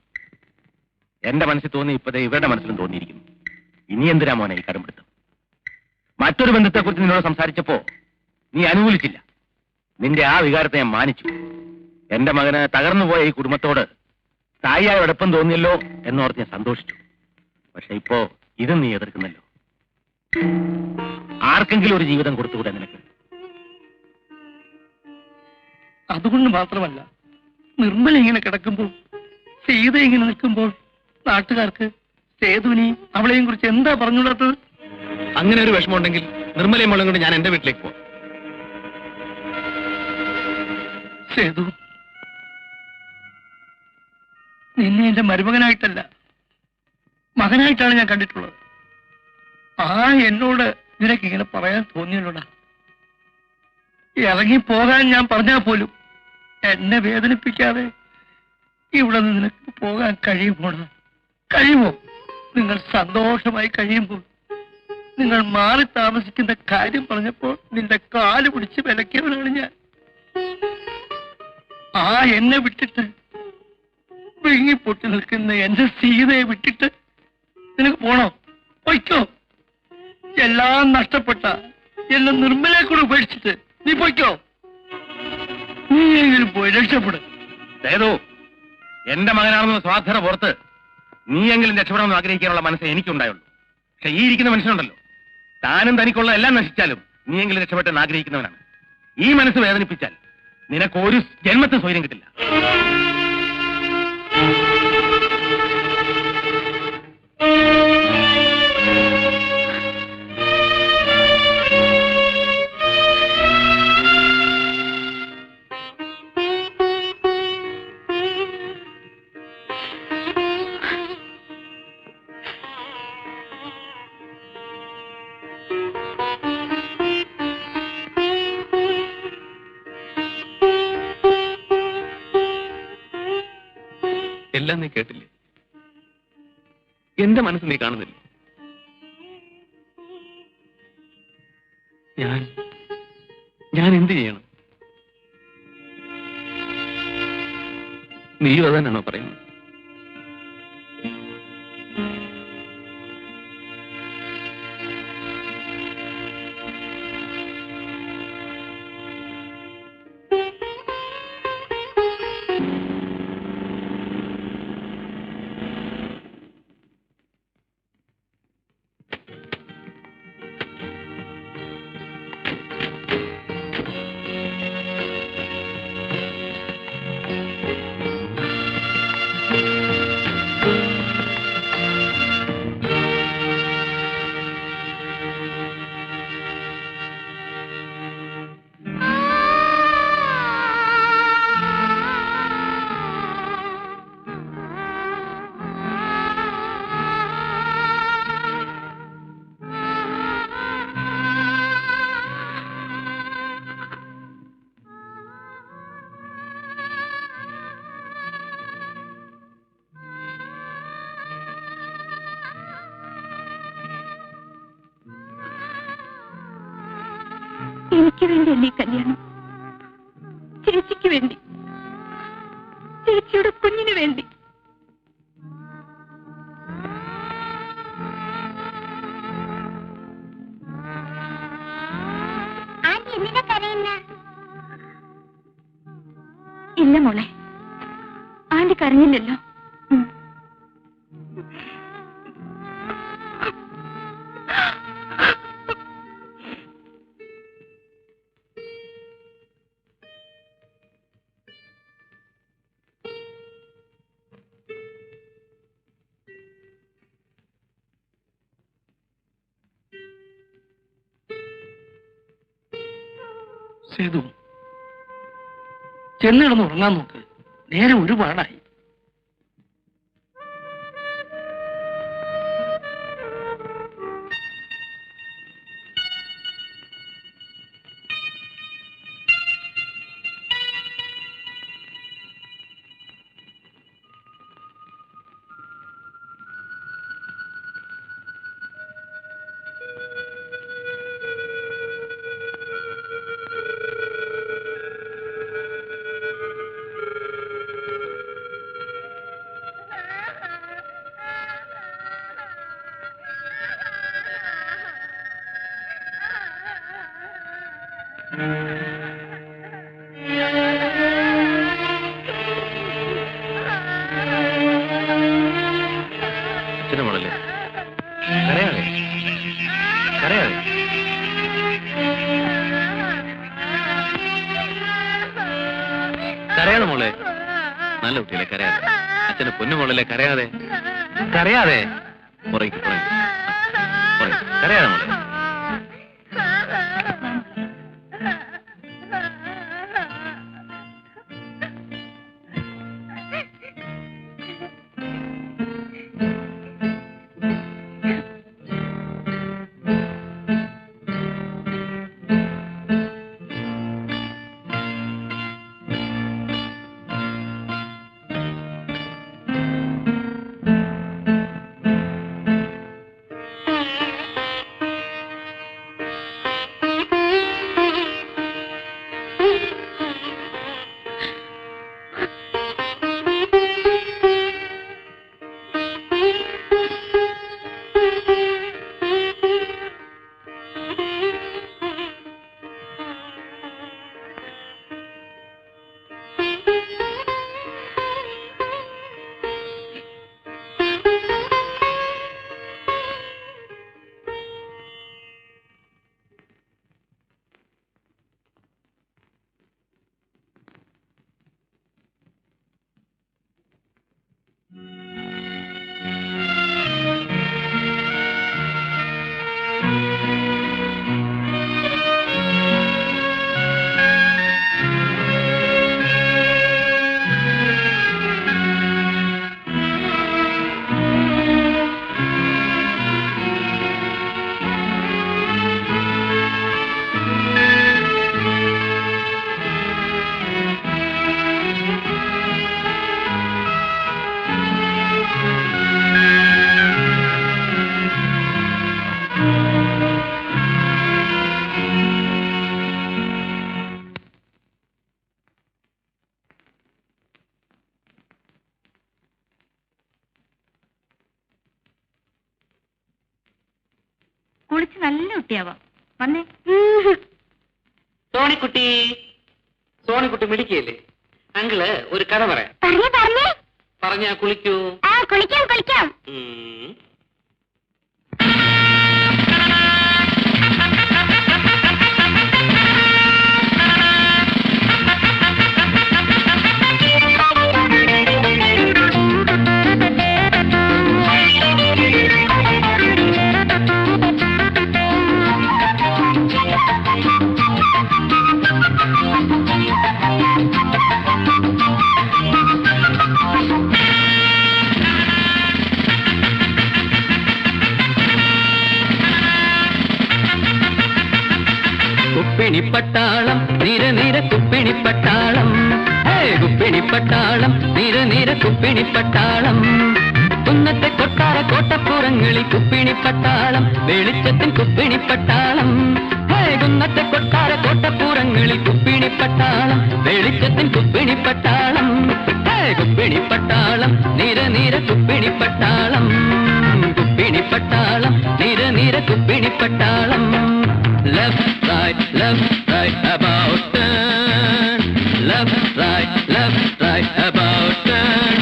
എന്റെ മനസ്സിൽ തോന്നി, ഇപ്പതേ ഇവരുടെ മനസ്സിലും തോന്നിയിരിക്കുന്നു. ഇനി എന്തിനാ മോനെ ഈ കടുംപിടുത്തം? മറ്റൊരു ബന്ധത്തെക്കുറിച്ച് നിന്നോട് സംസാരിച്ചപ്പോ നീ അനുകൂലിച്ചില്ല. നിന്റെ ആ വികാരത്തെ ഞാൻ മാനിച്ചു. എന്റെ മകന് തകർന്നുപോയ ഈ കുടുംബത്തോട് തായിയായ അടുപ്പം തോന്നിയല്ലോ എന്നോർത്ത് ഞാൻ സന്തോഷിച്ചു. പക്ഷെ ഇപ്പോ ഇതും നീ എതിർക്കുന്നല്ലോ. ആർക്കെങ്കിലും ഒരു ജീവിതം കൊടുത്തുകൂടെ നിനക്ക്? അതുകൊണ്ട് മാത്രമല്ല, നിർമ്മല ഇങ്ങനെ കിടക്കുമ്പോൾ, സീത ഇങ്ങനെ നിൽക്കുമ്പോൾ നാട്ടുകാർക്ക് സേതുവിനെയും അവളെയും കുറിച്ച് എന്താ പറഞ്ഞുകൂടാത്തത്? അങ്ങനെ ഒരു വിഷമമുണ്ടെങ്കിൽ നിർമ്മലയും മോളും കൊണ്ട് ഞാൻ എന്റെ വീട്ടിലേക്ക് പോകും. സേതു, നിന്നെ എന്റെ മരുമകനായിട്ടല്ല, മകനായിട്ടാണ് ഞാൻ കണ്ടിട്ടുള്ളത്. എന്നോട് നിനക്ക് ഇങ്ങനെ പറയാൻ തോന്നിയല്ലോടാ. ഇറങ്ങിപ്പോകാൻ ഞാൻ പറഞ്ഞാൽ പോലും എന്നെ വേദനിപ്പിക്കാതെ ഇവിടെ നിന്ന് നിനക്ക് പോകാൻ കഴിയുമോടാ? കഴിയുമോ? നിങ്ങൾ സന്തോഷമായി കഴിയുമ്പോൾ നിങ്ങൾ മാറി താമസിക്കുന്ന കാര്യം പറഞ്ഞപ്പോൾ നിന്റെ കാല് പിടിച്ച് വിലക്കിയവനാണ് ഞാൻ. എന്നെ വിട്ടിട്ട് വിങ്ങിപ്പൊട്ടി നിൽക്കുന്ന എന്റെ സീതയെ വിട്ടിട്ട് നിനക്ക് പോണോ? പൊയ്ക്കോ. എല്ലാം നഷ്ടപ്പെട്ട എന്നെ നിർമ്മലയെ കൂടെ ഉപേക്ഷിച്ചിട്ട് നീ പൊയ്ക്കോ. നീ എങ്കിലും പോയി രക്ഷപ്പെടും. സേതു, എന്റെ മകനാണെന്ന് സ്വാർത്ഥന പുറത്ത് നീയെങ്കിലും രക്ഷപ്പെടാമെന്ന് ആഗ്രഹിക്കാനുള്ള മനസ്സേ എനിക്കുണ്ടായുള്ളൂ. പക്ഷെ ഈ ഇരിക്കുന്ന മനുഷ്യനുണ്ടല്ലോ, താനും തനിക്കുള്ള എല്ലാം നശിച്ചാലും നീയെങ്കിലും രക്ഷപ്പെട്ടെന്ന് ആഗ്രഹിക്കുന്നവനാണ്. ഈ മനസ്സ് വേദനിപ്പിച്ചാൽ നിനക്ക് ഒരു ജന്മത്തിന് സ്വൈര്യം കിട്ടില്ല. എല്ലാം നീ കേട്ടില്ലേ? എന്റെ മനസ്സ് നീ കാണുന്നില്ല. ഞാൻ എന്ത് ചെയ്യണം? നീയും അതന്നാണോ പറയുന്നത്? എനിക്ക് വേണ്ടിയല്ലേ കല്യാണം? ചേച്ചിക്ക് വേണ്ടി, ചേച്ചിയുടെ കുഞ്ഞിന് വേണ്ടി. ഇല്ല മോളെ, ആന്റി കരഞ്ഞില്ലല്ലോ. സേതു, ചെന്നിടന്ന് ഉറങ്ങാൻ നോക്ക്. നേരെ ഒരുപാടായി. അച്ഛനെ മോളല്ലേ കരയാതെ കരയാതെ. കരയാതെ മോളെ, നല്ല കുട്ടിയല്ലേ, കരയാതെ. അച്ഛനെ പൊന്നു മോളല്ലേ, കരയാതെ കരയാതെ. പുറകെ കരയാതെ മോളെ. കുളിച്ച് നല്ല കുട്ടിയാവാം. വന്നേ. സോണിക്കുട്ടി, സോണിക്കുട്ടി മിടിക്കല്ലേ? അങ്കിള് ഒരു കഥ പറയാം. പറഞ്ഞാ കുളിക്കൂ. കുളിക്കാം. കുപ്പിണിപ്പട്ടാളം നിര കുപ്പിണിപ്പട്ടാളം, കുപ്പിണിപ്പട്ടാളം നിര കുപ്പിണിപ്പട്ടാളം. കുന്നത്തെ കൊട്ടാര കോട്ടപ്പുറങ്ങളിൽ കുപ്പിണിപ്പട്ടാളം, വെളിച്ചത്തിൻ കുപ്പിണിപ്പട്ടാളം. കുന്നത്തെ കൊട്ടാര കോട്ടപ്പുറങ്ങളിൽ കുപ്പിണിപ്പട്ടാളം, വെളിച്ചത്തിൻ കുപ്പിണിപ്പട്ടാളം. കുപ്പിണിപ്പട്ടാളം നിര കുപ്പിണിപ്പട്ടാളം, കുപ്പിണിപ്പട്ടാളം നിര കുപ്പിണിപ്പട്ടാളം. Left, right, about turn. Left, right, about turn.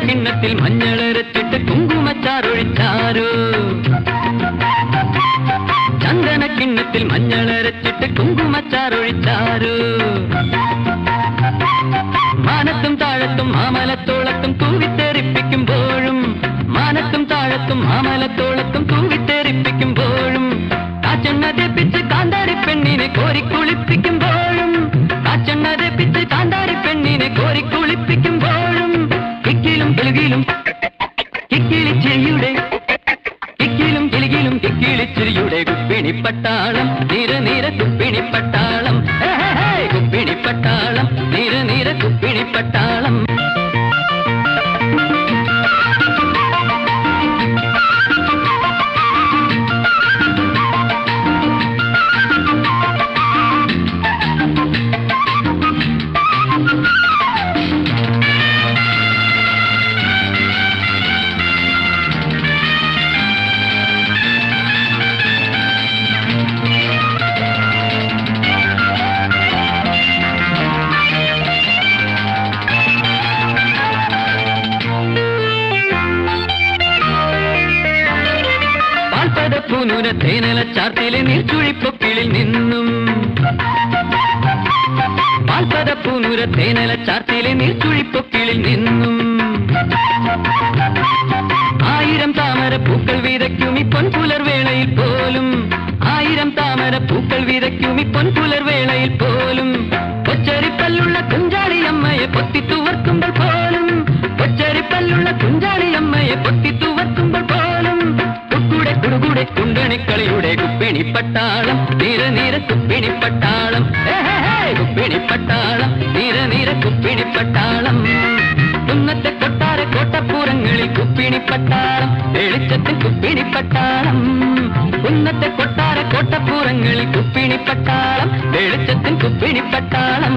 കിണ്ണത്തിൽ മഞ്ഞളരച്ചിട്ട് കുങ്കുമച്ചാറൊഴിച്ചാരോ, ചന്ദന കിണ്ണത്തിൽ മഞ്ഞളരച്ചിട്ട് കുങ്കുമച്ചാറൊഴിച്ചാരോ. മാനത്തും താഴത്തും മാമലത്തോളത്തും തൂവിത്തെറിപ്പിക്കുമ്പോഴും, മാനത്തും താഴത്തും മാമലത്തോളത്തും തൂവിത്തെറിപ്പിക്കുമ്പോഴും, കാച്ചെണ്ണ തെപ്പിച്ച് കാന്താരി പെണ്ണിനെ കോരിക്കുളിപ്പിക്കുമ്പോഴും, കാച്ചെണ്ണ തെപ്പിച്ച് കാന്താരി പെണ്ണിനെ കോരിക്കുളിപ്പിക്കുമ്പോഴും, കിക്കിലും കിലുകിലും കിക്കിളിച്ചിരിയുടെ കിക്കിലും കിലുകിലും കിക്കിളിച്ചിരിയുടെ കുപ്പിണിപ്പട്ടാളം നിര നിര കുപ്പിണിപ്പട്ടാളം കുപ്പിണിപ്പട്ടാളം നിര നിര കുപ്പിണിപ്പട്ടാളം പൂനൂര തേനല ചാർത്തിലെ നീർച്ചുഴിപ്പൊക്കിളിൽ നിന്നും പാൽപത പൂനൂര തേനല ചാർത്തിലെ നീർച്ചുഴിപ്പൊക്കിളിൽ നിന്നും ആയിരം താമര പൂക്കൾ വിതയ്ക്കും ഈ പൊൻപുലർവേളയിൽ പോലും ആയിരം താമര പൂക്കൾ വിതയ്ക്കും ഈ പൊൻപുലർവേളയിൽ പോലും കൊച്ചരിപ്പല്ലുള്ള കുഞ്ചാളിയമ്മയെ പൊത്തിത്തുവർക്കുമ്പോൾ പോലും കൊച്ചരിപ്പല്ലുള്ള കുഞ്ചാളിയമ്മയെ പൊത്തിത്തുവർക്കുമ്പോൾ പോലും കുടുകൂടെ കുണ്ടണിക്കളിയുടെ കുപ്പിണിപ്പട്ടാളം നിര നിര കുപ്പിണിപ്പട്ടാളം കുപ്പിണിപ്പട്ടാളം നിര നിര കുപ്പിണിപ്പട്ടാളം കുന്നത്തെ കൊട്ടാര കോട്ടപ്പുറങ്ങളിൽ കുപ്പിണിപ്പട്ടാളം വെളിച്ചത്തിൽ കുപ്പിണിപ്പട്ടാളം കുന്നത്തെ കൊട്ടാര കോട്ടപ്പുറങ്ങളിൽ കുപ്പിണിപ്പട്ടാളം വെളിച്ചത്തിൽ കുപ്പിണിപ്പട്ടാളം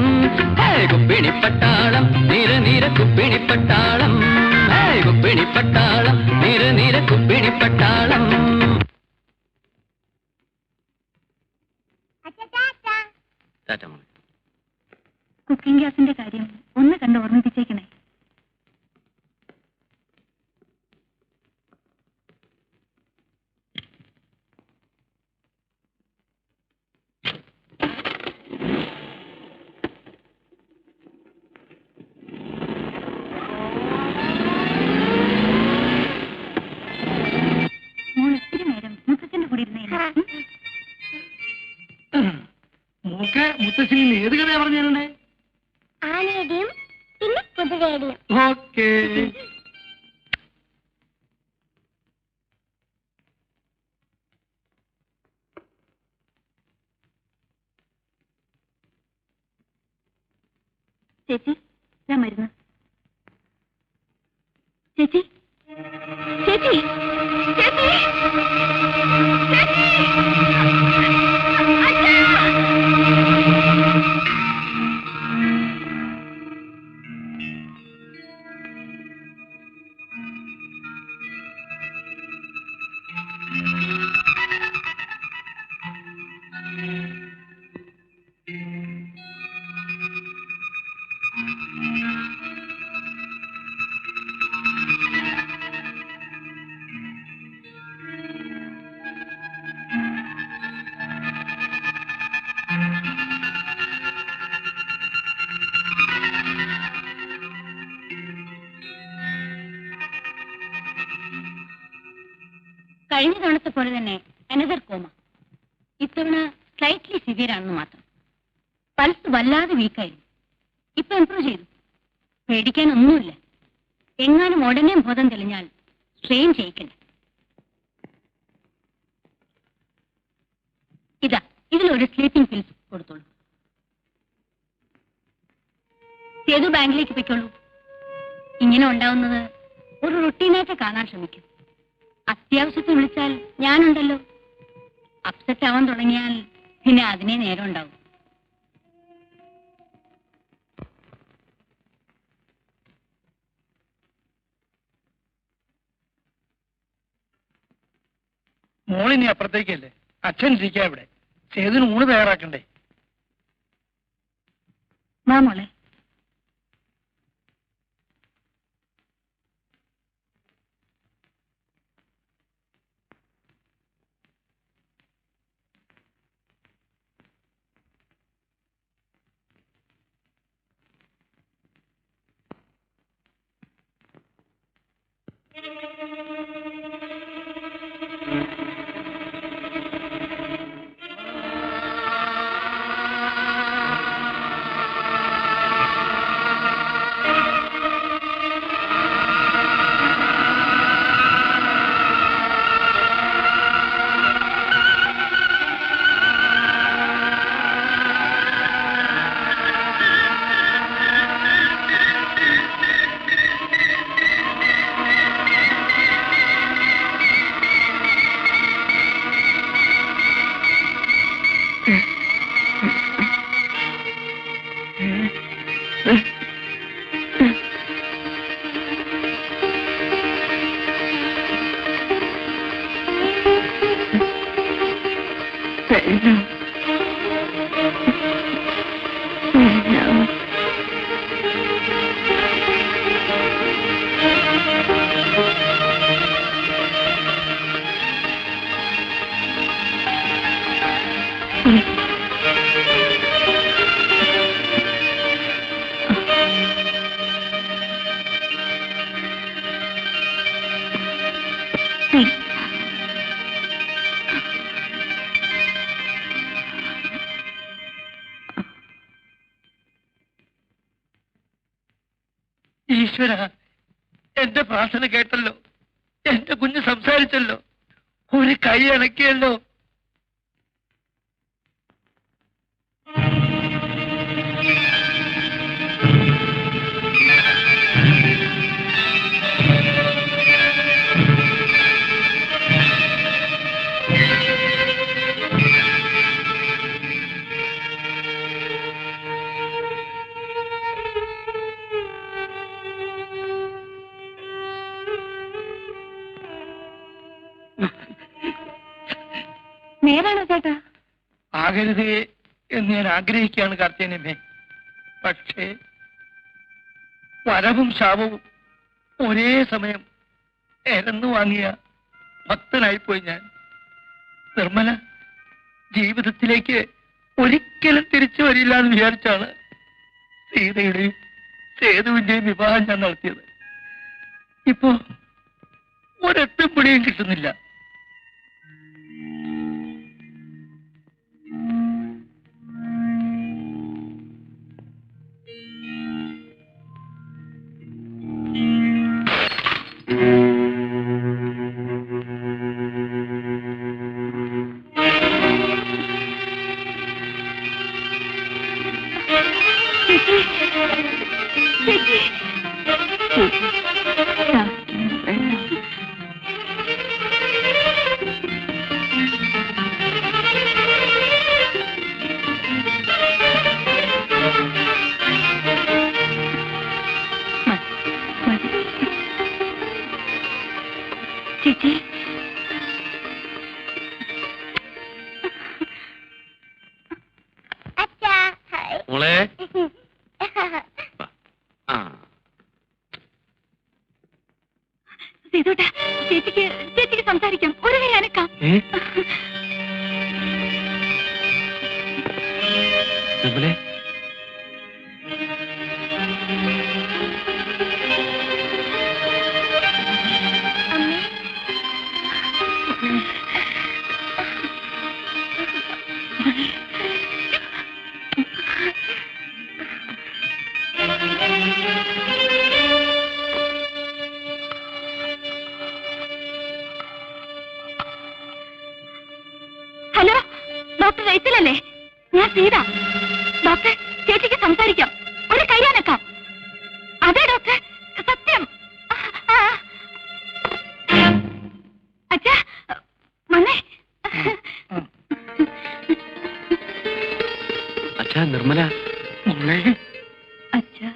കുപ്പിണിപ്പട്ടാളം നിര നിര കുപ്പിണിപ്പട്ടാളം കുപ്പിണിപ്പട്ടാളം നിര നിര കുപ്പിണിപ്പട്ടാളം കുക്കിംഗ് ഗ്യാസിന്റെ കാര്യം ഒന്ന് കണ്ട് ഓർമ്മിപ്പിച്ചേക്കണേ. മുത്തശ്ശി ഏത് കഥയാ പറഞ്ഞേ? ആനയുടെയും പിന്നെ കുതിരയുടെയും. ഓക്കേ. ചേച്ചി ഞാൻ മരുന്ന്. ചേച്ചി ചേച്ചി ചേച്ചി കഴിഞ്ഞ തവണത്തെ പോലെ തന്നെ അനദർ കോമ. ഇത്തവണ സ്ലൈറ്റ്ലി സിവിയർ ആണെന്ന് മാത്രം. പൾസ് വല്ലാതെ വീക്കായിരുന്നു. ഇപ്പൊ ഇംപ്രൂവ് ചെയ്തു. പേടിക്കാനൊന്നുമില്ല. എങ്ങാനും ഉടനെ ബോധം തെളിഞ്ഞാൽ സ്ട്രെയിൻ ചെയ്യിക്കണ്ട. ഇതാ ഇതിലൊരു സ്ലീപ്പിംഗ് പിൽസ് കൊടുത്തോളൂ. സേതു ബാങ്കിലേക്ക് പൊയ്ക്കോളൂ. ഇങ്ങനെ ഉണ്ടാവുന്നത് ഒരു റുട്ടീനായിട്ട് കാണാൻ ശ്രമിക്കും. അത്യാവശ്യത്തിന് വിളിച്ചാൽ ഞാനുണ്ടല്ലോ. അപ്സെറ്റ് ആവാൻ തുടങ്ങിയാൽ പിന്നെ അതിനെ നേരം ഉണ്ടാവും. മോളിനി അപ്പുറത്തേക്കല്ലേ? അച്ഛൻ ഇരിക്കാം ഇവിടെ. സേതുവിന് ഊണ് തയ്യാറാക്കണ്ടേ? വാ മോളെ. വേണ്ട. വേണ്ട. ഈശ്വര, എന്റെ പ്രാർത്ഥന കേട്ടല്ലോ, എന്റെ കുഞ്ഞ് സംസാരിച്ചല്ലോ, ഒരു കൈ അണക്കിയല്ലോ. നേരാണോ ചേട്ടാ? ആകരുതേ എന്ന് ഞാൻ ആഗ്രഹിക്കുകയാണ് കാർത്തേനമ്മേ. പക്ഷേ വരവും ശാപവും ഒരേ സമയം എരന്നു വാങ്ങിയ ഭക്തനായിപ്പോയി ഞാൻ. നിർമ്മല ജീവിതത്തിലേക്ക് ഒരിക്കലും തിരിച്ചു വരില്ല എന്ന് വിചാരിച്ചാണ് സീതയുടെയും സേതുവിന്റെയും വിവാഹം ഞാൻ നടത്തിയത്. ഇപ്പോ ഒരെത്തും പിടിയും കിട്ടുന്നില്ല. ചേച്ചി, അച്ഛാ. മോളെ ആ സീതോട്ടാ, ചേച്ചിക്ക് സംസാരിക്കാം. ഒരു കൈ അനക്കാം. നിർമ്മലേ, അമ്മേ, ഹലോ, ഡോക്ടർ റൈച്ചലല്ലേ? ഞാൻ സീത. ഡോക്ടർ, ചേച്ചിക്ക് സംസാരിക്കാം. ഒരു കൈ അനക്കാം. അതെ ഡോക്ടർ, സത്യം. അച്ഛാ, വന്നേ. അച്ഛാ, നിർമ്മല. മോളെ, അച്ഛാ,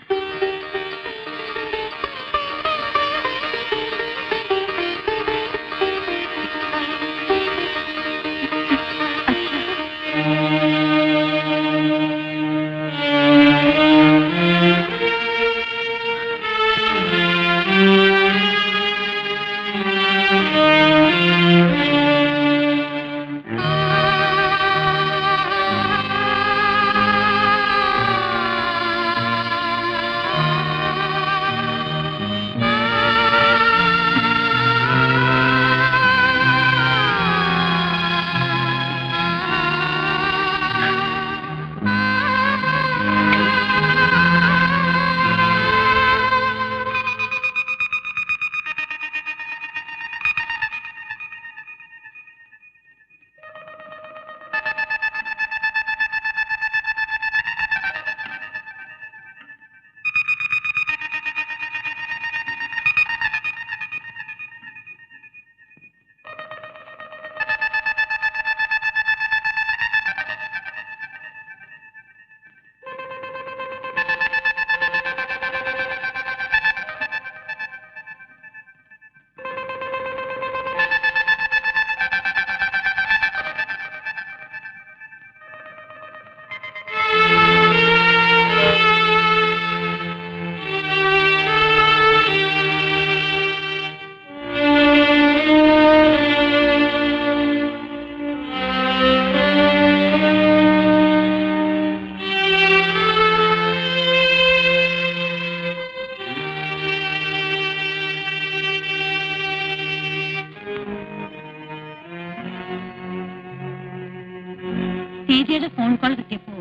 സീതയുടെ ഫോൺ കോൾ കിട്ടിയപ്പോ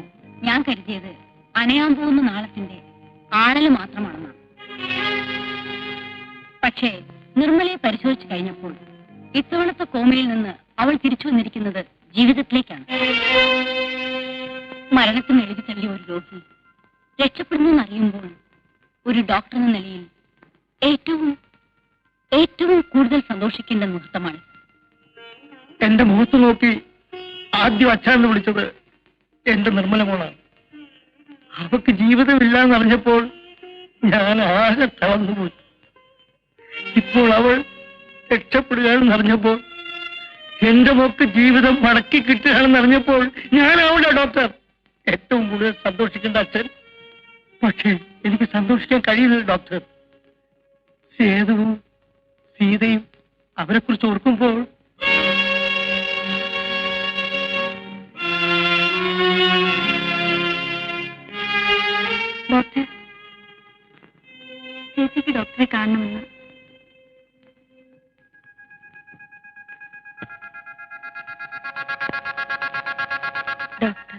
ഞാൻ കരുതിയത് അനയാൻ പോകുന്ന നാളത്തിന്റെ ആഴല് മാത്രമാണെന്നാണ്. പക്ഷേ നിർമ്മലയെ പരിശോധിച്ചു കഴിഞ്ഞപ്പോൾ ഇത്തവണത്തെ കോമയിൽ നിന്ന് അവൾ തിരിച്ചു വന്നിരിക്കുന്നത് ജീവിതത്തിലേക്കാണ്. മരണത്തിന് എഴുതി തള്ളിയ ഒരു രോഗി രക്ഷപ്പെടുന്നു എന്നറിയുമ്പോൾ ഒരു ഡോക്ടർ എന്ന നിലയിൽ ഏറ്റവും ഏറ്റവും കൂടുതൽ സന്തോഷിക്കേണ്ട മുഹൂർത്തമാണ്. എന്റെ മുഖത്ത് നോക്കി ആദ്യം അച്ഛാന്ന് വിളിച്ചത് എന്റെ നിർമ്മല മോളാണ്. അവക്ക് ജീവിതമില്ല എന്നറിഞ്ഞപ്പോൾ ഞാൻ ആകെ തളർന്നുപോയി. ഇപ്പോൾ അവൾ രക്ഷപ്പെടുകയാണെന്ന് അറിഞ്ഞപ്പോൾ, എന്റെ മോക്ക് ജീവിതം മടക്കി കിട്ടുകയാണെന്ന് അറിഞ്ഞപ്പോൾ ഞാനാവൂല ഡോക്ടർ ഏറ്റവും കൂടുതൽ സന്തോഷിക്കേണ്ട അച്ഛൻ. പക്ഷേ എനിക്ക് സന്തോഷിക്കാൻ കഴിയുന്നില്ല ഡോക്ടർ. സേതുവും സീതയും അവരെ കുറിച്ച് ഓർക്കുമ്പോൾ ഡോക്ടർ, ചേച്ചിക്ക് ഡോക്ടറെ കാണണമെന്ന്. ഡോക്ടർ,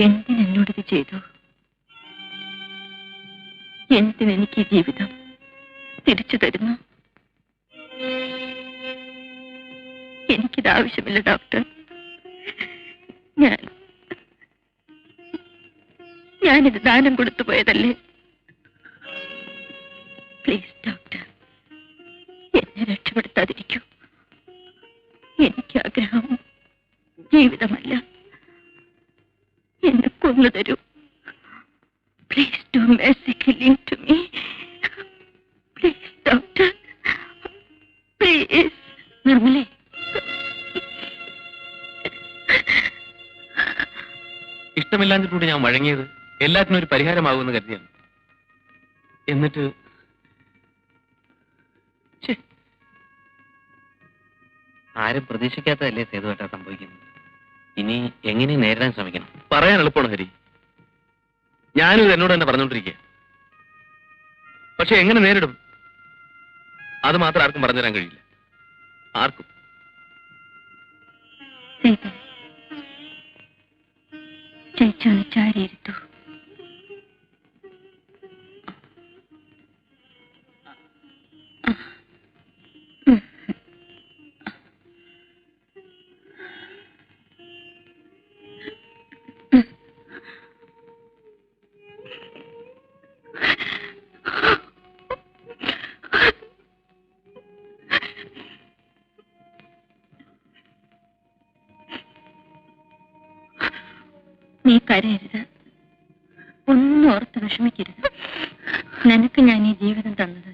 എന്തിനെന്നോടിത് ചെയ്തു? എന്തിനെനിക്ക് ജീവിതം തിരിച്ചു തരുന്നു? എനിക്കിത് ആവശ്യമില്ല ഡോക്ടർ. ഞാനിത് ദാനം കൊടുത്തു പോയതല്ലേ. പ്ലീസ് ഡോക്ടർ, എന്നെ രക്ഷപ്പെടുത്താതിരിക്കൂ. എനിക്ക് ആഗ്രഹം ജീവിതമല്ല, എന്നെ കൊന്നു തരൂ. Please do mercy killing to me. Please doctor, please. നിർമ്മലേ, ഇഷ്ടമില്ലാഞ്ഞിട്ടൂടെ ഞാൻ വഴങ്ങിയത് എല്ലാത്തിനും ഒരു പരിഹാരമാകുമെന്ന് കരുതിയാണ്. എന്നിട്ട് ആരും പ്രതീക്ഷിക്കാത്തതല്ലേ സേതുവേട്ടാ സംഭവിക്കുന്നത്. ഇനി എങ്ങനെ നേരിടാൻ ശ്രമിക്കണം? പറയാൻ എളുപ്പമാണ് ഹരി. ഞാനും ഇത് എന്നോട് തന്നെ പറഞ്ഞുകൊണ്ടിരിക്കുക. പക്ഷെ എങ്ങനെ നേരിടും അത് മാത്രം ആർക്കും പറഞ്ഞുതരാൻ കഴിയില്ല. ആർക്കും. ചേച്ചൊന്ന് ചാരിയിരുത്തു. നീ കരയരുത്, ഒന്നും ഓർത്ത് വിഷമിക്കരുത്. നിനക്ക് ഞാൻ ഈ ജീവിതം തന്നത്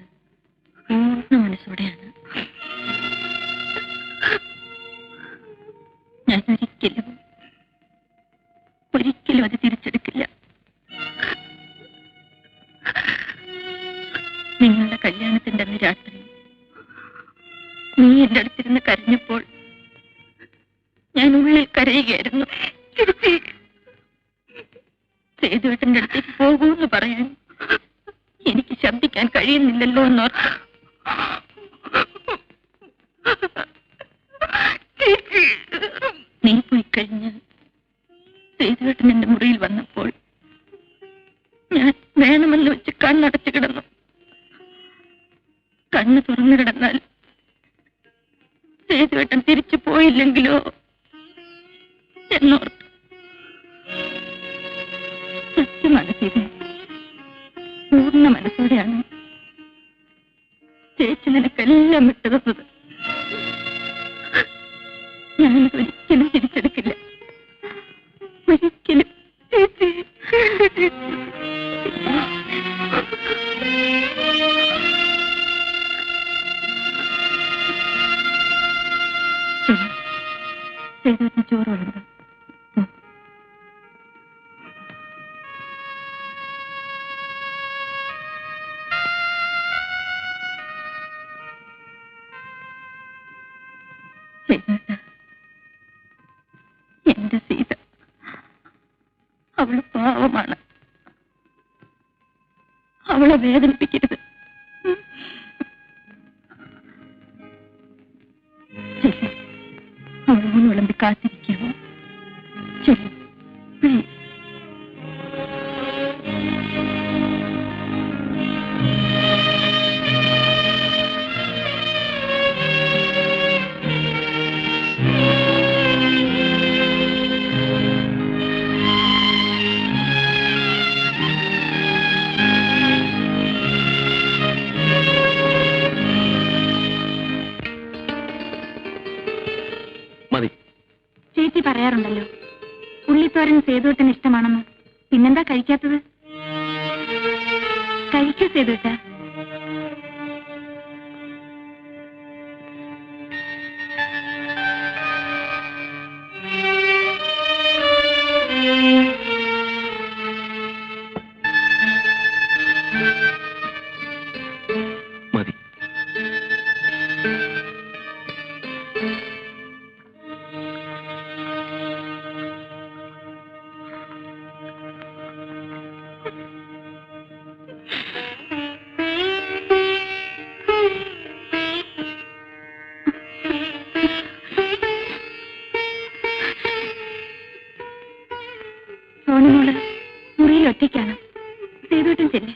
പൂർണ്ണ മനസ്സോടെയാണ്. ഞാൻ ഒരിക്കലും അത് തിരിച്ചെടുക്കില്ല. നിങ്ങളുടെ കല്യാണത്തിന്റെ അന്ന് രാത്രി നീ എന്റെ അടുത്തിരുന്ന് കരഞ്ഞപ്പോൾ ഞാൻ ഉള്ളിൽ കരയുകയായിരുന്നു. സേതുവേട്ടന്റെ അടുത്തേക്ക് പോകൂന്ന് പറയാൻ എനിക്ക് ശബ്ദിക്കാൻ കഴിയുന്നില്ലല്ലോ എന്നോർത്ത്. നീ പോയി കഴിഞ്ഞ് സേതുവേട്ടൻ എന്റെ മുറിയിൽ വന്നപ്പോൾ ഞാൻ വേണമെന്ന് വെച്ച് കണ്ണടച്ചു കിടന്നു. കണ്ണ് തുറന്നു കിടന്നാൽ സേതുവേട്ടൻ തിരിച്ചു പോയില്ലെങ്കിലോ എന്നോർത്ത്. സത്യമാണ് സീത, പൂർണ്ണ മനസ്സോടെയാണ് ചേച്ചി നിനക്കെല്ലാം വിട്ടു തന്നത്. ഞാനിത് ഒരിക്കലും തിരിച്ചെടുക്കില്ല, ഒരിക്കലും. സേതുവേട്ടന് ചോറ് വേണ്ട. എന്റെ സീത, അവള് പാവമാണ്. അവളെ വേദനിപ്പിക്കരുത്. കാത്തിരിക്കാമോ? ചെല്ലു, പ്ലീസ്. മതി. ചേച്ചി പറയാറുണ്ടല്ലോ ഉള്ളിത്തോരൻ സേതുവേട്ടന് ഇഷ്ടമാണെന്ന്. പിന്നെന്താ കഴിക്കാത്തത്? കഴിക്കൂ സേതുവേട്ട. മതി. സോണിമോള് മുറിയിൽ ഒറ്റയ്ക്കാണ്. സേതുവേട്ടൻ ചെല്ലേ.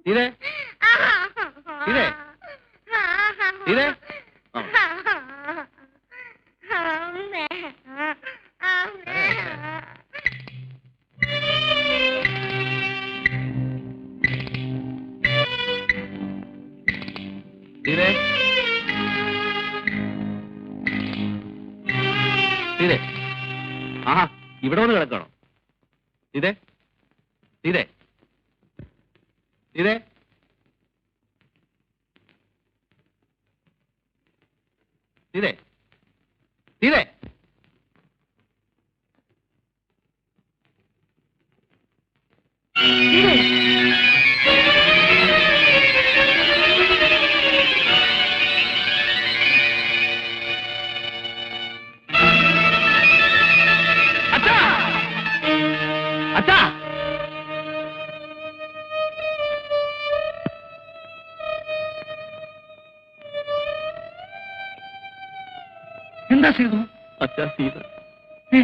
ഇതേ ഇതേ ഇതേ ഇതേ ഇതേ ആഹാ ഇവിടെ വന്ന് കിടക്കണോ? ഇതേ ഇതേ ഇതേ ഇതേ ഇതേ അച്ഛാ അച്ഛാ എന്താ ചെയ്തു? അച്ഛാ സീത ഏ?